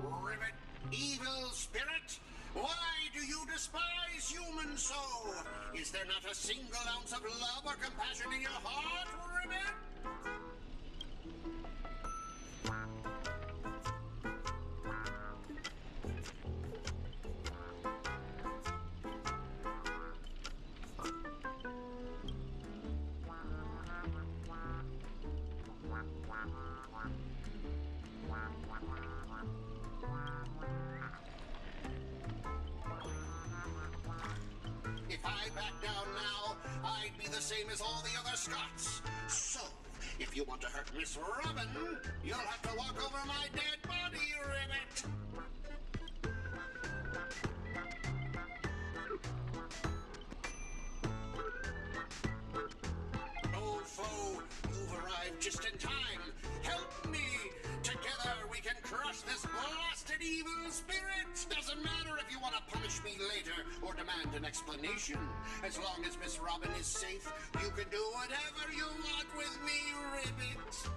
Ribbit, evil spirit, why do you despise humans so? Is there not a single ounce of love or compassion in your heart, Ribbit? If I back down now, I'd be the same as all the other Scots. So, if you want to hurt Miss Robin, you'll have to walk over my dead body, Ribbit. Old foe, you've arrived just in time. Help me! Together we can crush this blasted evil spirit! Doesn't matter if you want to punish me later or demand an explanation. As long as Miss Robin is safe, you can do whatever you want with me, Ribbit!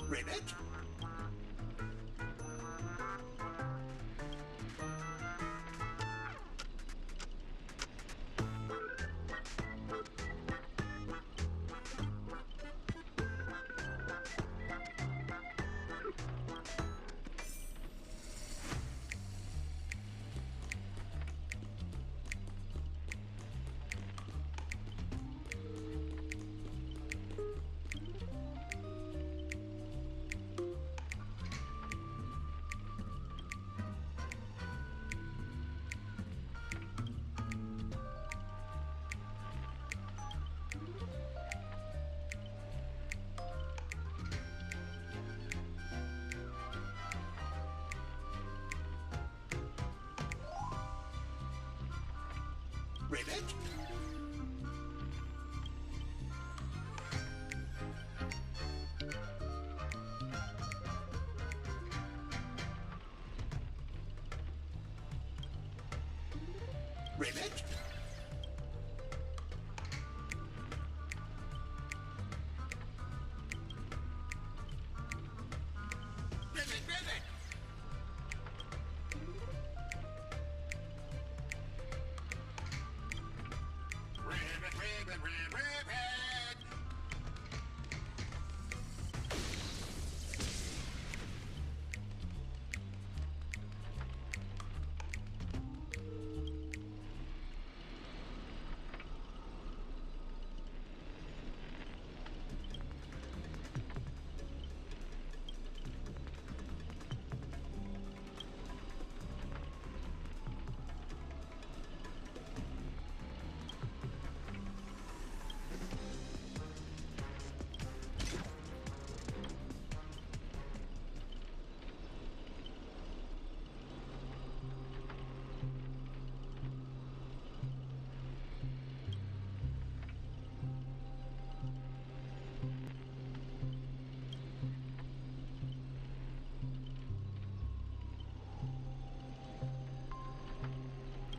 Ribbit? Ribbit? Ribbit? Ribbit, ribbit! Ribbit, ribbit, ribbit, ribbit!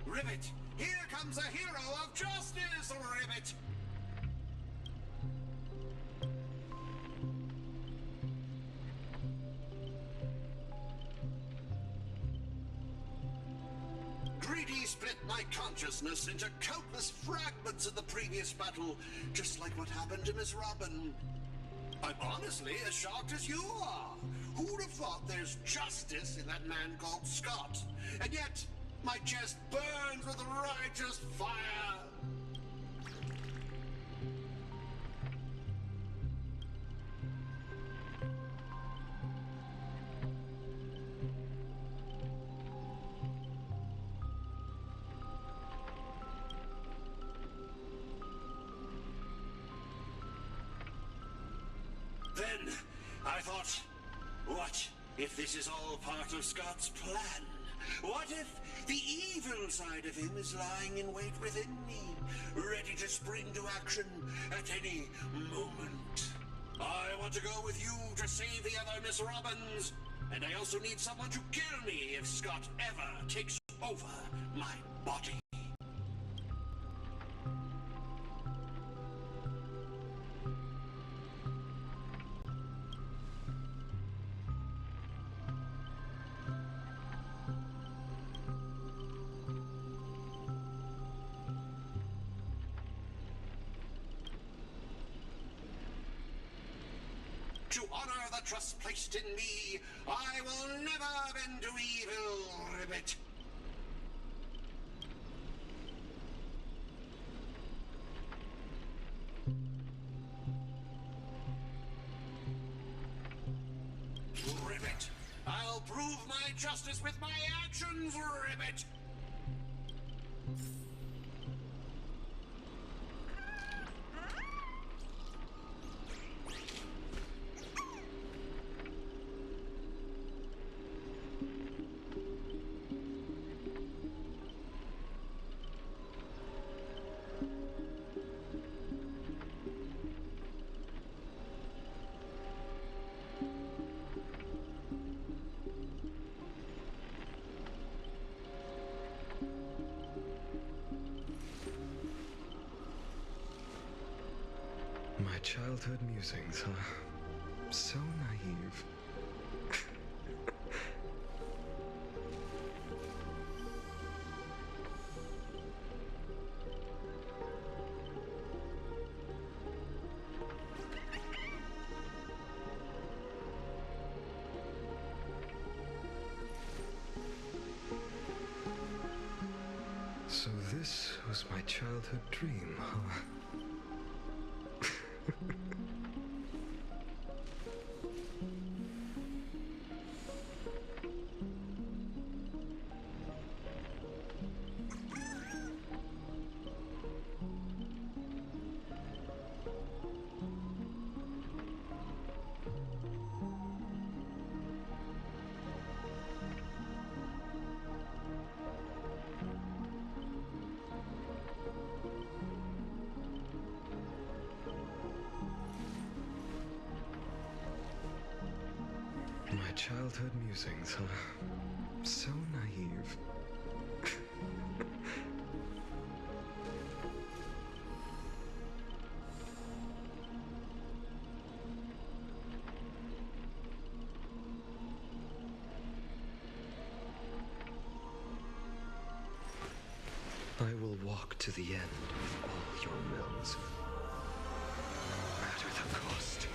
Ribbit! Here comes a hero of justice, Ribbit! Greedy split my consciousness into countless fragments of the previous battle, just like what happened to Miss Robin. I'm honestly as shocked as you are. Who'd have thought there's justice in that man called Scott? And yet, my chest burns with righteous fire. Then, I thought, what if this is all part of Scott's plan? What if the evil side of him is lying in wait within me, ready to spring to action at any moment? I want to go with you to save the other Miss Robbins, and I also need someone to kill me if Scott ever takes over my body. To honor the trust placed in me, I will never bend to evil, Ribbit. Ribbit, I'll prove my justice with my actions, Ribbit. My childhood musings, huh? So naive. So this was my childhood dream, huh? My childhood musings, huh? So naive. I will walk to the end with all your wills, no matter the cost.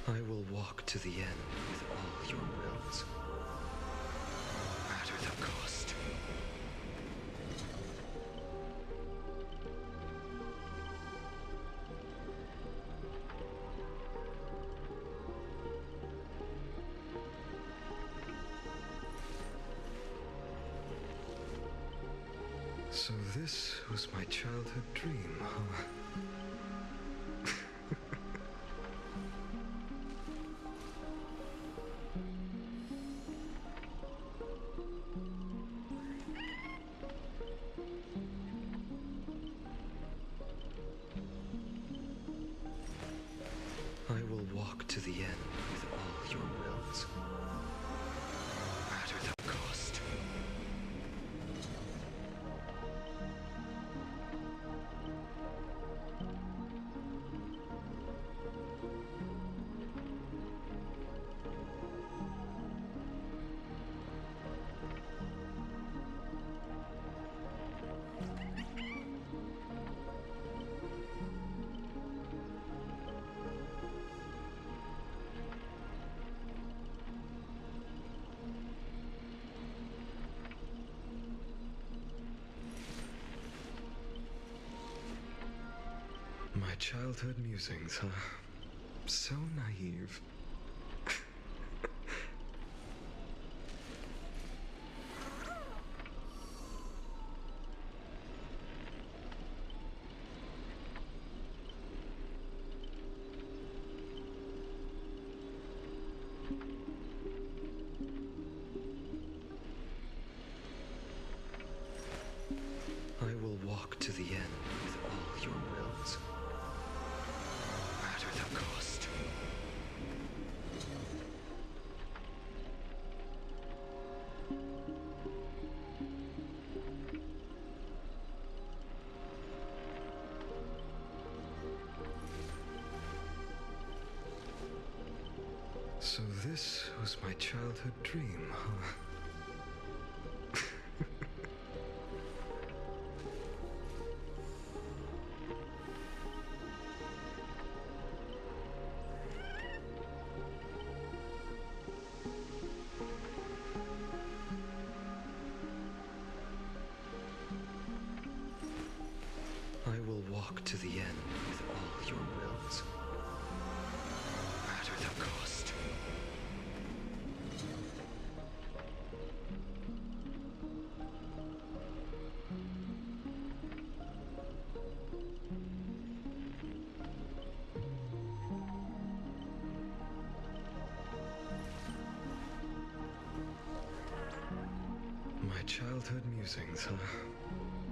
I will walk to the end with all your wills, no matter the cost. So this was my childhood dream, huh? walk to the end with all your wills, matter the cost. My childhood musings, huh? So naive. I will walk to the end with all your wills, matter the cost. So this was my childhood dream, huh? I will walk to the end with all your wills, matter the cost. My childhood musings, huh?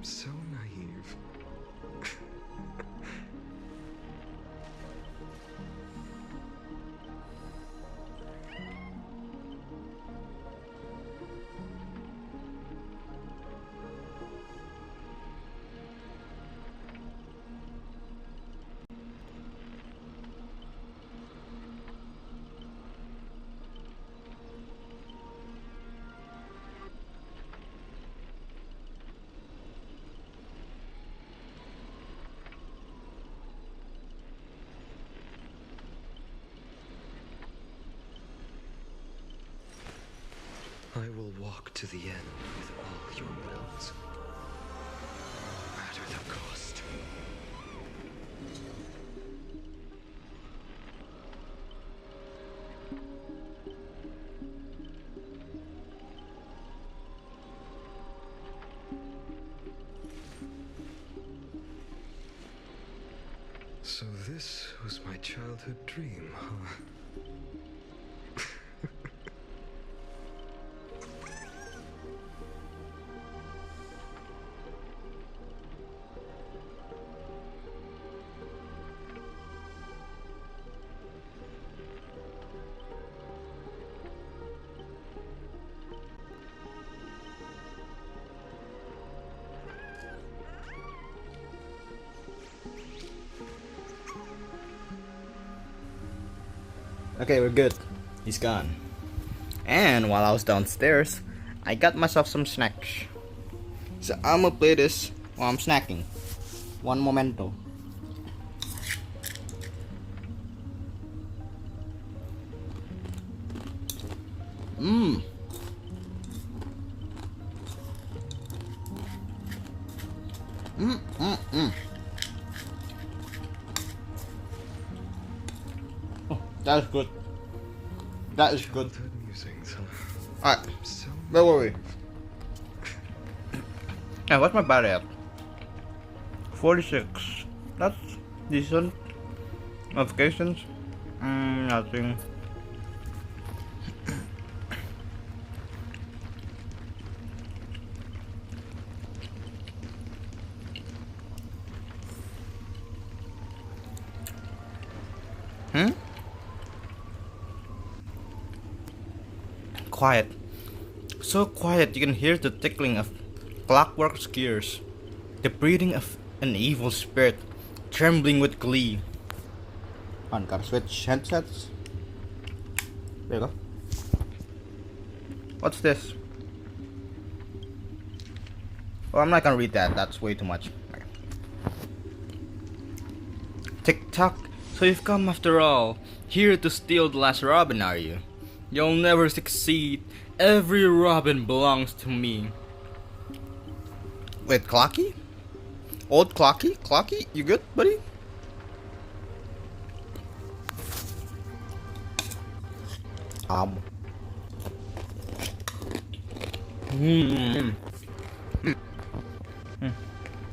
So naive. I will walk to the end with all your wills, matter the cost. So this was my childhood dream, huh? Okay, we're good. He's gone. And while I was downstairs, I got myself some snacks. So I'm gonna play this while I'm snacking. One momento. Mmm. Oh, that is good. That is good. Alright, where were we? Yeah, what's my battery at? 46. That's decent. Notifications? Nothing. quiet. So quiet you can hear the tickling of clockwork gears, the breathing of an evil spirit, trembling with glee. On, gotta switch headsets. There you go. What's this? Oh, I'm not gonna read that. That's way too much. Okay. Tick tock. So you've come after all. Here to steal the last robin, are you? You'll never succeed. Every robin belongs to me. Wait, Clocky? Old Clocky? Clocky? You good, buddy?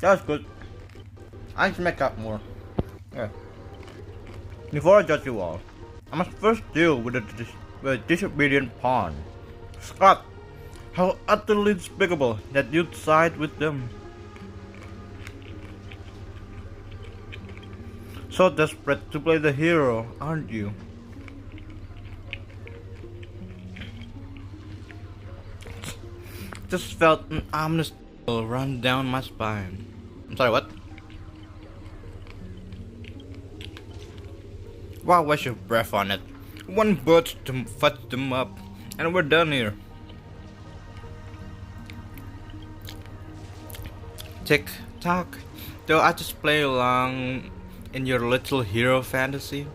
That's good. I should make up more. Yeah. Before I judge you all, I must first deal with a disobedient pawn. Scott, how utterly despicable that you'd side with them. So desperate to play the hero, aren't you? Just felt an ominous chill run down my spine. I'm sorry, what? Wow, waste your breath on it. One bullet to fudge them up, and we're done here. Tick tock. Though I just play along in your little hero fantasy,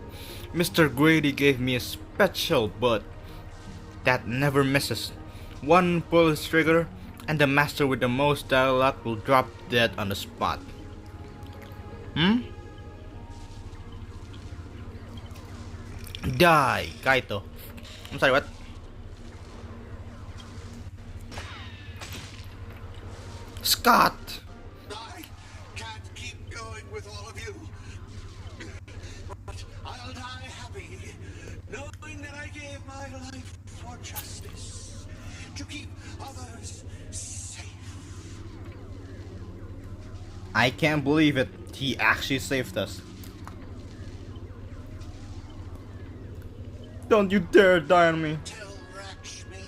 Mr. Grady gave me a special bullet that never misses. One pull his trigger, and the master with the most dialogue will drop dead on the spot. Die, Kaito. I'm sorry, what? Scott! I can't keep going with all of you. But I'll die happy, knowing that I gave my life for justice, to keep others safe. I can't believe it. He actually saved us. Don't you dare die on me. Tell Rakshmi,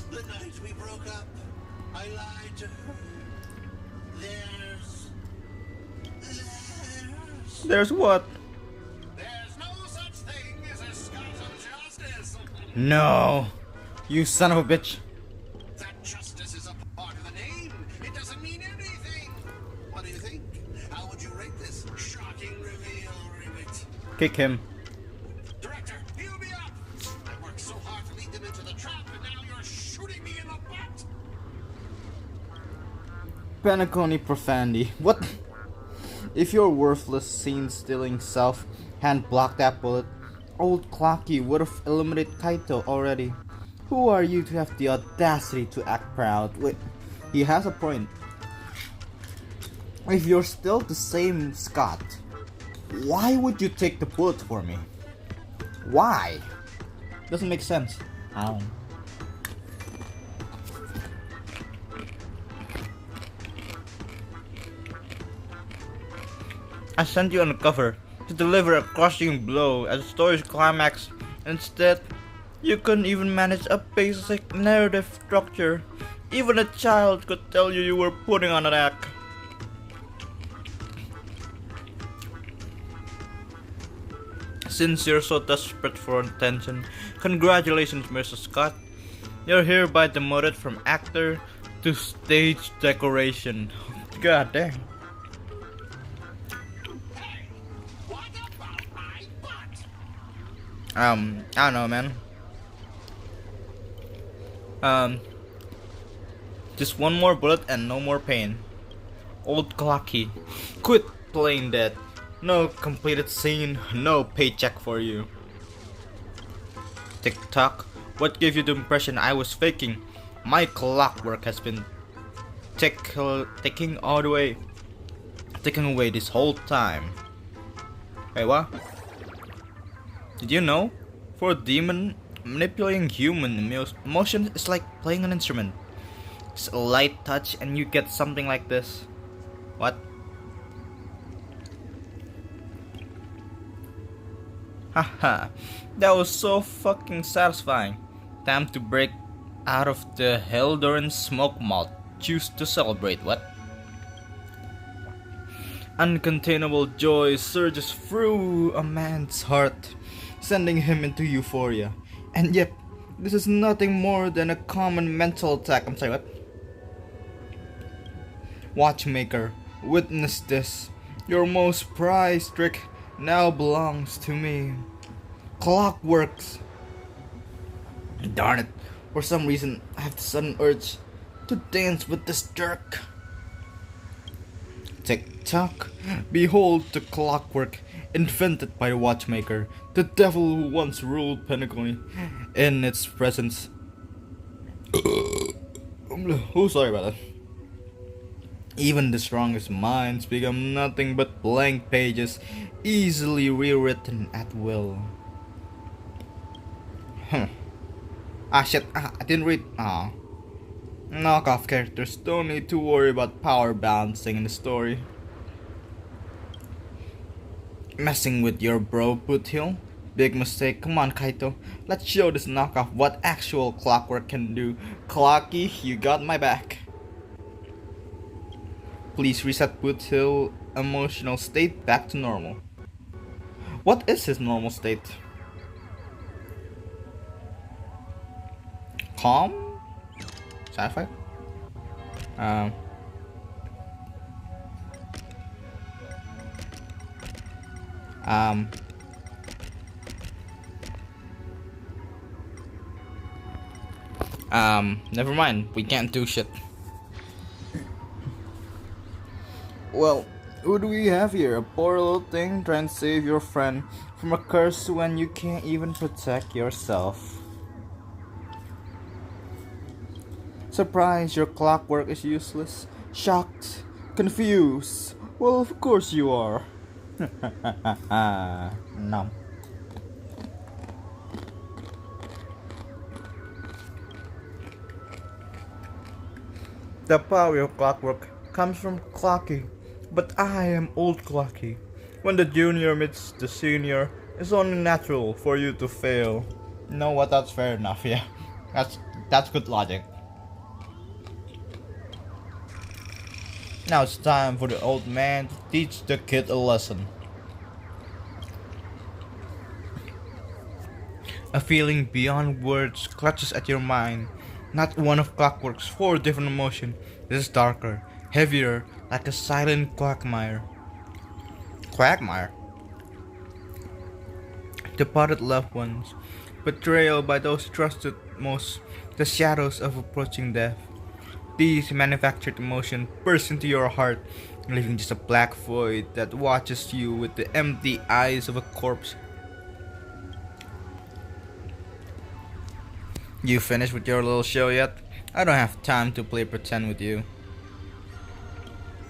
the night we broke up, I lied to her. There's what? There's no such thing as a Scott of justice. No. You son of a bitch. That justice is a part of the name. It doesn't mean anything. What do you think? How would you rate this shocking reveal, Ribbit? Kick him. Director, heal me up! I worked so hard to lead them into the trap, and now you're shooting me in the butt! Penacony profanity. What? If your worthless scene-stealing self hadn't blocked that bullet, old Clocky would have eliminated Kaito already. Who are you to have the audacity to act proud? Wait, he has a point. If you're still the same Scott, why would you take the bullet for me? Why? Doesn't make sense. Ow. I sent you on the cover to deliver a crushing blow as a story's climax. Instead, you couldn't even manage a basic narrative structure. Even a child could tell you were putting on an act. Since you're so desperate for attention, congratulations, Mr. Scott. You're hereby demoted from actor to stage decoration. God damn. I don't know, man. Just one more bullet and no more pain. Old Clocky, quit playing dead. No completed scene, no paycheck for you. Tick tock, what gave you the impression I was faking? My clockwork has been ticking all the way, ticking away this whole time. Wait, what? Did you know? For a demon, manipulating human emotions is like playing an instrument. Just a light touch and you get something like this. What? Haha, that was so fucking satisfying. attempt to break out of the Heldoran smoke mouth. Choose to celebrate. What? Uncontainable joy surges through a man's heart, sending him into euphoria. And yet, this is nothing more than a common mental attack. I'm sorry, what? Watchmaker, witness this. Your most prized trick now belongs to me. Clockworks. Darn it. For some reason, I have the sudden urge to dance with this jerk. Tick tock. Behold the clockwork invented by the watchmaker, the devil who once ruled Penacony. In its presence. Oh, sorry about that. Even the strongest minds become nothing but blank pages, easily rewritten at will. Ah shit, I didn't read. Knockoff characters don't need to worry about power balancing in the story. Messing with your bro, Boothill? Big mistake. Come on, Kaito. Let's show this knockoff what actual clockwork can do. Clocky, you got my back. Please reset Boothill emotional state back to normal. What is his normal state? Calm? Sci-fi? Never mind. We can't do shit. Well, who do we have here? A poor little thing trying to save your friend from a curse when you can't even protect yourself. Surprised your clockwork is useless? Shocked? Confused? Well, of course you are. Numb. The power of clockwork comes from Clocky, but I am old Clocky. When the junior meets the senior, it's only natural for you to fail. You know what? That's fair enough. Yeah, that's good logic. Now it's time for the old man to teach the kid a lesson. A feeling beyond words clutches at your mind. Not one of Clockwork's 4 different emotions. This is darker, heavier, like a silent quagmire. Quagmire? Departed loved ones. Betrayal by those trusted most. The shadows of approaching death. These manufactured emotions burst into your heart, leaving just a black void that watches you with the empty eyes of a corpse. You finished with your little show yet? I don't have time to play pretend with you.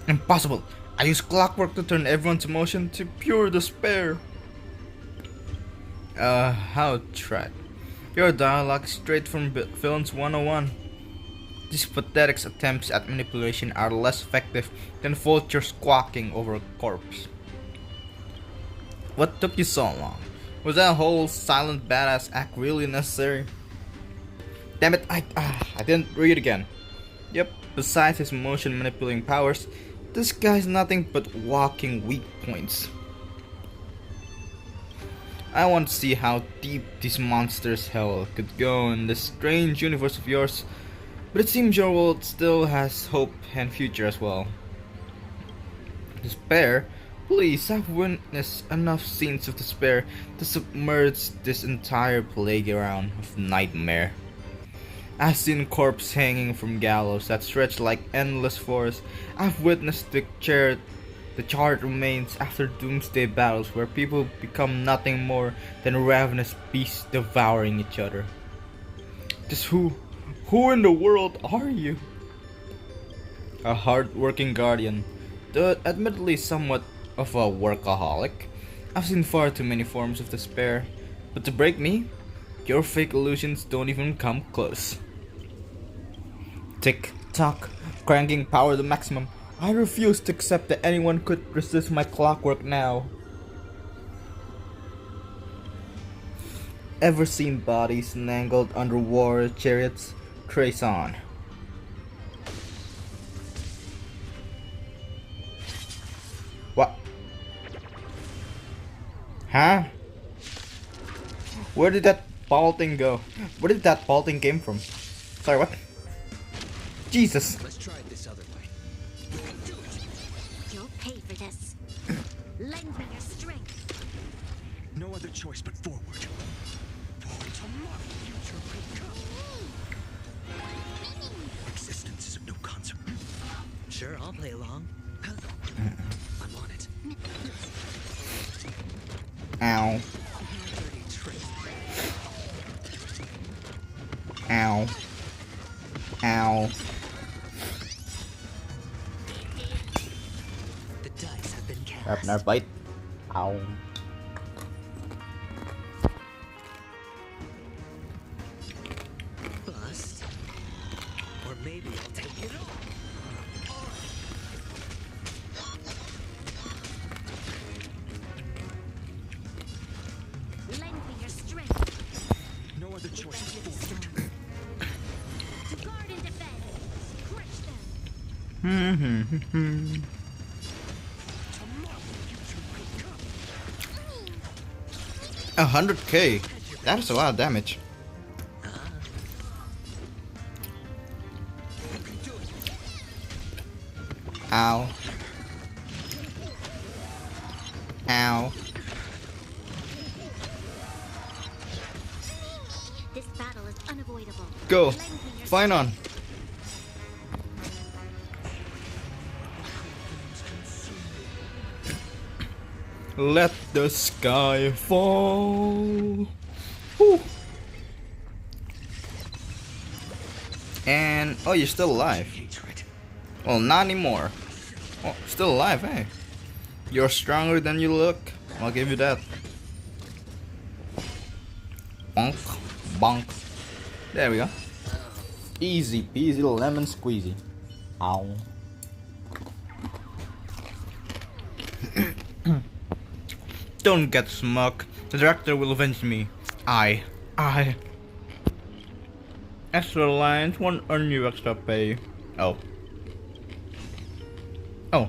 Impossible! I use clockwork to turn everyone's emotion to pure despair. How tried. Your dialogue is straight from Villains 101. These pathetic attempts at manipulation are less effective than vultures squawking over a corpse. What took you so long? Was that whole silent badass act really necessary? Damn it, I didn't read again. Yep, besides his emotion manipulating powers, this guy's nothing but walking weak points. I want to see how deep this monster's hell could go in this strange universe of yours, but it seems your world still has hope and future as well. Despair? Please, I've witnessed enough scenes of despair to submerge this entire playground of nightmare. I've seen corpses hanging from gallows that stretch like endless forests. I've witnessed the charred remains after doomsday battles where people become nothing more than ravenous beasts devouring each other. Just who in the world are you? A hard-working guardian, though admittedly somewhat of a workaholic. I've seen far too many forms of despair, but to break me, your fake illusions don't even come close. Tick tock, cranking power to the maximum. I refuse to accept that anyone could resist my clockwork now. ever seen bodies mangled under war chariots? Trace on. What? Huh? Where did that ball thing go? Where did that ball thing came from? Sorry, what? Jesus. Let's try it this other way. You'll pay for this. Lend me your strength. No other choice but forward. For tomorrow, future could come. Existence is of no consequence. Sure, I'll play along. I'm on it. Ow. Ow. Ow. The dice have been cast. Grab another bite. Ow. Bust. Or maybe I'll take it all. Lend me your strength. No other choice but forward. To guard and defend. Crush them. Hmm. 100k. That's a lot of damage. Ow. Ow. This battle is unavoidable. Go. Lend me your Fine on. Let the sky fall. Whew. And oh, you're still alive. Well, not anymore. Oh, still alive, hey. You're stronger than you look. I'll give you that. Bonk, bonk. There we go. Easy peasy lemon squeezy. Ow. Don't get smug. The director will avenge me. I. Extra lines won't earn you extra pay. Oh. Oh.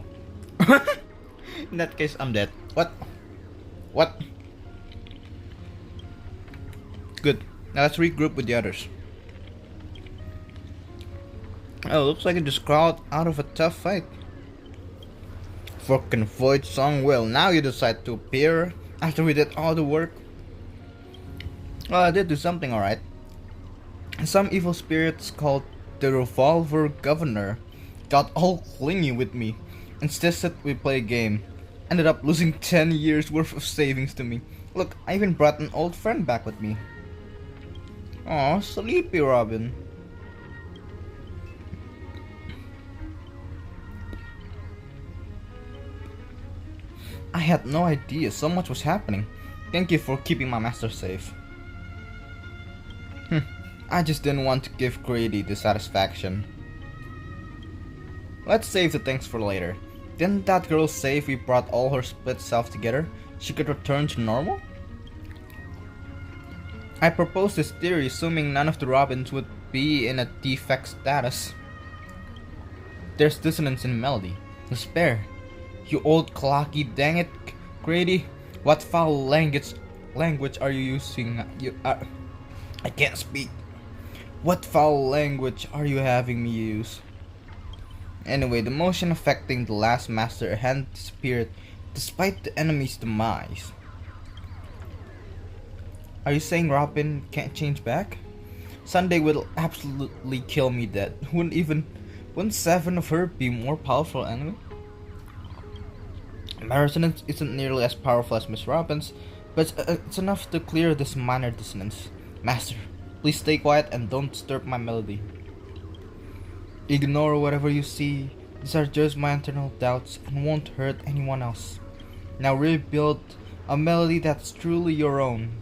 In that case, I'm dead. What? What? Good. Now let's regroup with the others. Oh, looks like it just crawled out of a tough fight. Fucking Void Song. Well, now you decide to appear after we did all the work. Well, I did do something alright. Some evil spirits called the Revolver Governor got all clingy with me. Insisted we play a game. Ended up losing 10 years worth of savings to me. Look, I even brought an old friend back with me. Aw, sleepy Robin. I had no idea so much was happening. Thank you for keeping my master safe. I just didn't want to give Grady the satisfaction. Let's save the thanks for later. Didn't that girl say if we brought all her split self together, she could return to normal? I proposed this theory assuming none of the Robins would be in a defect status. There's dissonance in melody. Despair. You old clocky, dang it, Grady. What foul language are you using? I can't speak. What foul language are you having me use? Anyway, the motion affecting the last master hadn't disappeared despite the enemy's demise. Are you saying Robin can't change back? Sunday will absolutely kill me dead. Wouldn't 7 of her be more powerful anyway? My resonance isn't nearly as powerful as Miss Robin's, but it's enough to clear this minor dissonance. Master, please stay quiet and don't disturb my melody. Ignore whatever you see. These are just my internal doubts and won't hurt anyone else. Now rebuild a melody that's truly your own.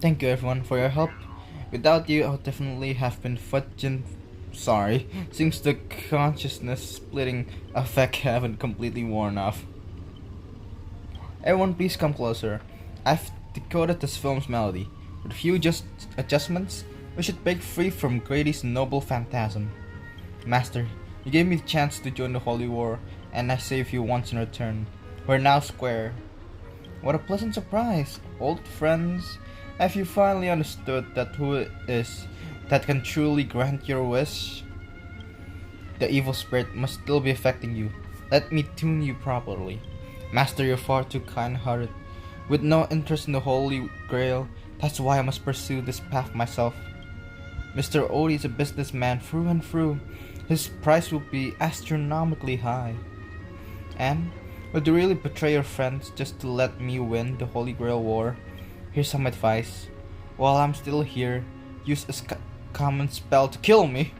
Thank you everyone for your help. Without you, I would definitely have been fudging. Sorry, seems the consciousness splitting effect haven't completely worn off. Everyone please come closer. I've decoded this film's melody. With a few just adjustments, we should break free from Grady's noble phantasm. Master, you gave me the chance to join the Holy War, and I saved you once in return. We're now square. What a pleasant surprise, old friends. Have you finally understood that who it is that can truly grant your wish? The evil spirit must still be affecting you. Let me tune you properly. Master, you're far too kind-hearted. With no interest in the Holy Grail, that's why I must pursue this path myself. Mr. Odie is a businessman through and through. His price will be astronomically high. And would you really betray your friends just to let me win the Holy Grail War? Here's some advice. While I'm still here, use a common spell to kill me.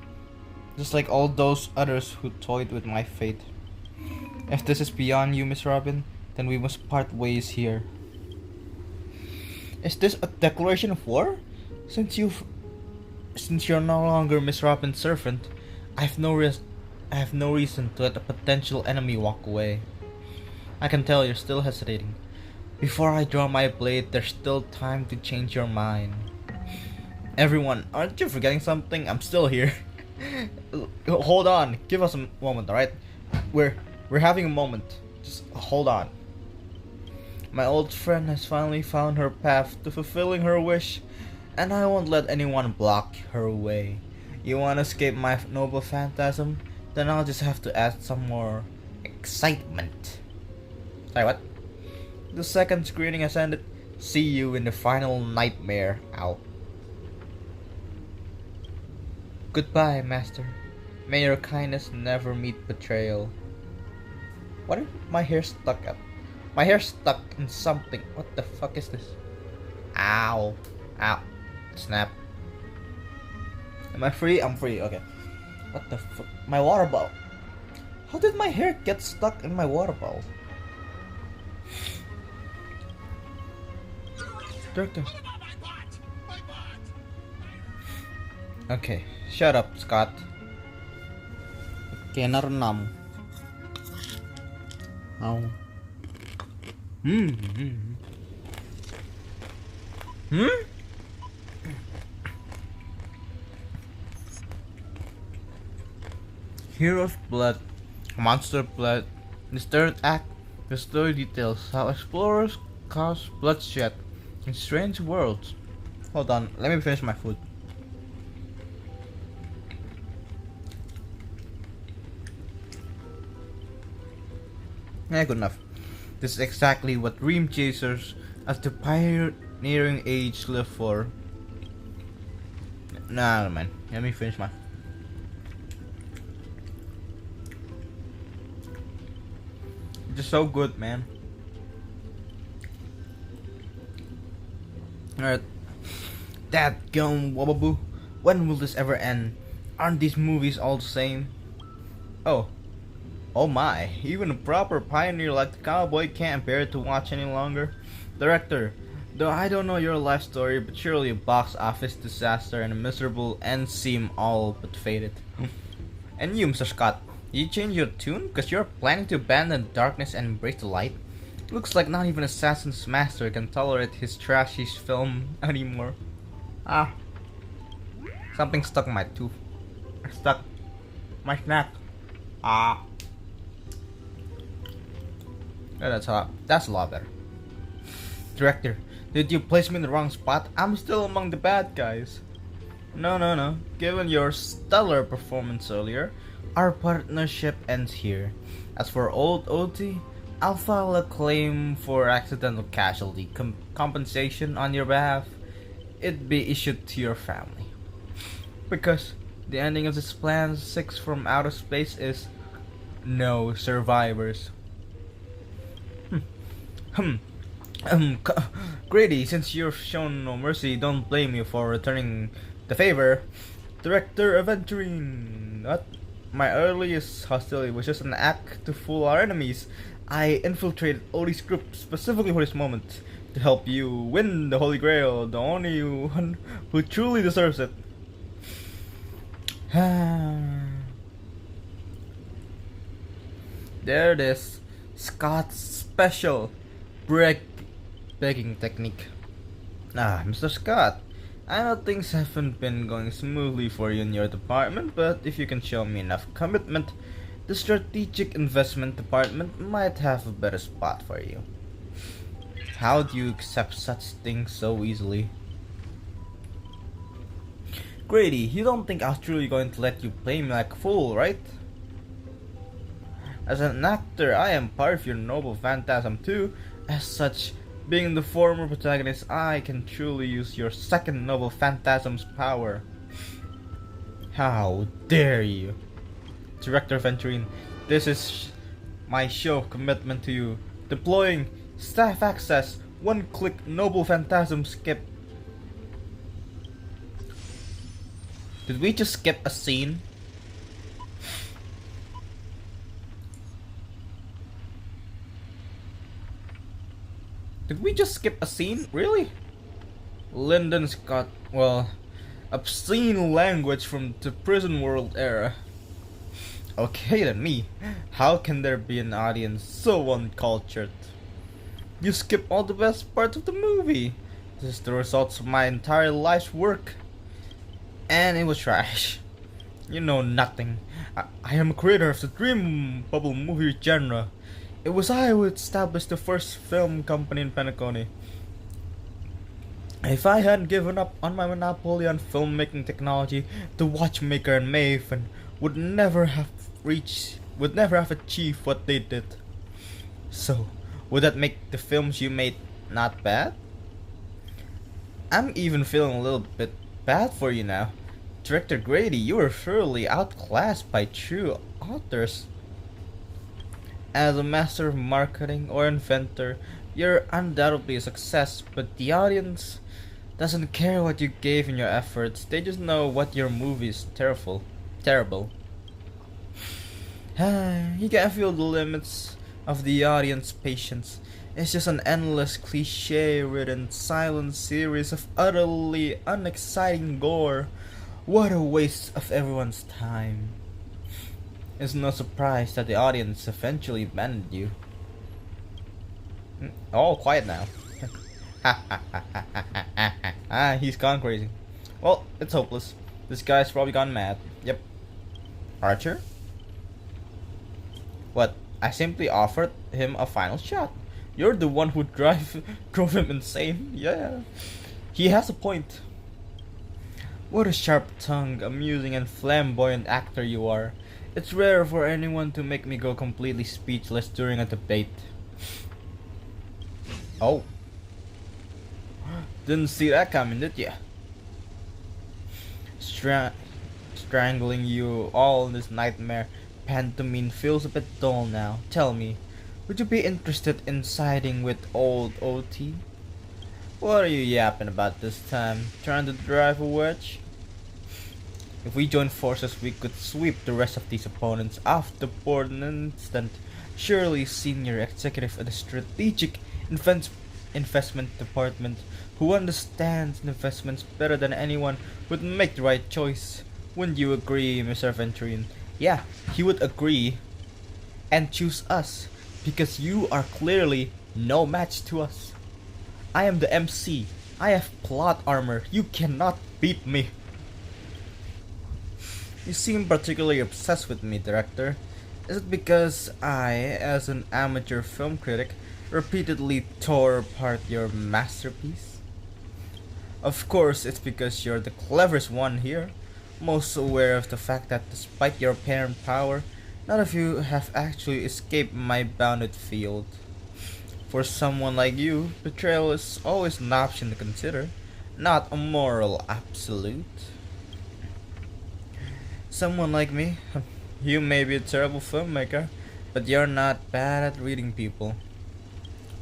Just like all those others who toyed with my fate. If this is beyond you, Miss Robin, then we must part ways here. Is this a declaration of war? Since you're no longer Miss Robin's servant, I have no reason to let a potential enemy walk away. I can tell you're still hesitating. Before I draw my blade, there's still time to change your mind. Everyone, aren't you forgetting something? I'm still here. Hold on, give us a moment, alright? We're having a moment. Just hold on. My old friend has finally found her path to fulfilling her wish, and I won't let anyone block her way. You want to escape my noble phantasm? Then I'll just have to add some more excitement. Sorry, what? The second screening has ended. See you in the final nightmare. Out. Goodbye, Master. May your kindness never meet betrayal. What is my hair stuck at? My hair stuck in something. What the fuck is this? Ow. Ow. Snap. Am I free? I'm free. Okay. What the fuck? My water bottle. How did my hair get stuck in my water bottle? Director. Okay. Shut up, Scott. Okay, another num. Oh. Hero's blood, monster blood. This third act, the story details how explorers cause bloodshed in strange worlds. Hold on, let me finish my food. Yeah, good enough. This is exactly what dream chasers as the pioneering age live for. Nah, man. Let me finish my. It's just so good, man. Alright. Dadgum Wababoo. When will this ever end? Aren't these movies all the same? Oh. Oh my, even a proper pioneer like the cowboy can't bear to watch any longer. Director, though I don't know your life story, but surely a box office disaster and a miserable end seem all but fated. And you, Mr. Scott, you change your tune? Cause you're planning to abandon darkness and embrace the light? Looks like not even Assassin's Master can tolerate his trashy film anymore. Ah. Something stuck in my tooth. Stuck. My snack. Ah. Yeah, that's a lot better. Director, did you place me in the wrong spot? I'm still among the bad guys. No. Given your stellar performance earlier, our partnership ends here. As for old OT, I'll file a claim for accidental casualty compensation on your behalf. It'd be issued to your family. Because the ending of this plan 6 from outer space is no survivors. Grady, since you've shown no mercy, don't blame you for returning the favor. Director Aventurine. What? My earliest hostility was just an act to fool our enemies. I infiltrated Odie's group specifically for this moment, to help you win the Holy Grail, the only one who truly deserves it. There it is. Scott's special. begging technique. Ah, Mr. Scott, I know things haven't been going smoothly for you in your department, but if you can show me enough commitment, the strategic investment department might have a better spot for you. How do you accept such things so easily? Grady, you don't think I was truly going to let you play me like a fool, right? As an actor, I am part of your noble phantasm too. As such, being the former protagonist, I can truly use your second noble phantasm's power. How dare you? Director Venturine, this is my show of commitment to you. Deploying staff access, one-click noble phantasm skip. Did we just skip a scene? Did we just skip a scene? Really? Lyndon's got, well, obscene language from the prison world era. Okay then me. How can there be an audience so uncultured? You skip all the best parts of the movie. This is the results of my entire life's work. And it was trash. You know nothing. I am a creator of the dream bubble movie genre. It was I who established the first film company in Penacony. If I hadn't given up on my monopoly on filmmaking technology, the watchmaker and Maven would never have achieved what they did. So, would that make the films you made not bad? I'm even feeling a little bit bad for you now. Director Grady, you were thoroughly outclassed by true authors. As a master of marketing or inventor, you're undoubtedly a success, but the audience doesn't care what you gave in your efforts. They just know what your movie is terrible. You can't feel the limits of the audience patience. It's just an endless cliche-ridden silent series of utterly unexciting gore. What a waste of everyone's time. It's no surprise that the audience eventually abandoned you. Oh, quiet now. He's gone crazy. Well, it's hopeless. This guy's probably gone mad. Yep. Archer? What? I simply offered him a final shot. You're the one who drove him insane. Yeah. He has a point. What a sharp-tongued, amusing, and flamboyant actor you are. It's rare for anyone to make me go completely speechless during a debate. Oh. Didn't see that coming, did ya? Strangling you all in this nightmare pantomime feels a bit dull now. Tell me, would you be interested in siding with old OT? What are you yapping about this time? Trying to drive a wedge? If we join forces, we could sweep the rest of these opponents off the board in an instant. Surely, senior executive at the strategic investment department, who understands investments better than anyone, would make the right choice. Wouldn't you agree, Mr. Venturine? Yeah, he would agree and choose us, because you are clearly no match to us. I am the MC. I have plot armor. You cannot beat me. You seem particularly obsessed with me, director. Is it because I, as an amateur film critic, repeatedly tore apart your masterpiece? Of course, it's because you're the cleverest one here, most aware of the fact that despite your apparent power, none of you have actually escaped my bounded field. For someone like you, betrayal is always an option to consider, not a moral absolute. Someone like me, you may be a terrible filmmaker, but you're not bad at reading people.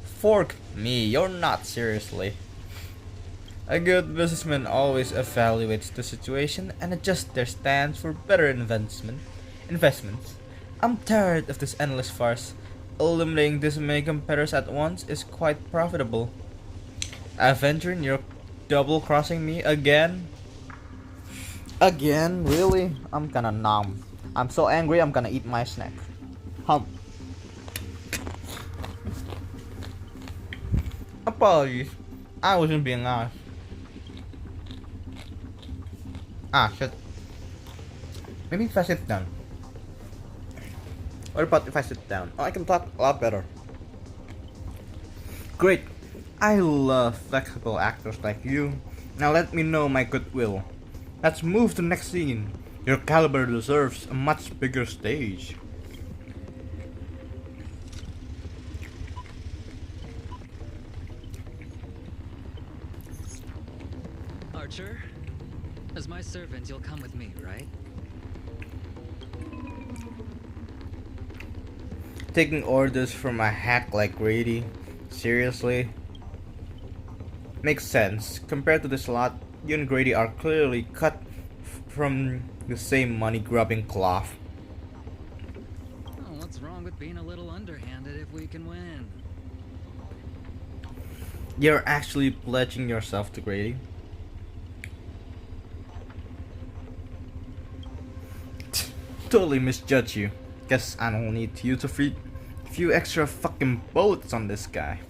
Fork me, you're not seriously. A good businessman always evaluates the situation and adjusts their stance for better investments. I'm tired of this endless farce. Eliminating this many competitors at once is quite profitable. Aventuring, you're double-crossing me again? Again? Really? I'm kinda numb. I'm so angry I'm gonna eat my snack. apologies. I wasn't being honest. Ah, shit. Maybe if I sit down. What about if I sit down? Oh, I can talk a lot better. Great. I love flexible actors like you. Now let me know my goodwill. Let's move to the next scene. Your caliber deserves a much bigger stage. Archer, as my servant, you'll come with me, right? Taking orders from a hack like Grady? Seriously? Makes sense. Compared to this lot, you and Grady are clearly cut from the same money-grubbing cloth. Oh, what's wrong with being a little underhanded if we can win? You're actually pledging yourself to Grady? Totally misjudge you. Guess I don't need you to feed a few extra fucking bullets on this guy.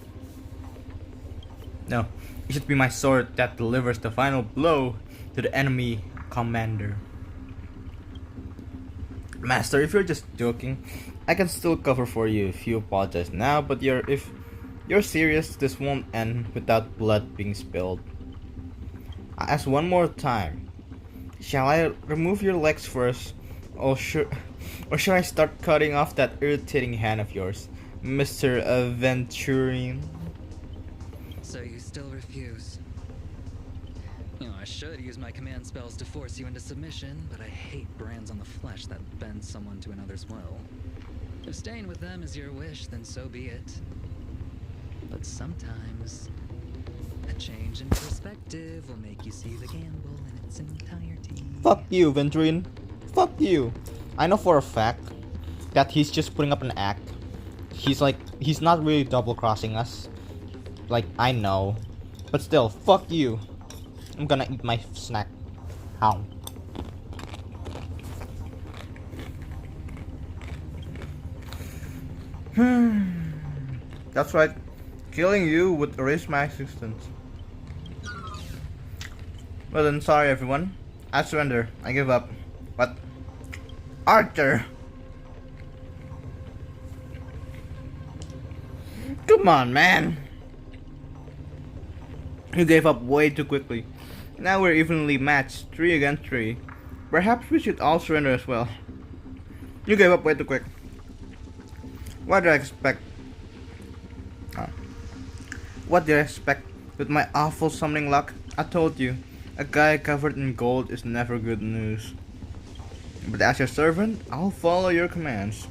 No, it should be my sword that delivers the final blow to the enemy commander. Master, if you're just joking, I can still cover for you if you apologize now, but if you're serious, this won't end without blood being spilled. I ask one more time. Shall I remove your legs first? Or should I start cutting off that irritating hand of yours, Mr. Aventurine? So you still refuse? You know, I should use my command spells to force you into submission, but I hate brands on the flesh that bend someone to another's will. If staying with them is your wish, then so be it. But sometimes, a change in perspective will make you see the gamble in its entirety. Fuck you, Venturine. Fuck you. I know for a fact that he's just putting up an act. He's not really double-crossing us. Like, I know. But still, fuck you. I'm gonna eat my snack. How? That's right. Killing you would erase my existence. Well then, sorry everyone. I surrender. I give up. But Archer! Come on, man! You gave up way too quickly. Now we're evenly matched, 3 against 3. Perhaps we should all surrender as well. You gave up way too quick. What did I expect? What did I expect with my awful summoning luck? I told you, a guy covered in gold is never good news. But as your servant, I'll follow your commands.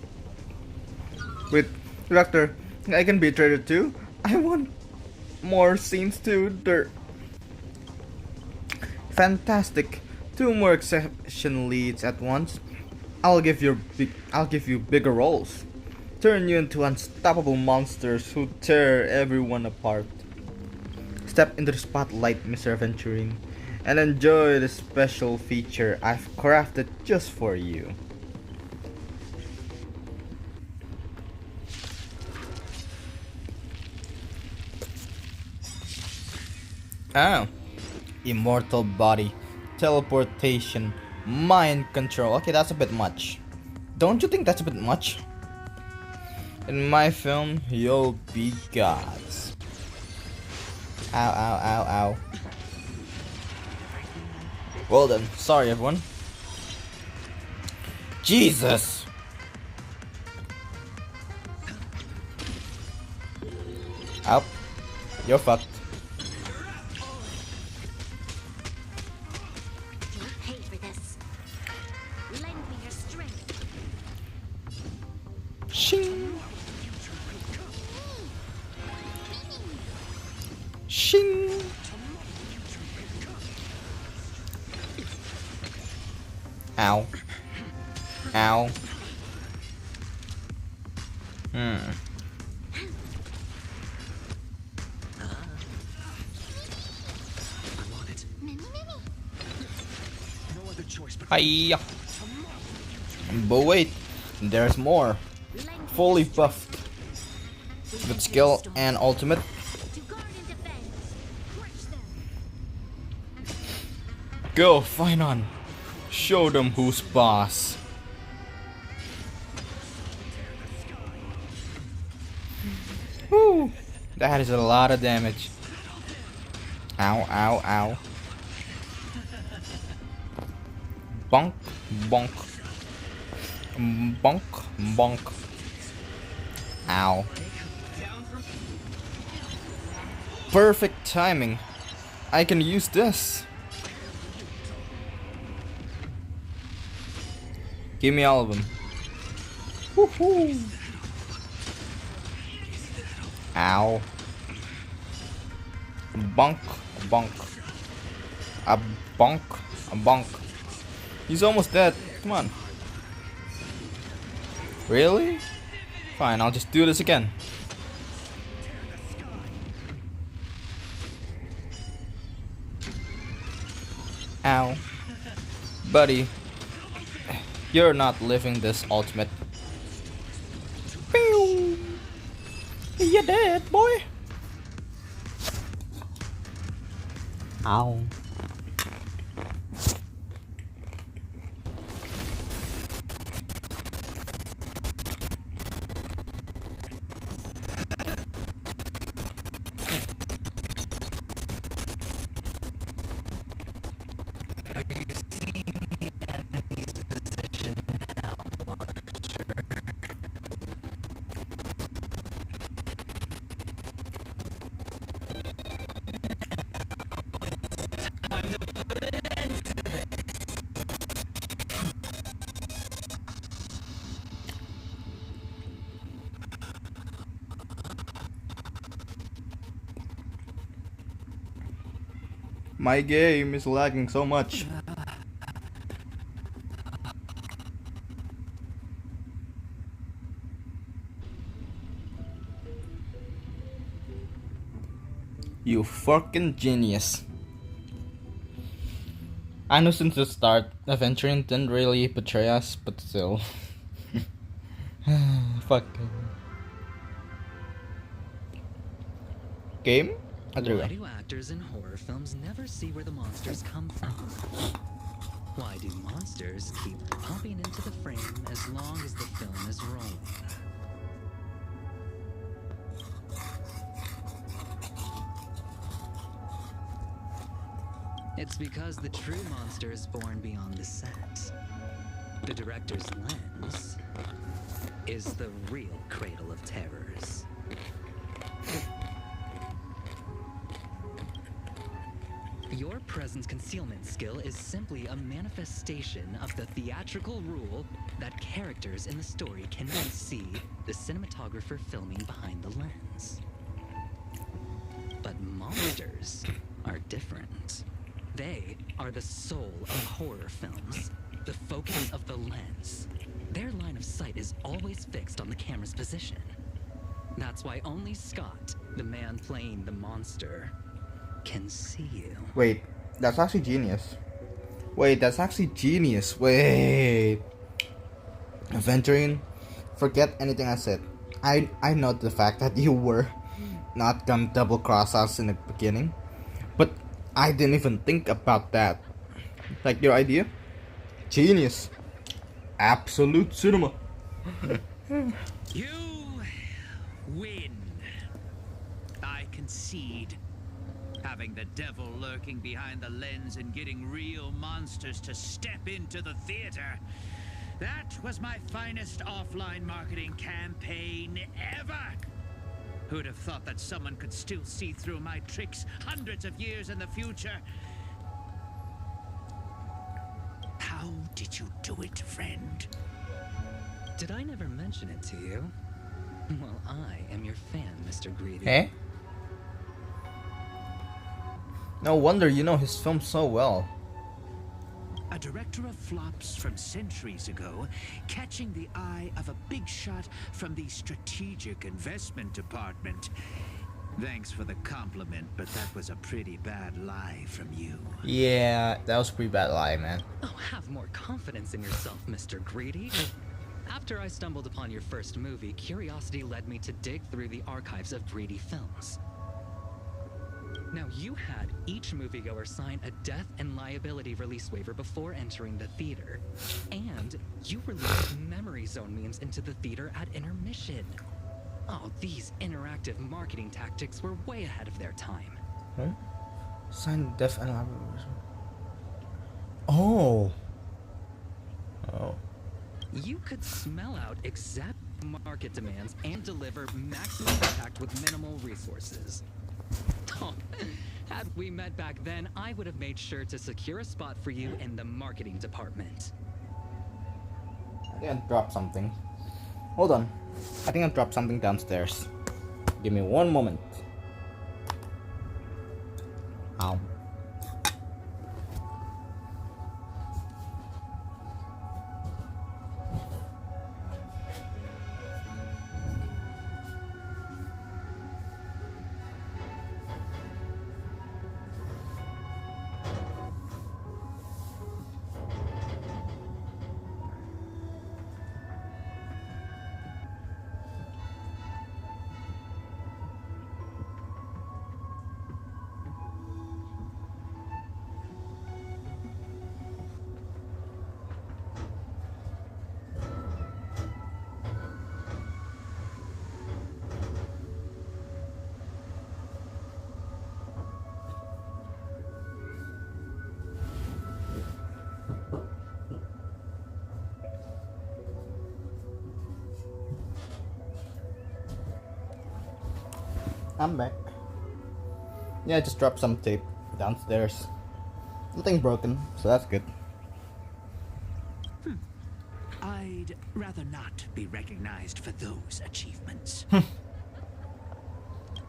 Wait, Doctor, I can be a traitor too? I want more scenes too. They're fantastic. 2 more exception leads at once. I'll give you bigger roles. Turn you into unstoppable monsters who tear everyone apart. Step into the spotlight, Mr. Aventurine, and enjoy the special feature I've crafted just for you. Oh, immortal body, teleportation, mind control. Okay, that's a bit much. Don't you think that's a bit much? In my film, you'll be gods. Ow, ow, ow, ow. Well then, sorry everyone. Jesus! Up. You're fucked. You'll pay for this. Lend me your strength. Shing! Shing! Ow. Ow. Hiya. But wait, there's more. Fully buffed with skill and ultimate. Go, Finon. Show them who's boss. Woo! That is a lot of damage. Ow, ow, ow. Bonk, bonk. Bonk, bonk. Ow. Perfect timing. I can use this. Give me all of them. Woohoo! Ow. Bonk, bonk. A bonk, a bonk. He's almost dead. Come on. Really? Fine, I'll just do this again. Ow. Buddy. You're not living this ultimate. Pew! You're dead, boy. Ow. My game is lagging so much. You fucking genius. I know since the start, Adventuring didn't really betray us, but still. Fuck. Game? Why do actors in horror films never see where the monsters come from? Why do monsters keep popping into the frame as long as the film is rolling? It's because the true monster is born beyond the set. The director's lens is the real cradle of terrors. Your presence concealment skill is simply a manifestation of the theatrical rule that characters in the story cannot see the cinematographer filming behind the lens. But monsters are different. They are the soul of horror films, the focus of the lens. Their line of sight is always fixed on the camera's position. That's why only Scott, the man playing the monster, can see you. Wait, that's actually genius. Wait, that's actually genius. Wait. Adventuring, forget anything I said. I know the fact that you were not gonna double cross us in the beginning, but I didn't even think about that. Like your idea? Genius. Absolute cinema. You win. I concede. Having the devil lurking behind the lens and getting real monsters to step into the theater. That was my finest offline marketing campaign ever. Who'd have thought that someone could still see through my tricks hundreds of years in the future? How did you do it, friend? Did I never mention it to you? Well, I am your fan, Mr. Greedy. Eh? No wonder you know his film so well. A director of flops from centuries ago, catching the eye of a big shot from the strategic investment department. Thanks for the compliment, but that was a pretty bad lie from you. Yeah, that was a pretty bad lie, man. Oh, have more confidence in yourself, Mr. Greedy. After I stumbled upon your first movie, curiosity led me to dig through the archives of Greedy films. Now, you had each moviegoer sign a death and liability release waiver before entering the theater. And you released memory zone memes into the theater at intermission. Oh, these interactive marketing tactics were way ahead of their time. Huh? Sign death and oh. Oh. You could smell out exact market demands and deliver maximum impact with minimal resources. Oh, had we met back then, I would have made sure to secure a spot for you in the marketing department. I think I dropped something. Hold on. I think I dropped something downstairs. Give me one moment. Ow. I'm back. Yeah, I just dropped some tape downstairs. Nothing broken, so that's good. I'd rather not be recognized for those achievements.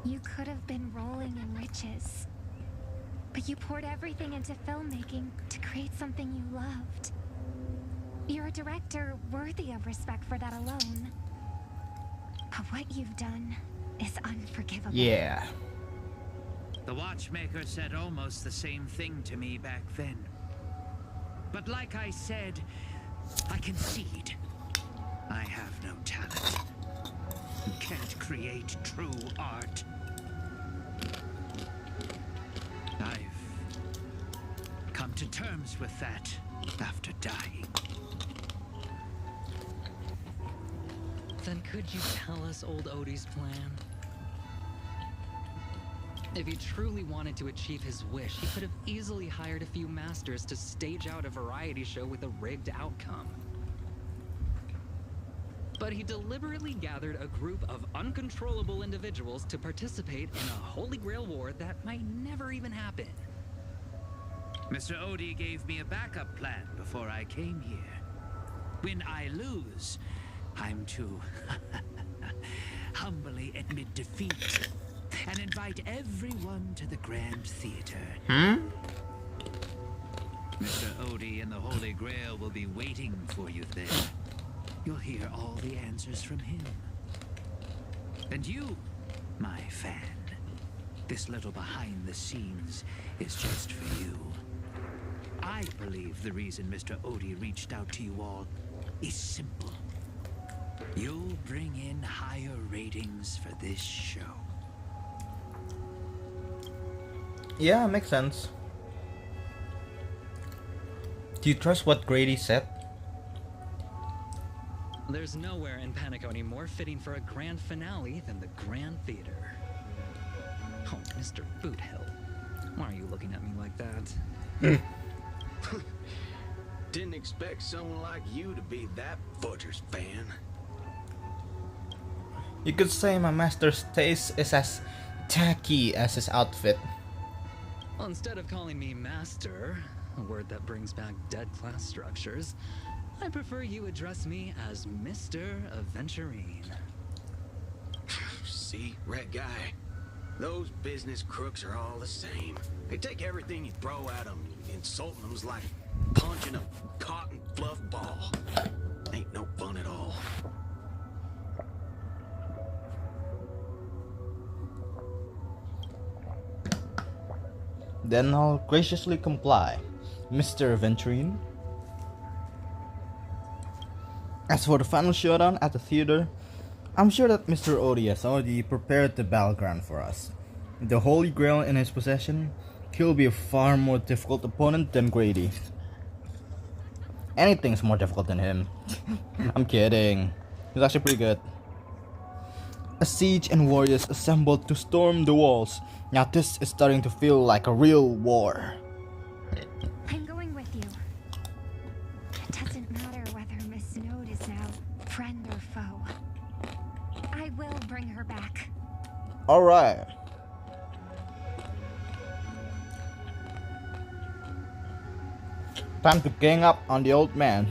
You could have been rolling in riches. But you poured everything into filmmaking to create something you loved. You're a director worthy of respect for that alone. But what you've done is unforgivable. Yeah. The watchmaker said almost the same thing to me back then. But like I said, I concede. I have no talent. You can't create true art. I've come to terms with that after dying. Then could you tell us old Odie's plan? If he truly wanted to achieve his wish, he could have easily hired a few masters to stage out a variety show with a rigged outcome. But he deliberately gathered a group of uncontrollable individuals to participate in a Holy Grail war that might never even happen. Mr. Odie gave me a backup plan before I came here. When I lose, I'm to humbly admit defeat and invite everyone to the Grand Theater. Mr. Odie and the Holy Grail will be waiting for you there. You'll hear all the answers from him. And you, my fan, this little behind the scenes is just for you. I believe the reason Mr. Odie reached out to you all is simple. You'll bring in higher ratings for this show. Yeah, makes sense. Do you trust what Grady said? There's nowhere in Penacony more fitting for a grand finale than the Grand Theater. Oh, Mr. Boothill, why are you looking at me like that? Didn't expect someone like you to be that Footers fan. You could say my master's taste is as tacky as his outfit. Well, instead of calling me Master, a word that brings back dead class structures, I prefer you address me as Mr. Aventurine. See, Red Guy, those business crooks are all the same. They take everything you throw at them. Insulting them's like punching a cotton fluff ball. Ain't no fun at all. Then I'll graciously comply, Mr. Aventurine. As for the final showdown at the theater, I'm sure that Mr. Odie has already prepared the battleground for us. With the Holy Grail in his possession, he'll be a far more difficult opponent than Grady. Anything's more difficult than him. I'm kidding. He's actually pretty good. A siege and warriors assembled to storm the walls. Now this is starting to feel like a real war. I'm going with you. It doesn't matter whether Miss Snowd is now friend or foe. I will bring her back. Alright. Time to gang up on the old man.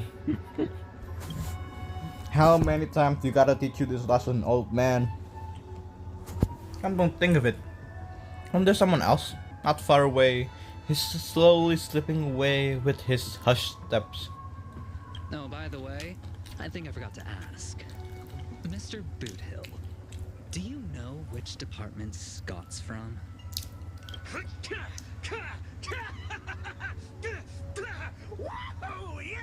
How many times you gotta teach you this lesson, old man? Come don't think of it. There's someone else, not far away. He's slowly slipping away with his hushed steps. Oh, by the way, I think I forgot to ask. Mr. Boothill, do you know which department Scott's from? Whoa, yeah!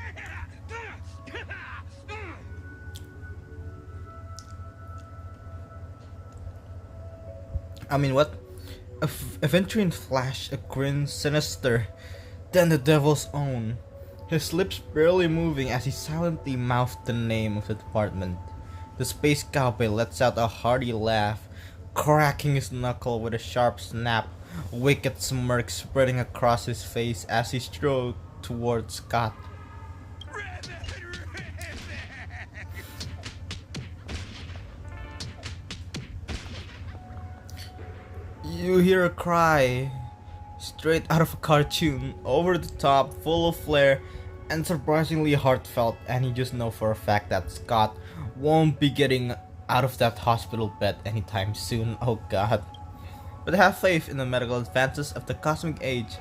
I mean, what? Aventurine flashed a grin sinister than the devil's own, his lips barely moving as he silently mouthed the name of the department. The space cowboy lets out a hearty laugh, cracking his knuckle with a sharp snap, a wicked smirk spreading across his face as he strode towards Scott. You hear a cry, straight out of a cartoon, over the top, full of flair, and surprisingly heartfelt, and you just know for a fact that Scott won't be getting out of that hospital bed anytime soon, oh god. But have faith in the medical advances of the cosmic age.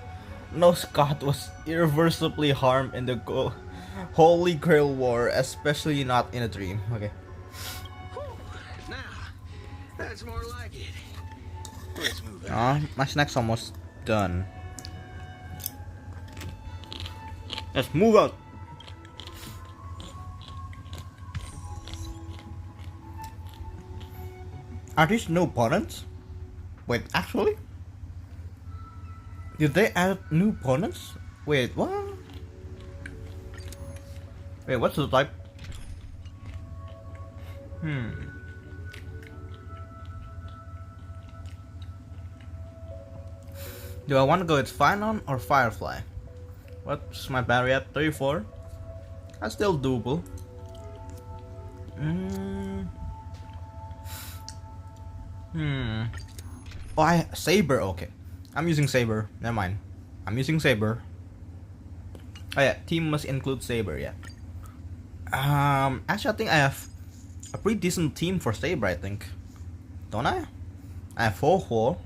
No, Scott was irreversibly harmed in the Holy Grail War, especially not in a dream. Okay. Now, that's more like it. Let's move on. My snack's almost done. Let's move on. Are these new opponents? Wait, actually? Did they add new opponents? Wait, what? Wait, what's the type? Do I want to go with Phanon or Firefly? What's my battery at? 34? That's still doable. Oh, Saber, okay. I'm using Saber. Never mind. I'm using Saber. Oh yeah, team must include Saber, yeah. Actually I think I have a pretty decent team for Saber, I think. Don't I? I have Ho-Ho.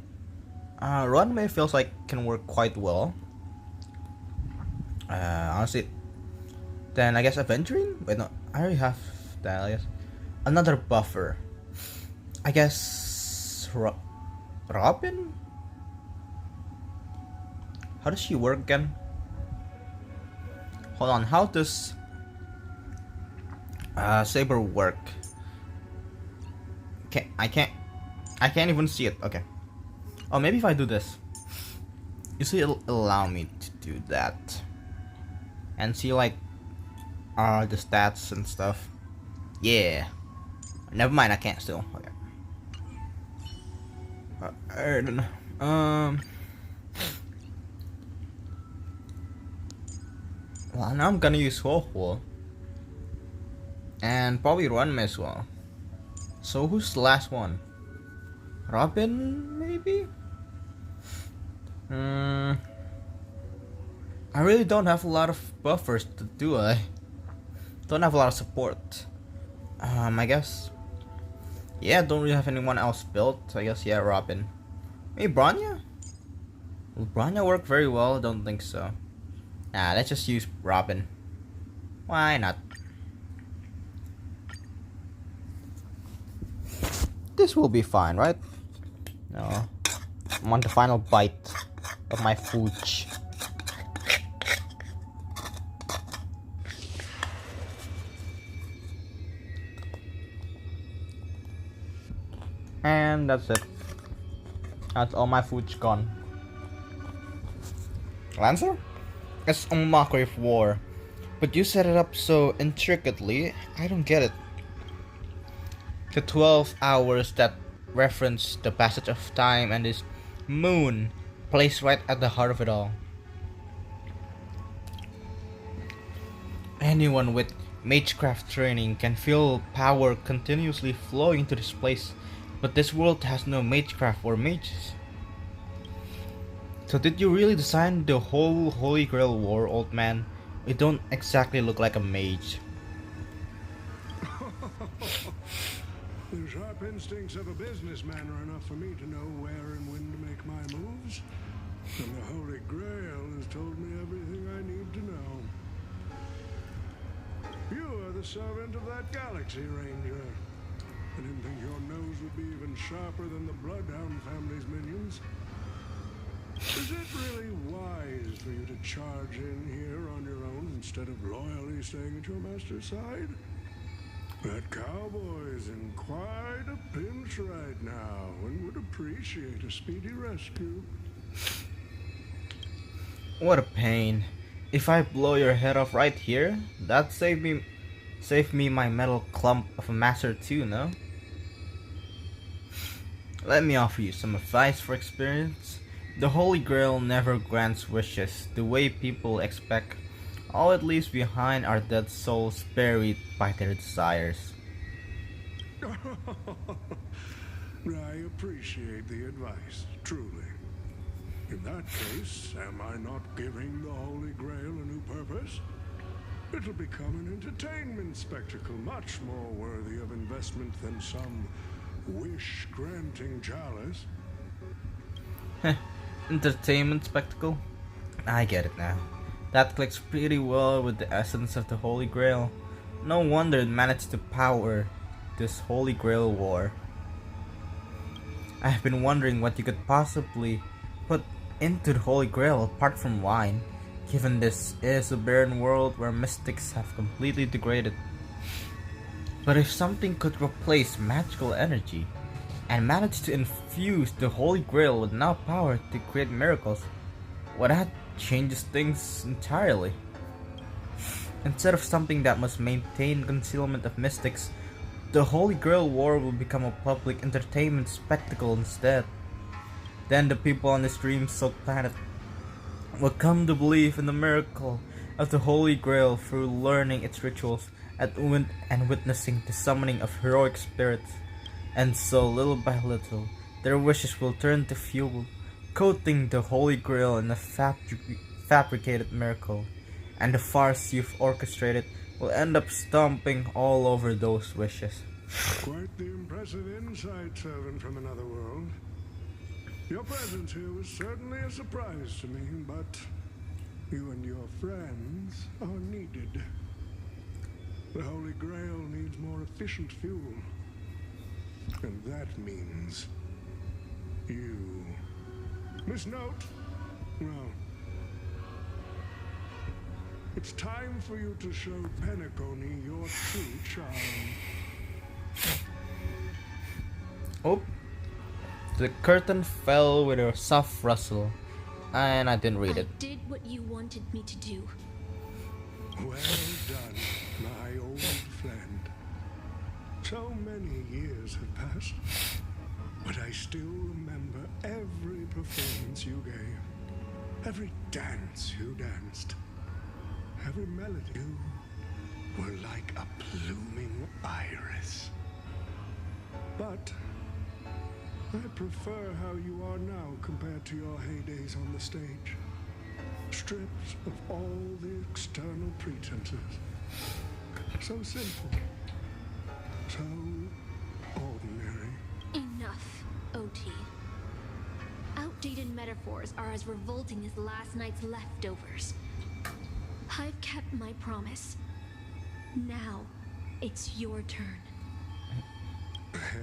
Runway feels like can work quite well. Honestly. Then I guess Aventurine? Wait, no. I already have that, I guess. Another buffer. I guess... Robin? How does she work again? Hold on, how does... Saber work? I can't even see it. Okay. Oh, maybe if I do this. You see, it'll allow me to do that. And see, like, the stats and stuff. Yeah. Never mind, I can't still. Okay. I don't know. Well, now I'm gonna use Ho-Ho. And probably Runme as well. So who's the last one? Robin, maybe? I really don't have a lot of buffers, do I? Don't have a lot of support. I guess. Yeah, don't really have anyone else built. I guess, yeah, Robin. Maybe Bronya? Will Bronya work very well? I don't think so. Nah, let's just use Robin. Why not? This will be fine, right? No. I want the final bite of my fooch. And that's it. That's all my food's gone. Lancer? It's a mockery of war. But you set it up so intricately, I don't get it. The 12 hours that reference the passage of time and this moon placed right at the heart of it all. Anyone with magecraft training can feel power continuously flowing into this place, but this world has no magecraft or mages. So did you really design the whole Holy Grail war, old man? You don't exactly look like a mage. The sharp instincts of a businessman are enough for me to know where and when to make my moves. And the Holy Grail has told me everything I need to know. You are the servant of that Galaxy Ranger. I didn't think your nose would be even sharper than the Bloodhound family's minions. Is it really wise for you to charge in here on your own instead of loyally staying at your master's side? That cowboy's in quite a pinch right now and would appreciate a speedy rescue. What a pain. If I blow your head off right here, that'd save me my metal clump of a master too, no? Let me offer you some advice for experience. The Holy Grail never grants wishes the way people expect. All it leaves behind are dead souls buried by their desires. I appreciate the advice, truly. In that case, am I not giving the Holy Grail a new purpose? It'll become an entertainment spectacle much more worthy of investment than some wish-granting chalice. Entertainment spectacle? I get it now. That clicks pretty well with the essence of the Holy Grail. No wonder it managed to power this Holy Grail war. I've been wondering what you could possibly put into the Holy Grail apart from wine, given this is a barren world where mystics have completely degraded. But if something could replace magical energy, and manage to infuse the Holy Grail with enough power to create miracles, well, that changes things entirely. Instead of something that must maintain concealment of mystics, the Holy Grail War will become a public entertainment spectacle instead. Then the people on this dream-soaked planet will come to believe in the miracle of the Holy Grail through learning its rituals and witnessing the summoning of heroic spirits. And so, little by little, their wishes will turn to fuel, coating the Holy Grail in a fabricated miracle, and the farce you've orchestrated will end up stomping all over those wishes. Quite the impressive insight, servant from another world. Your presence here was certainly a surprise to me, but you and your friends are needed. The Holy Grail needs more efficient fuel. And that means you. Miss Note? Well, it's time for you to show Penacony your true charm. Oh, the curtain fell with a soft rustle, and I didn't read it. I did what you wanted me to do. Well done, my old friend. So many years have passed, but I still remember every performance you gave, every dance you danced, every melody. You were like a blooming iris. But I prefer how you are now compared to your heydays on the stage. Stripped of all the external pretenses. So simple. So ordinary. Enough, OT. Outdated metaphors are as revolting as last night's leftovers. I've kept my promise. Now, it's your turn.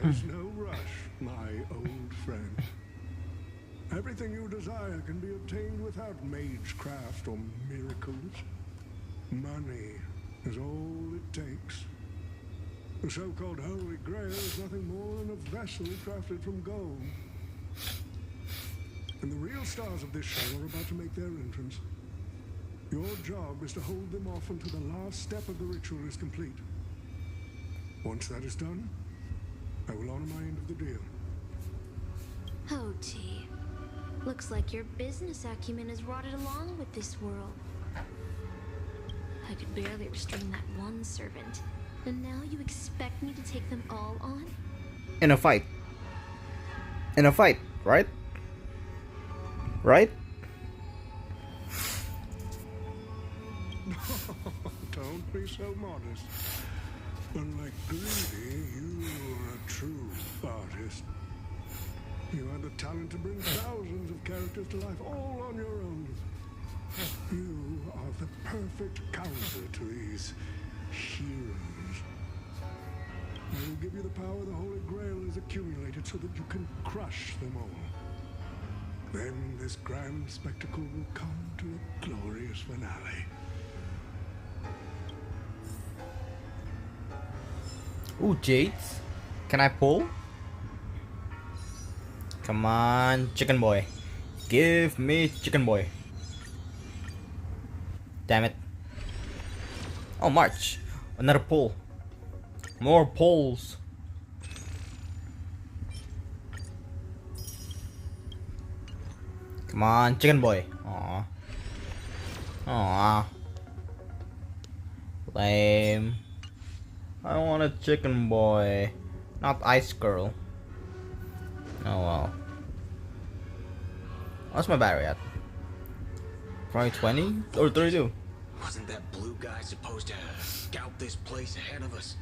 There's no rush, my old friend. Everything you desire can be obtained without magecraft or miracles. Money is all it takes. The so-called Holy Grail is nothing more than a vessel crafted from gold. and the real stars of this show are about to make their entrance. Your job is to hold them off until the last step of the ritual is complete. Once that is done, I will honor my end of the deal. OT. Looks like your business acumen has rotted along with this world. I could barely restrain that one servant, and now you expect me to take them all on? In a fight. In a fight, right? Right? Don't be so modest. Unlike Greedy, you are a true artist. You had the talent to bring thousands of characters to life all on your own. You are the perfect counter to these heroes. I will give you the power the Holy Grail has accumulated so that you can crush them all. Then this grand spectacle will come to a glorious finale. Ooh, Jades. Can I pull? Come on, chicken boy. Give me chicken boy. Damn it. Oh, March. Another pull. More pulls. Come on, chicken boy. Aww. Aww. Lame. I want a chicken boy, not ice girl. Oh well. What's my battery at? Probably 20 or 32. Wasn't that blue guy supposed to scout this place ahead of us?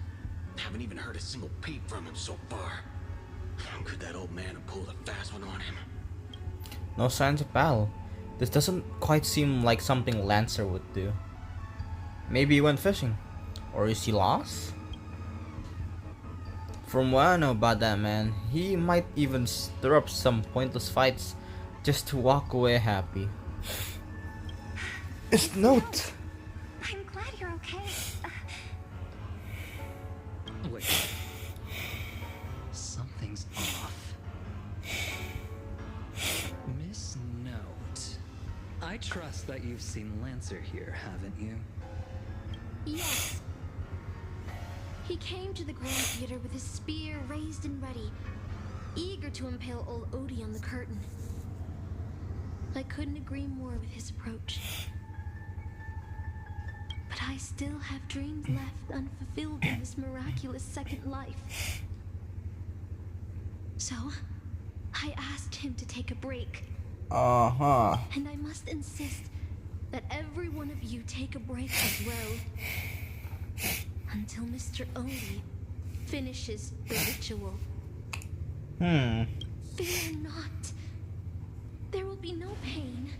Haven't even heard a single peep from him so far. Could that old man have pulled a fast one on him? No signs of battle. This doesn't quite seem like something Lancer would do. Maybe he went fishing. Or is he lost? From what I know about that man, he might even stir up some pointless fights just to walk away happy. It's note! I'm glad you're okay. Wait. Something's off. Miss Note. I trust that you've seen Lancer here, haven't you? Yes. He came to the Grand Theater with his spear raised and ready, eager to impale old Odie on the curtain. I couldn't agree more with his approach. But I still have dreams left unfulfilled in this miraculous second life. So, I asked him to take a break. Uh-huh. And I must insist that every one of you take a break as well. Until Mr. Odie finishes the ritual. Fear not. There will be no pain.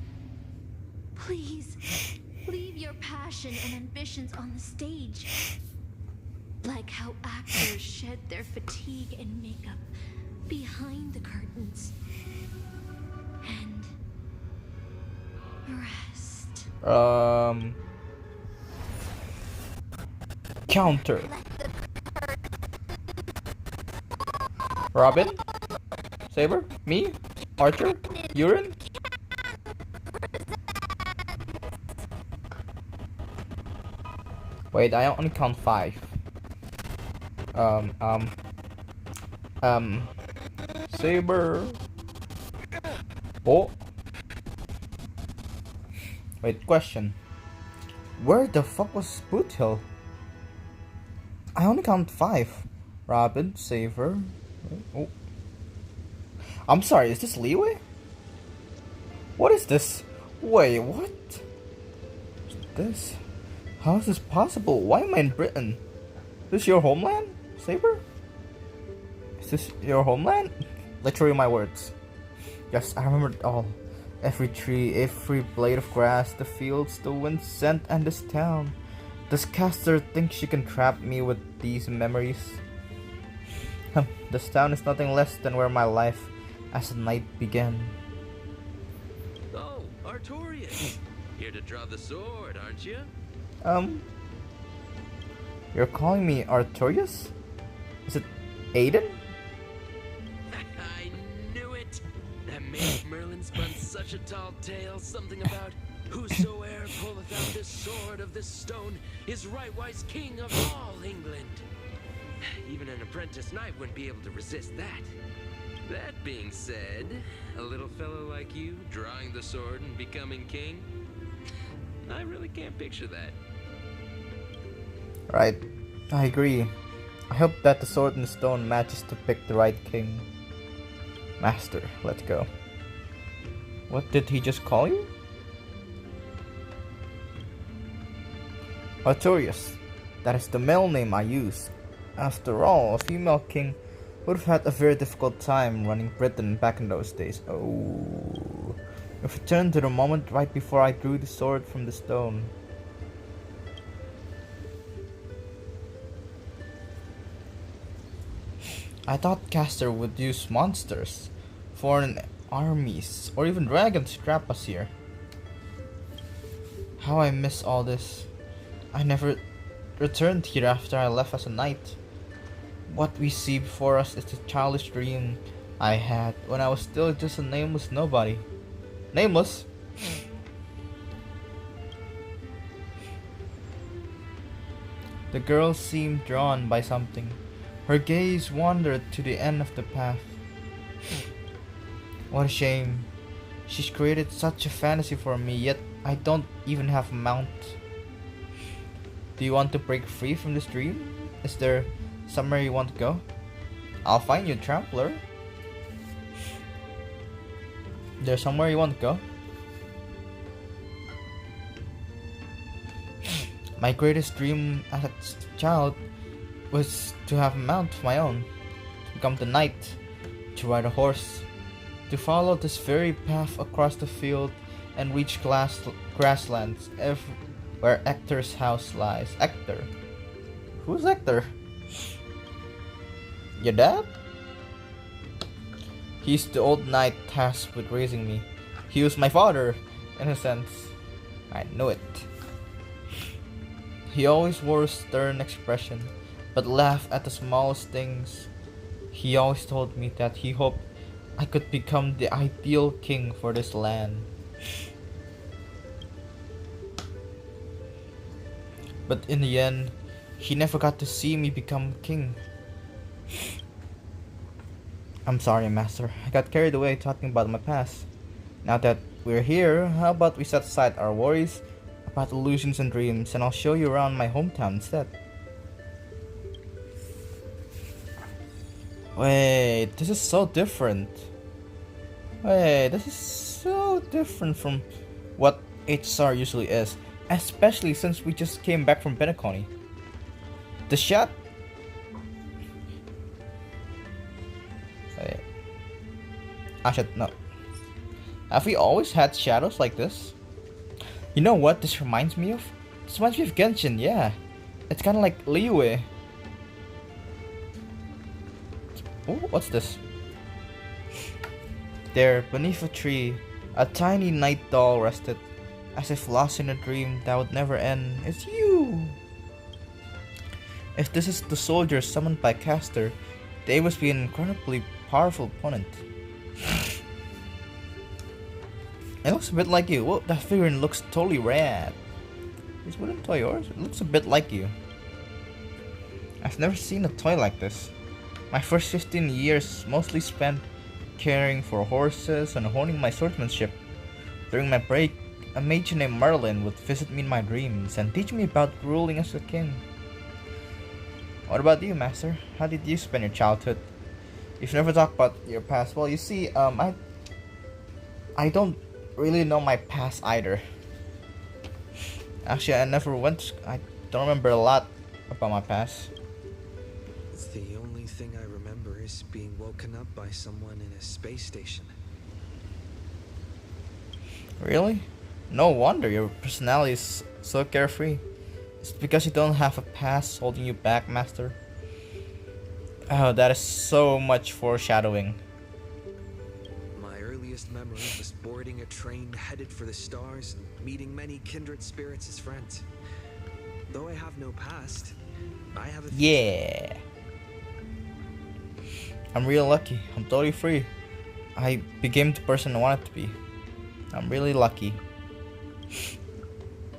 Please, leave your passion and ambitions on the stage. Like how actors shed their fatigue and makeup behind the curtains. And rest. Counter. Robin? Saber? Me? Archer? Urine? Wait, I only count 5. Saber. Oh. Wait, question. Where the fuck was Boothill? I only count 5. Robin, Saber. Oh. I'm sorry, is this Leeway? What is this? Wait, what? What's this? How is this possible? Why am I in Britain? Is this your homeland, Saber? Is this your homeland? Literally my words. Yes, I remember it all. Every tree, every blade of grass, the fields, the wind, scent, and this town. Does Caster think she can trap me with these memories? This town is nothing less than where my life as a knight began. Oh, Artorias. Here to draw the sword, aren't you? You're calling me Artorias? Is it Aiden? I knew it! That mage Merlin spun such a tall tale, something about whosoe'er pulleth out this sword of this stone is rightwise king of all England. Even an apprentice knight wouldn't be able to resist that. That being said, a little fellow like you drawing the sword and becoming king, I really can't picture that. Right, I agree. I hope that the sword and stone matches to pick the right king. Master, let's go. What did he just call you? Artorius. That is the male name I use. After all, a female king would have had a very difficult time running Britain back in those days. Oh. We've returned to the moment right before I drew the sword from the stone. I thought Castor would use monsters, foreign armies, or even dragons to trap us here. How I miss all this. I never returned here after I left as a knight. What we see before us is the childish dream I had when I was still just a nameless nobody. Nameless? The girl seemed drawn by something. Her gaze wandered to the end of the path. What a shame. She's created such a fantasy for me, yet I don't even have a mount. Do you want to break free from this dream? Is there somewhere you want to go? I'll find you, Trampler. There's somewhere you want to go? My greatest dream as a child was to have a mount of my own, to become the knight, to ride a horse, to follow this very path across the field and reach grasslands where Ector's house lies. Ector? Who's Ector? Your dad? He's the old knight tasked with raising me. He was my father, in a sense. I knew it. He always wore a stern expression, but laughed at the smallest things. He always told me that he hoped I could become the ideal king for this land. But in the end, he never got to see me become king. I'm sorry, Master. I got carried away talking about my past. Now that we're here, how about we set aside our worries about illusions and dreams, and I'll show you around my hometown instead. Wait, this is so different. Wait, this is so different from what HSR usually is, especially since we just came back from Penacony. The shot. Wait. I should no. Have we always had shadows like this? You know what this reminds me of? This reminds me of Genshin, yeah. It's kinda like Liyue. Oh, what's this? There, beneath a tree, a tiny night doll rested, as if lost in a dream that would never end. It's you! If this is the soldier summoned by Castor, they must be an incredibly powerful opponent. It looks a bit like you. Whoa, that figurine looks totally rad. Is wooden toy yours? It looks a bit like you. I've never seen a toy like this. My first 15 years mostly spent caring for horses and honing my swordsmanship. During my break, a mage named Merlin would visit me in my dreams and teach me about ruling as a king. What about you, Master? How did you spend your childhood? You've never talked about your past. Well, you see, I don't really know my past either. Actually, I never went. I don't remember a lot about my past. The only thing I remember is being woken up by someone in a space station. Really? No wonder your personality is so carefree. It's because you don't have a past holding you back, Master. Oh, that is so much foreshadowing. My earliest memory was boarding a train headed for the stars and meeting many kindred spirits as friends. Though I have no past, I have a future. Yeah. I'm real lucky. I'm totally free. I became the person I wanted to be. I'm really lucky.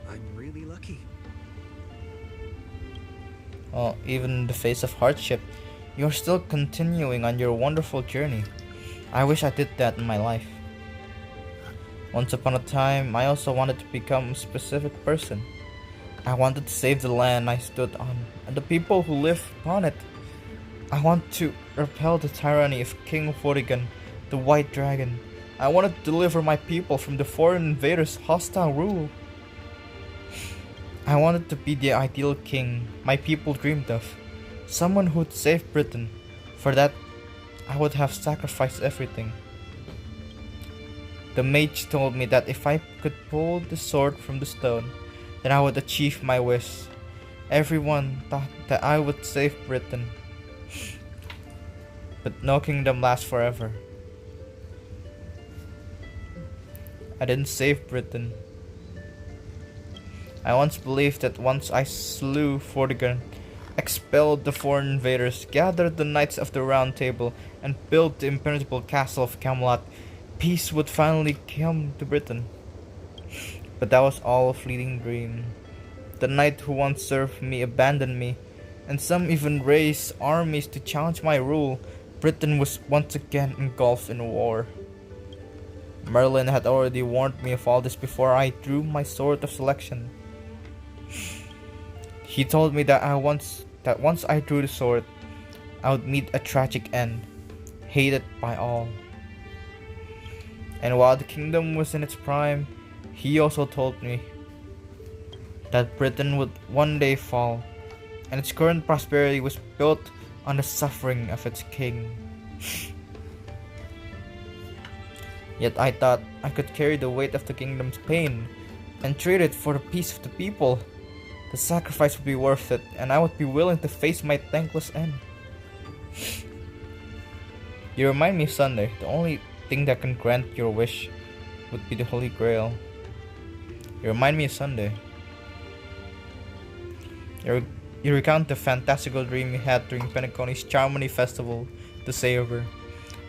I'm really lucky. Well, even in the face of hardship, you're still continuing on your wonderful journey. I wish I did that in my life. Once upon a time, I also wanted to become a specific person. I wanted to save the land I stood on, and the people who live upon it. I want to repel the tyranny of King Vortigern, the White Dragon. I wanted to deliver my people from the foreign invaders' hostile rule. I wanted to be the ideal king my people dreamed of. Someone who'd save Britain. For that, I would have sacrificed everything. The mage told me that if I could pull the sword from the stone, then I would achieve my wish. Everyone thought that I would save Britain. But no kingdom lasts forever. I didn't save Britain. I once believed that once I slew Vortigern, expelled the foreign invaders, gathered the knights of the Round Table, and built the impenetrable castle of Camelot, peace would finally come to Britain. But that was all a fleeting dream. The knight who once served me abandoned me, and some even raised armies to challenge my rule. Britain was once again engulfed in war. Merlin had already warned me of all this before I drew my sword of selection. He told me that once I drew the sword, I would meet a tragic end, hated by all. And while the kingdom was in its prime, he also told me that Britain would one day fall, and its current prosperity was built on the suffering of its king. Yet I thought I could carry the weight of the kingdom's pain and trade it for the peace of the people. The sacrifice would be worth it, and I would be willing to face my thankless end. You remind me of Sunday. The only thing that can grant your wish would be the Holy Grail. You remind me of Sunday. You recount the fantastical dream you had during Penacony's Charmony Festival to savor.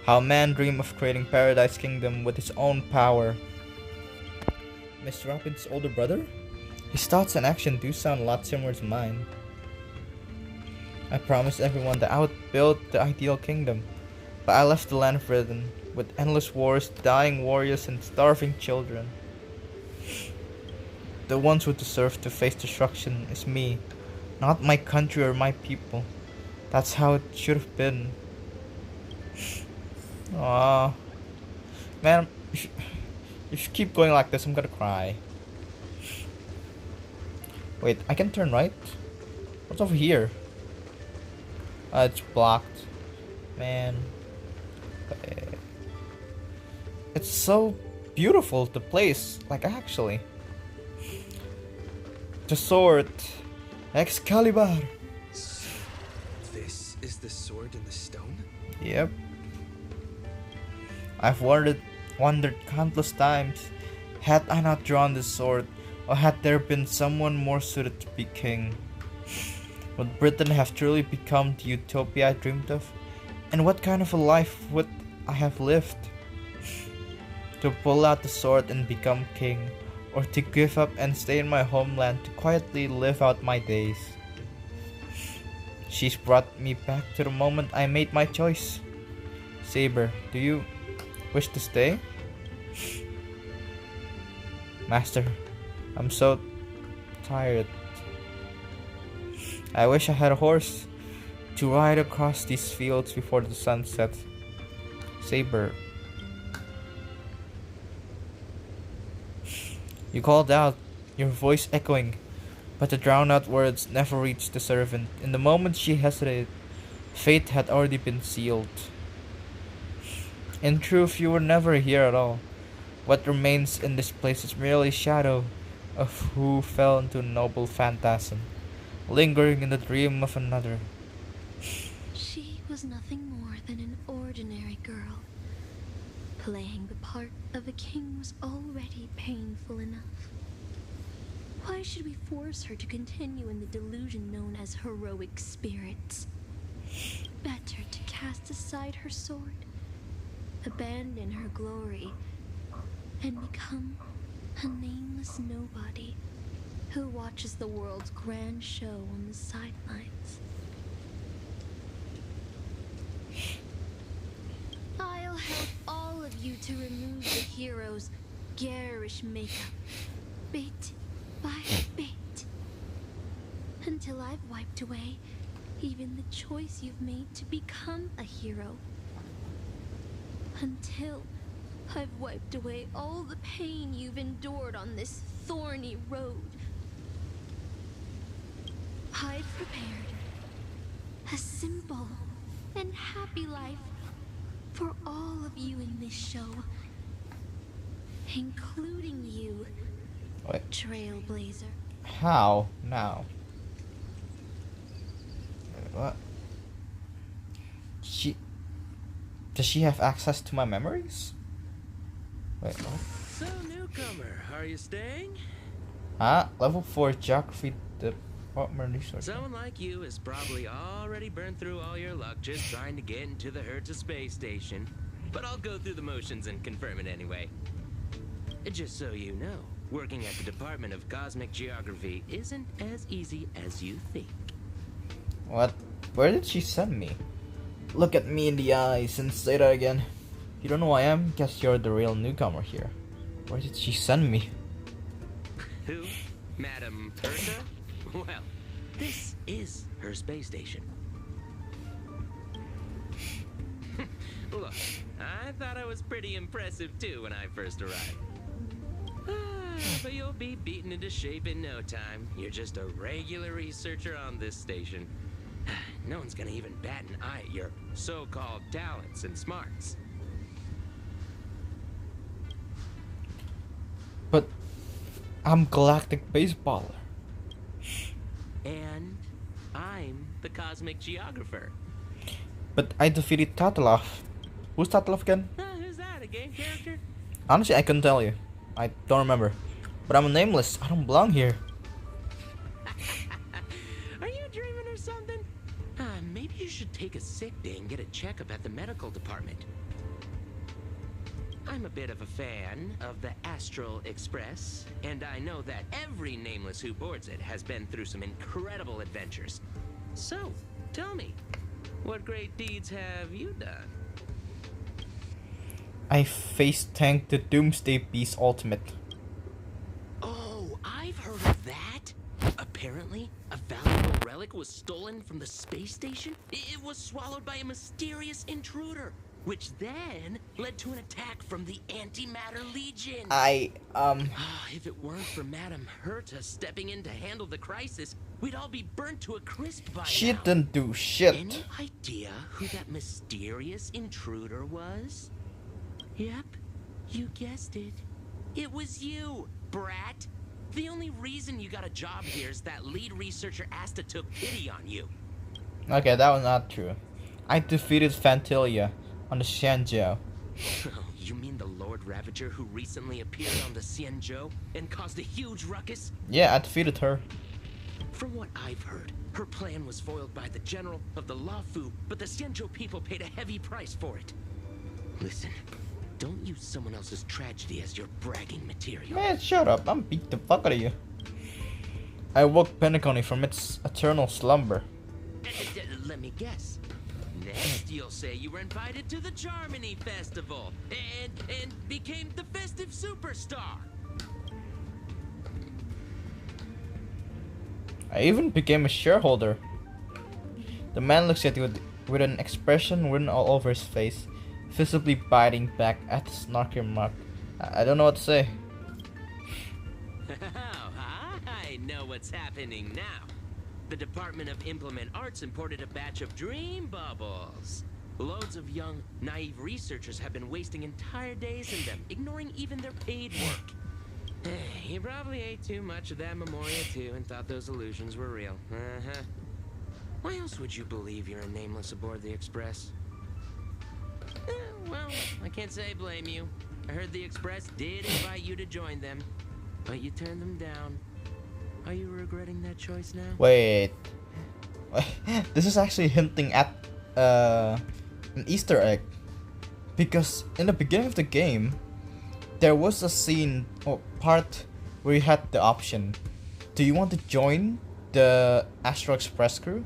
How man dreamed of creating Paradise Kingdom with his own power. Mr. Robin's older brother? His thoughts and action do sound a lot similar to mine. I promised everyone that I would build the ideal kingdom, but I left the land of Britain with endless wars, dying warriors, and starving children. The ones who deserve to face destruction is me, not my country or my people. That's how it should have been. Aww. Man, if you keep going like this, I'm gonna cry. Wait, I can turn right? What's over here? It's blocked. Man. It's so beautiful, the place. Like, actually. The sword. Excalibur. So, this is the sword in the stone? Yep. I've wondered countless times, had I not drawn this sword, or had there been someone more suited to be king? Would Britain have truly become the utopia I dreamed of? And what kind of a life would I have lived? To pull out the sword and become king, or to give up and stay in my homeland to quietly live out my days? She's brought me back to the moment I made my choice. Saber, do you wish to stay? Master, I'm so tired. I wish I had a horse to ride across these fields before the sun sets. Saber. You called out, your voice echoing, but the drowned out words never reached the servant. In the moment she hesitated, fate had already been sealed. In truth, you were never here at all. What remains in this place is merely a shadow of who fell into a noble phantasm, lingering in the dream of another. She was nothing more than an ordinary girl. Playing the part of a king was already painful enough. Why should we force her to continue in the delusion known as heroic spirits? Better to cast aside her sword, abandon her glory, and become a nameless nobody who watches the world's grand show on the sidelines. I'll help all of you to remove the hero's garish makeup, bit by bit, until I've wiped away even the choice you've made to become a hero. Until I've wiped away all the pain you've endured on this thorny road. I've prepared a simple and happy life for all of you in this show, including you, Wait. Trailblazer. How now? What? Does she have access to my memories? Wait, what? So, newcomer, are you staying? Huh? Level 4 geography department resource. Someone like you has probably already burned through all your luck just trying to get into the Hertz space station. But I'll go through the motions and confirm it anyway. Just so you know, working at the Department of Cosmic Geography isn't as easy as you think. What? Where did she send me? Look at me in the eyes and say that again. You don't know who I am? Guess you're the real newcomer here. Where did she send me? Who? Madam Herta? Well, this is her space station. Look, I thought I was pretty impressive too when I first arrived. But you'll be beaten into shape in no time. You're just a regular researcher on this station. No one's gonna even bat an eye at your so-called talents and smarts. But I'm Galactic Baseballer. And I'm the Cosmic Geographer. But I defeated Tatalov. Who's Tatalov again? Who's that, a game character? Honestly, I couldn't tell you. I don't remember. But I'm a nameless. I don't belong here. Are you dreaming or something? Maybe you should take a sick day and get a checkup at the medical department. I'm a bit of a fan of the Astral Express, and I know that every nameless who boards it has been through some incredible adventures. So, tell me, what great deeds have you done? I face tanked the Doomsday Beast Ultimate. Oh, I've heard of that. Apparently, a valuable relic was stolen from the space station. It was swallowed by a mysterious intruder, which then led to an attack from the Antimatter Legion. If it weren't for Madam Herta stepping in to handle the crisis, we'd all be burnt to a crisp by She now. didn't do shit. Any idea who that mysterious intruder was? Yep, you guessed it. It was you, brat. The only reason you got a job here is that lead researcher Asta took pity on you. Okay, that was not true. I defeated Fantilia on the Xianzhou. Oh, you mean the Lord Ravager who recently appeared on the Xianzhou and caused a huge ruckus? Yeah, I defeated her. From what I've heard, her plan was foiled by the general of the Luofu, but the Xianzhou people paid a heavy price for it. Listen, don't use someone else's tragedy as your bragging material. Man, shut up. I'm beat the fuck out of you. I woke Penacony from its eternal slumber. Let me guess. Next, you'll say you were invited to the Charmony Festival and became the festive superstar. I even became a shareholder. The man looks at you with an expression written all over his face, visibly biting back at the snarky remark. I don't know what to say. I know what's happening now. The Department of Implement Arts imported a batch of dream bubbles. Loads of young, naive researchers have been wasting entire days in them, ignoring even their paid work. You probably ate too much of that Memoria too and thought those illusions were real. Why else would you believe you're a nameless aboard the Express? Well, I can't say I blame you. I heard the Express did invite you to join them, but you turned them down. Are you regretting that choice now? Wait. This is actually hinting at an Easter egg. Because in the beginning of the game, there was a scene or part where you had the option. Do you want to join the Astro Express crew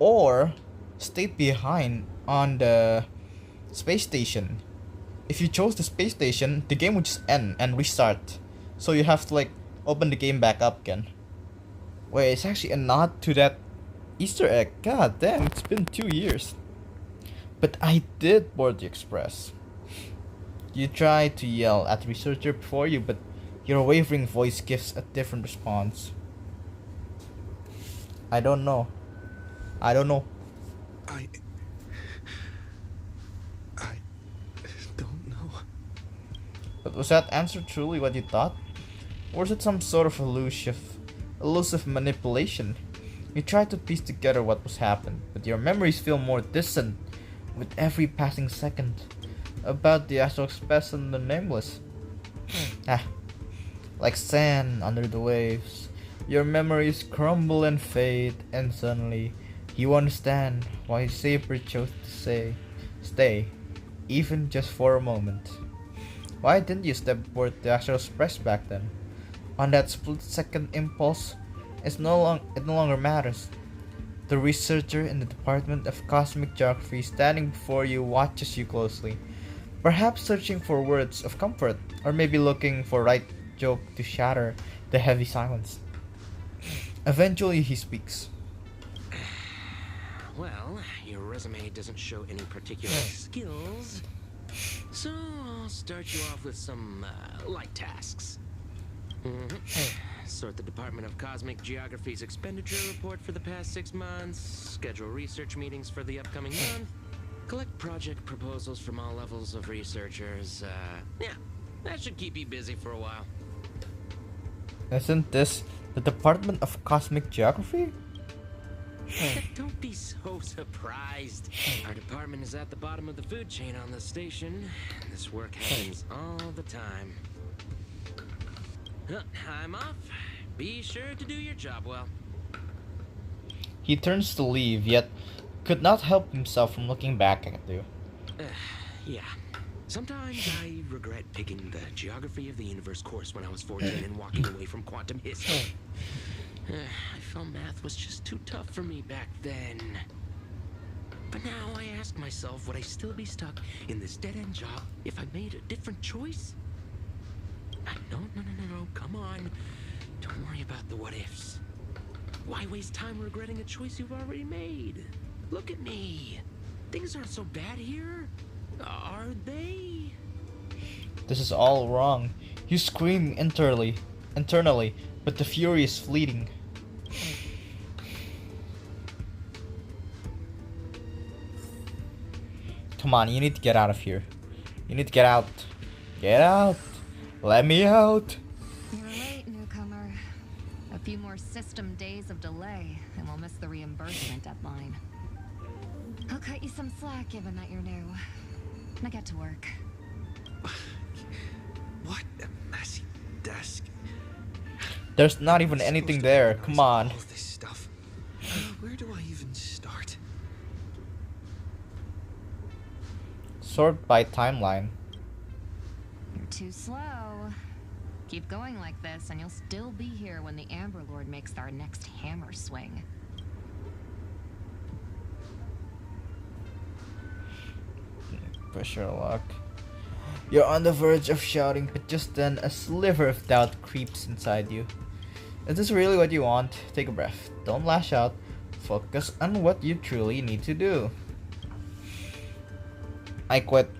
or stay behind on the space station? If you chose the space station, the game would just end and restart. So you have to like open the game back up again. Wait, it's actually a nod to that Easter egg. God damn, it's been 2 years. But I did board the Express. You try to yell at the researcher before you, but your wavering voice gives a different response. I don't know. I don't know. I don't know. But was that answer truly what you thought? Or is it some sort of elusive manipulation? You try to piece together what was happened, but your memories feel more distant with every passing second. About the Astral Express and the Nameless. Like sand under the waves. Your memories crumble and fade, and suddenly you understand why Saber chose to stay, even just for a moment. Why didn't you step aboard the Astral Express back then? On that split-second impulse, it no longer matters. The researcher in the Department of Cosmic Geography standing before you watches you closely, perhaps searching for words of comfort, or maybe looking for right joke to shatter the heavy silence. Eventually he speaks. Well, your resume doesn't show any particular skills, so I'll start you off with some light tasks. Sort the Department of Cosmic Geography's expenditure report for the past 6 months, schedule research meetings for the upcoming month, collect project proposals from all levels of researchers. Yeah, that should keep you busy for a while. Isn't this the Department of Cosmic Geography? Don't be so surprised. Our department is at the bottom of the food chain on the station. This work happens all the time. I'm off. Be sure to do your job well. He turns to leave, yet could not help himself from looking back at you. Yeah. Sometimes I regret picking the Geography of the Universe course when I was 14 and walking away from quantum history. I felt math was just too tough for me back then. But now I ask myself, would I still be stuck in this dead-end job if I made a different choice? No, come on. Don't worry about the what-ifs. Why waste time regretting a choice you've already made? Look at me. Things aren't so bad here, are they? This is all wrong. You scream internally, but the fury is fleeting. Come on, you need to get out of here. You need to get out. Get out. Let me out. You're late, newcomer. A few more system days of delay, and we'll miss the reimbursement deadline. I'll cut you some slack, given that you're new. Now get to work. What a messy desk. There's not even anything there. Come on. All this stuff. Where do I even start? Sort by timeline. You're too slow. Keep going like this, and you'll still be here when the Amber Lord makes our next hammer swing. Push your luck. You're on the verge of shouting, but just then a sliver of doubt creeps inside you. Is this really what you want? Take a breath. Don't lash out. Focus on what you truly need to do. I quit.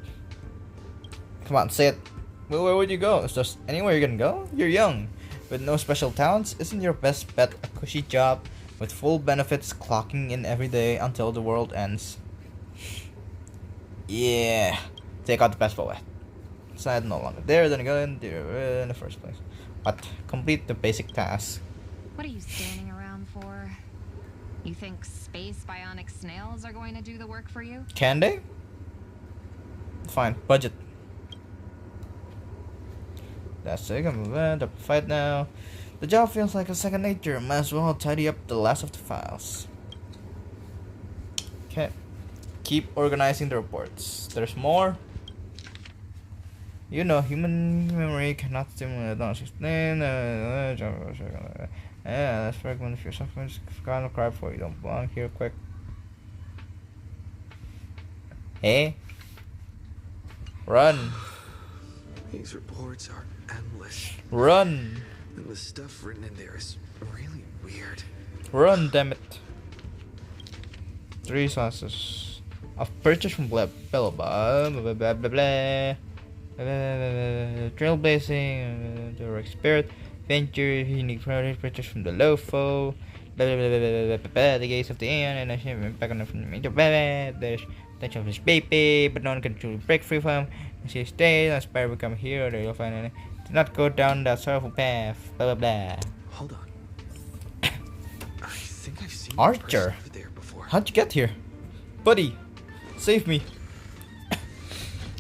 Come on, say it. Well, where would you go? Is there anywhere you're gonna go? You're young. With no special talents, isn't your best bet a cushy job with full benefits clocking in every day until the world ends? Yeah. Take out the best bullet. Side no longer there, then go in there in the first place. But complete the basic task. What are you standing around for? You think space bionic snails are going to do the work for you? Can they? Fine. Budget. That's it. I'm moving up the fight now. The job feels like a second nature. Might as well tidy up the last of the files. Okay. Keep organizing the reports. There's more. You know, human memory cannot stimulate don't sustain. Let's fragment if you're suffering. Kind of cry for you. Don't belong here. Quick. Hey. Run. These reports are endless. Run. And the stuff written in there is really weird. Run, damn it. 3 sources of purchase from blah blah blah blah blah blah blah. Trailblazing, direct spirit, venture, unique product purchase from the Lofo, blah blah blah blah blah blah. The gates of the aeon, and I should back on from the major blah. There's potential of this baby, but no one can truly break free from. She stays, aspire to become a hero. You'll find it. Do not go down that sorrowful path. Blah blah blah. Hold on. I think I've seen Archer, over there before. how'd you get here, buddy? Save me.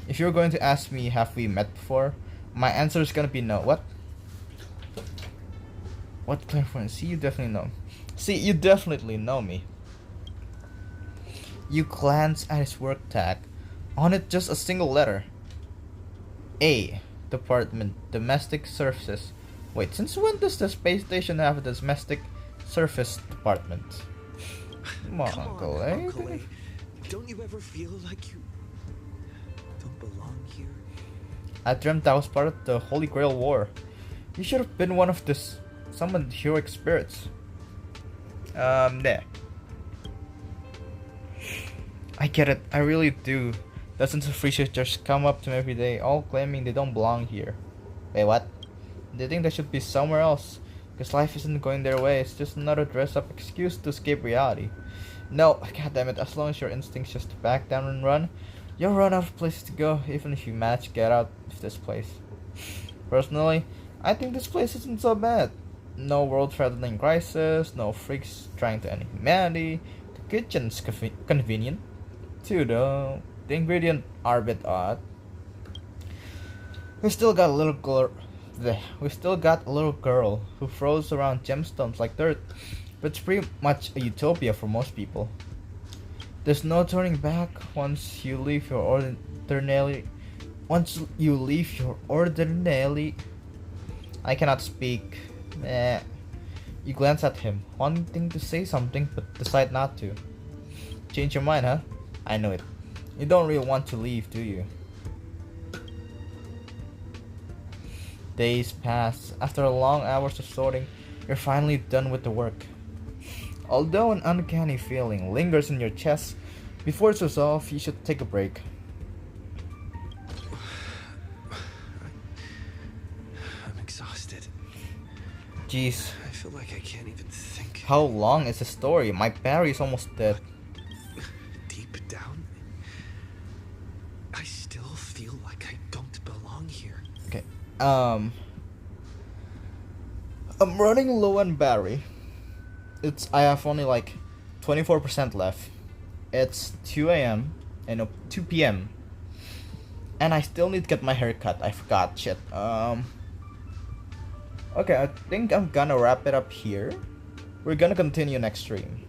If you're going to ask me, have we met before? My answer is gonna be no. What? What clairvoyance? See, you definitely know. See, you definitely know me. You glance at his work tag. On it, just a single letter. A. Department. Domestic Services. Wait, since when does the space station have a domestic service department? Come on, Uncle A. Uncle A. Don't you ever feel like you don't belong here? I dreamt I was part of the Holy Grail War. You should have been one of the summoned heroic spirits. There. I get it, I really do. Dozens of researchers come up to me every day, all claiming they don't belong here. Wait, what? They think they should be somewhere else, because life isn't going their way. It's just another dress-up excuse to escape reality. No, goddammit, as long as your instinct's just to back down and run, you'll run out of places to go, even if you manage to get out of this place. Personally, I think this place isn't so bad. No world-threatening crisis, no freaks trying to end humanity. The kitchen's convenient, too, though. The ingredients are a bit odd. We still got a little girl who throws around gemstones like dirt, but it's pretty much a utopia for most people. There's no turning back once you leave your ordinary. I cannot speak. You glance at him, wanting to say something but decide not to. Change your mind, huh? I know it. You don't really want to leave, do you? Days pass. After long hours of sorting, you're finally done with the work. Although an uncanny feeling lingers in your chest, before it's resolved, you should take a break. I'm exhausted. Jeez. I feel like I can't even think. How long is the story? My battery's almost dead. Deep down, I still feel like I don't belong here. Okay. I'm running low on battery. I have only like 24% left. It's 2 a.m. and 2 p.m. and I still need to get my hair cut. I forgot. Shit. Okay, I think I'm gonna wrap it up here. We're gonna continue next stream.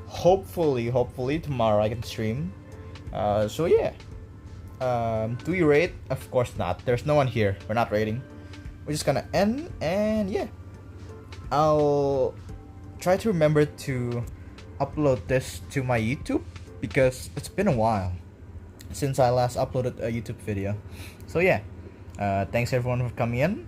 Hopefully tomorrow I can stream. So yeah. Do we rate? Of course not. There's no one here. We're not rating. We're just gonna end, and yeah. I'll try to remember to upload this to my YouTube because it's been a while since I last uploaded a YouTube video. So yeah. Thanks everyone for coming in.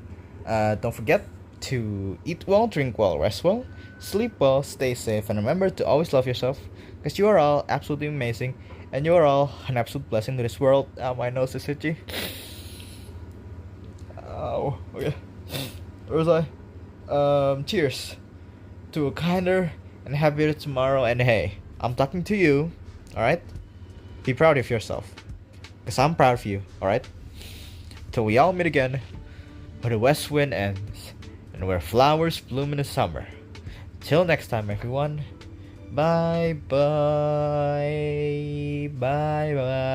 Don't forget to eat well, drink well, rest well, sleep well, stay safe, and remember to always love yourself, because you are all absolutely amazing, and you are all an absolute blessing to this world. My nose is itchy. Oh, okay. Where was I? Cheers to a kinder and happier tomorrow, and hey, I'm talking to you, alright? Be proud of yourself, because I'm proud of you, alright? Till we all meet again, where the west wind ends, and where flowers bloom in the summer. Till next time, everyone. Bye bye. Bye bye.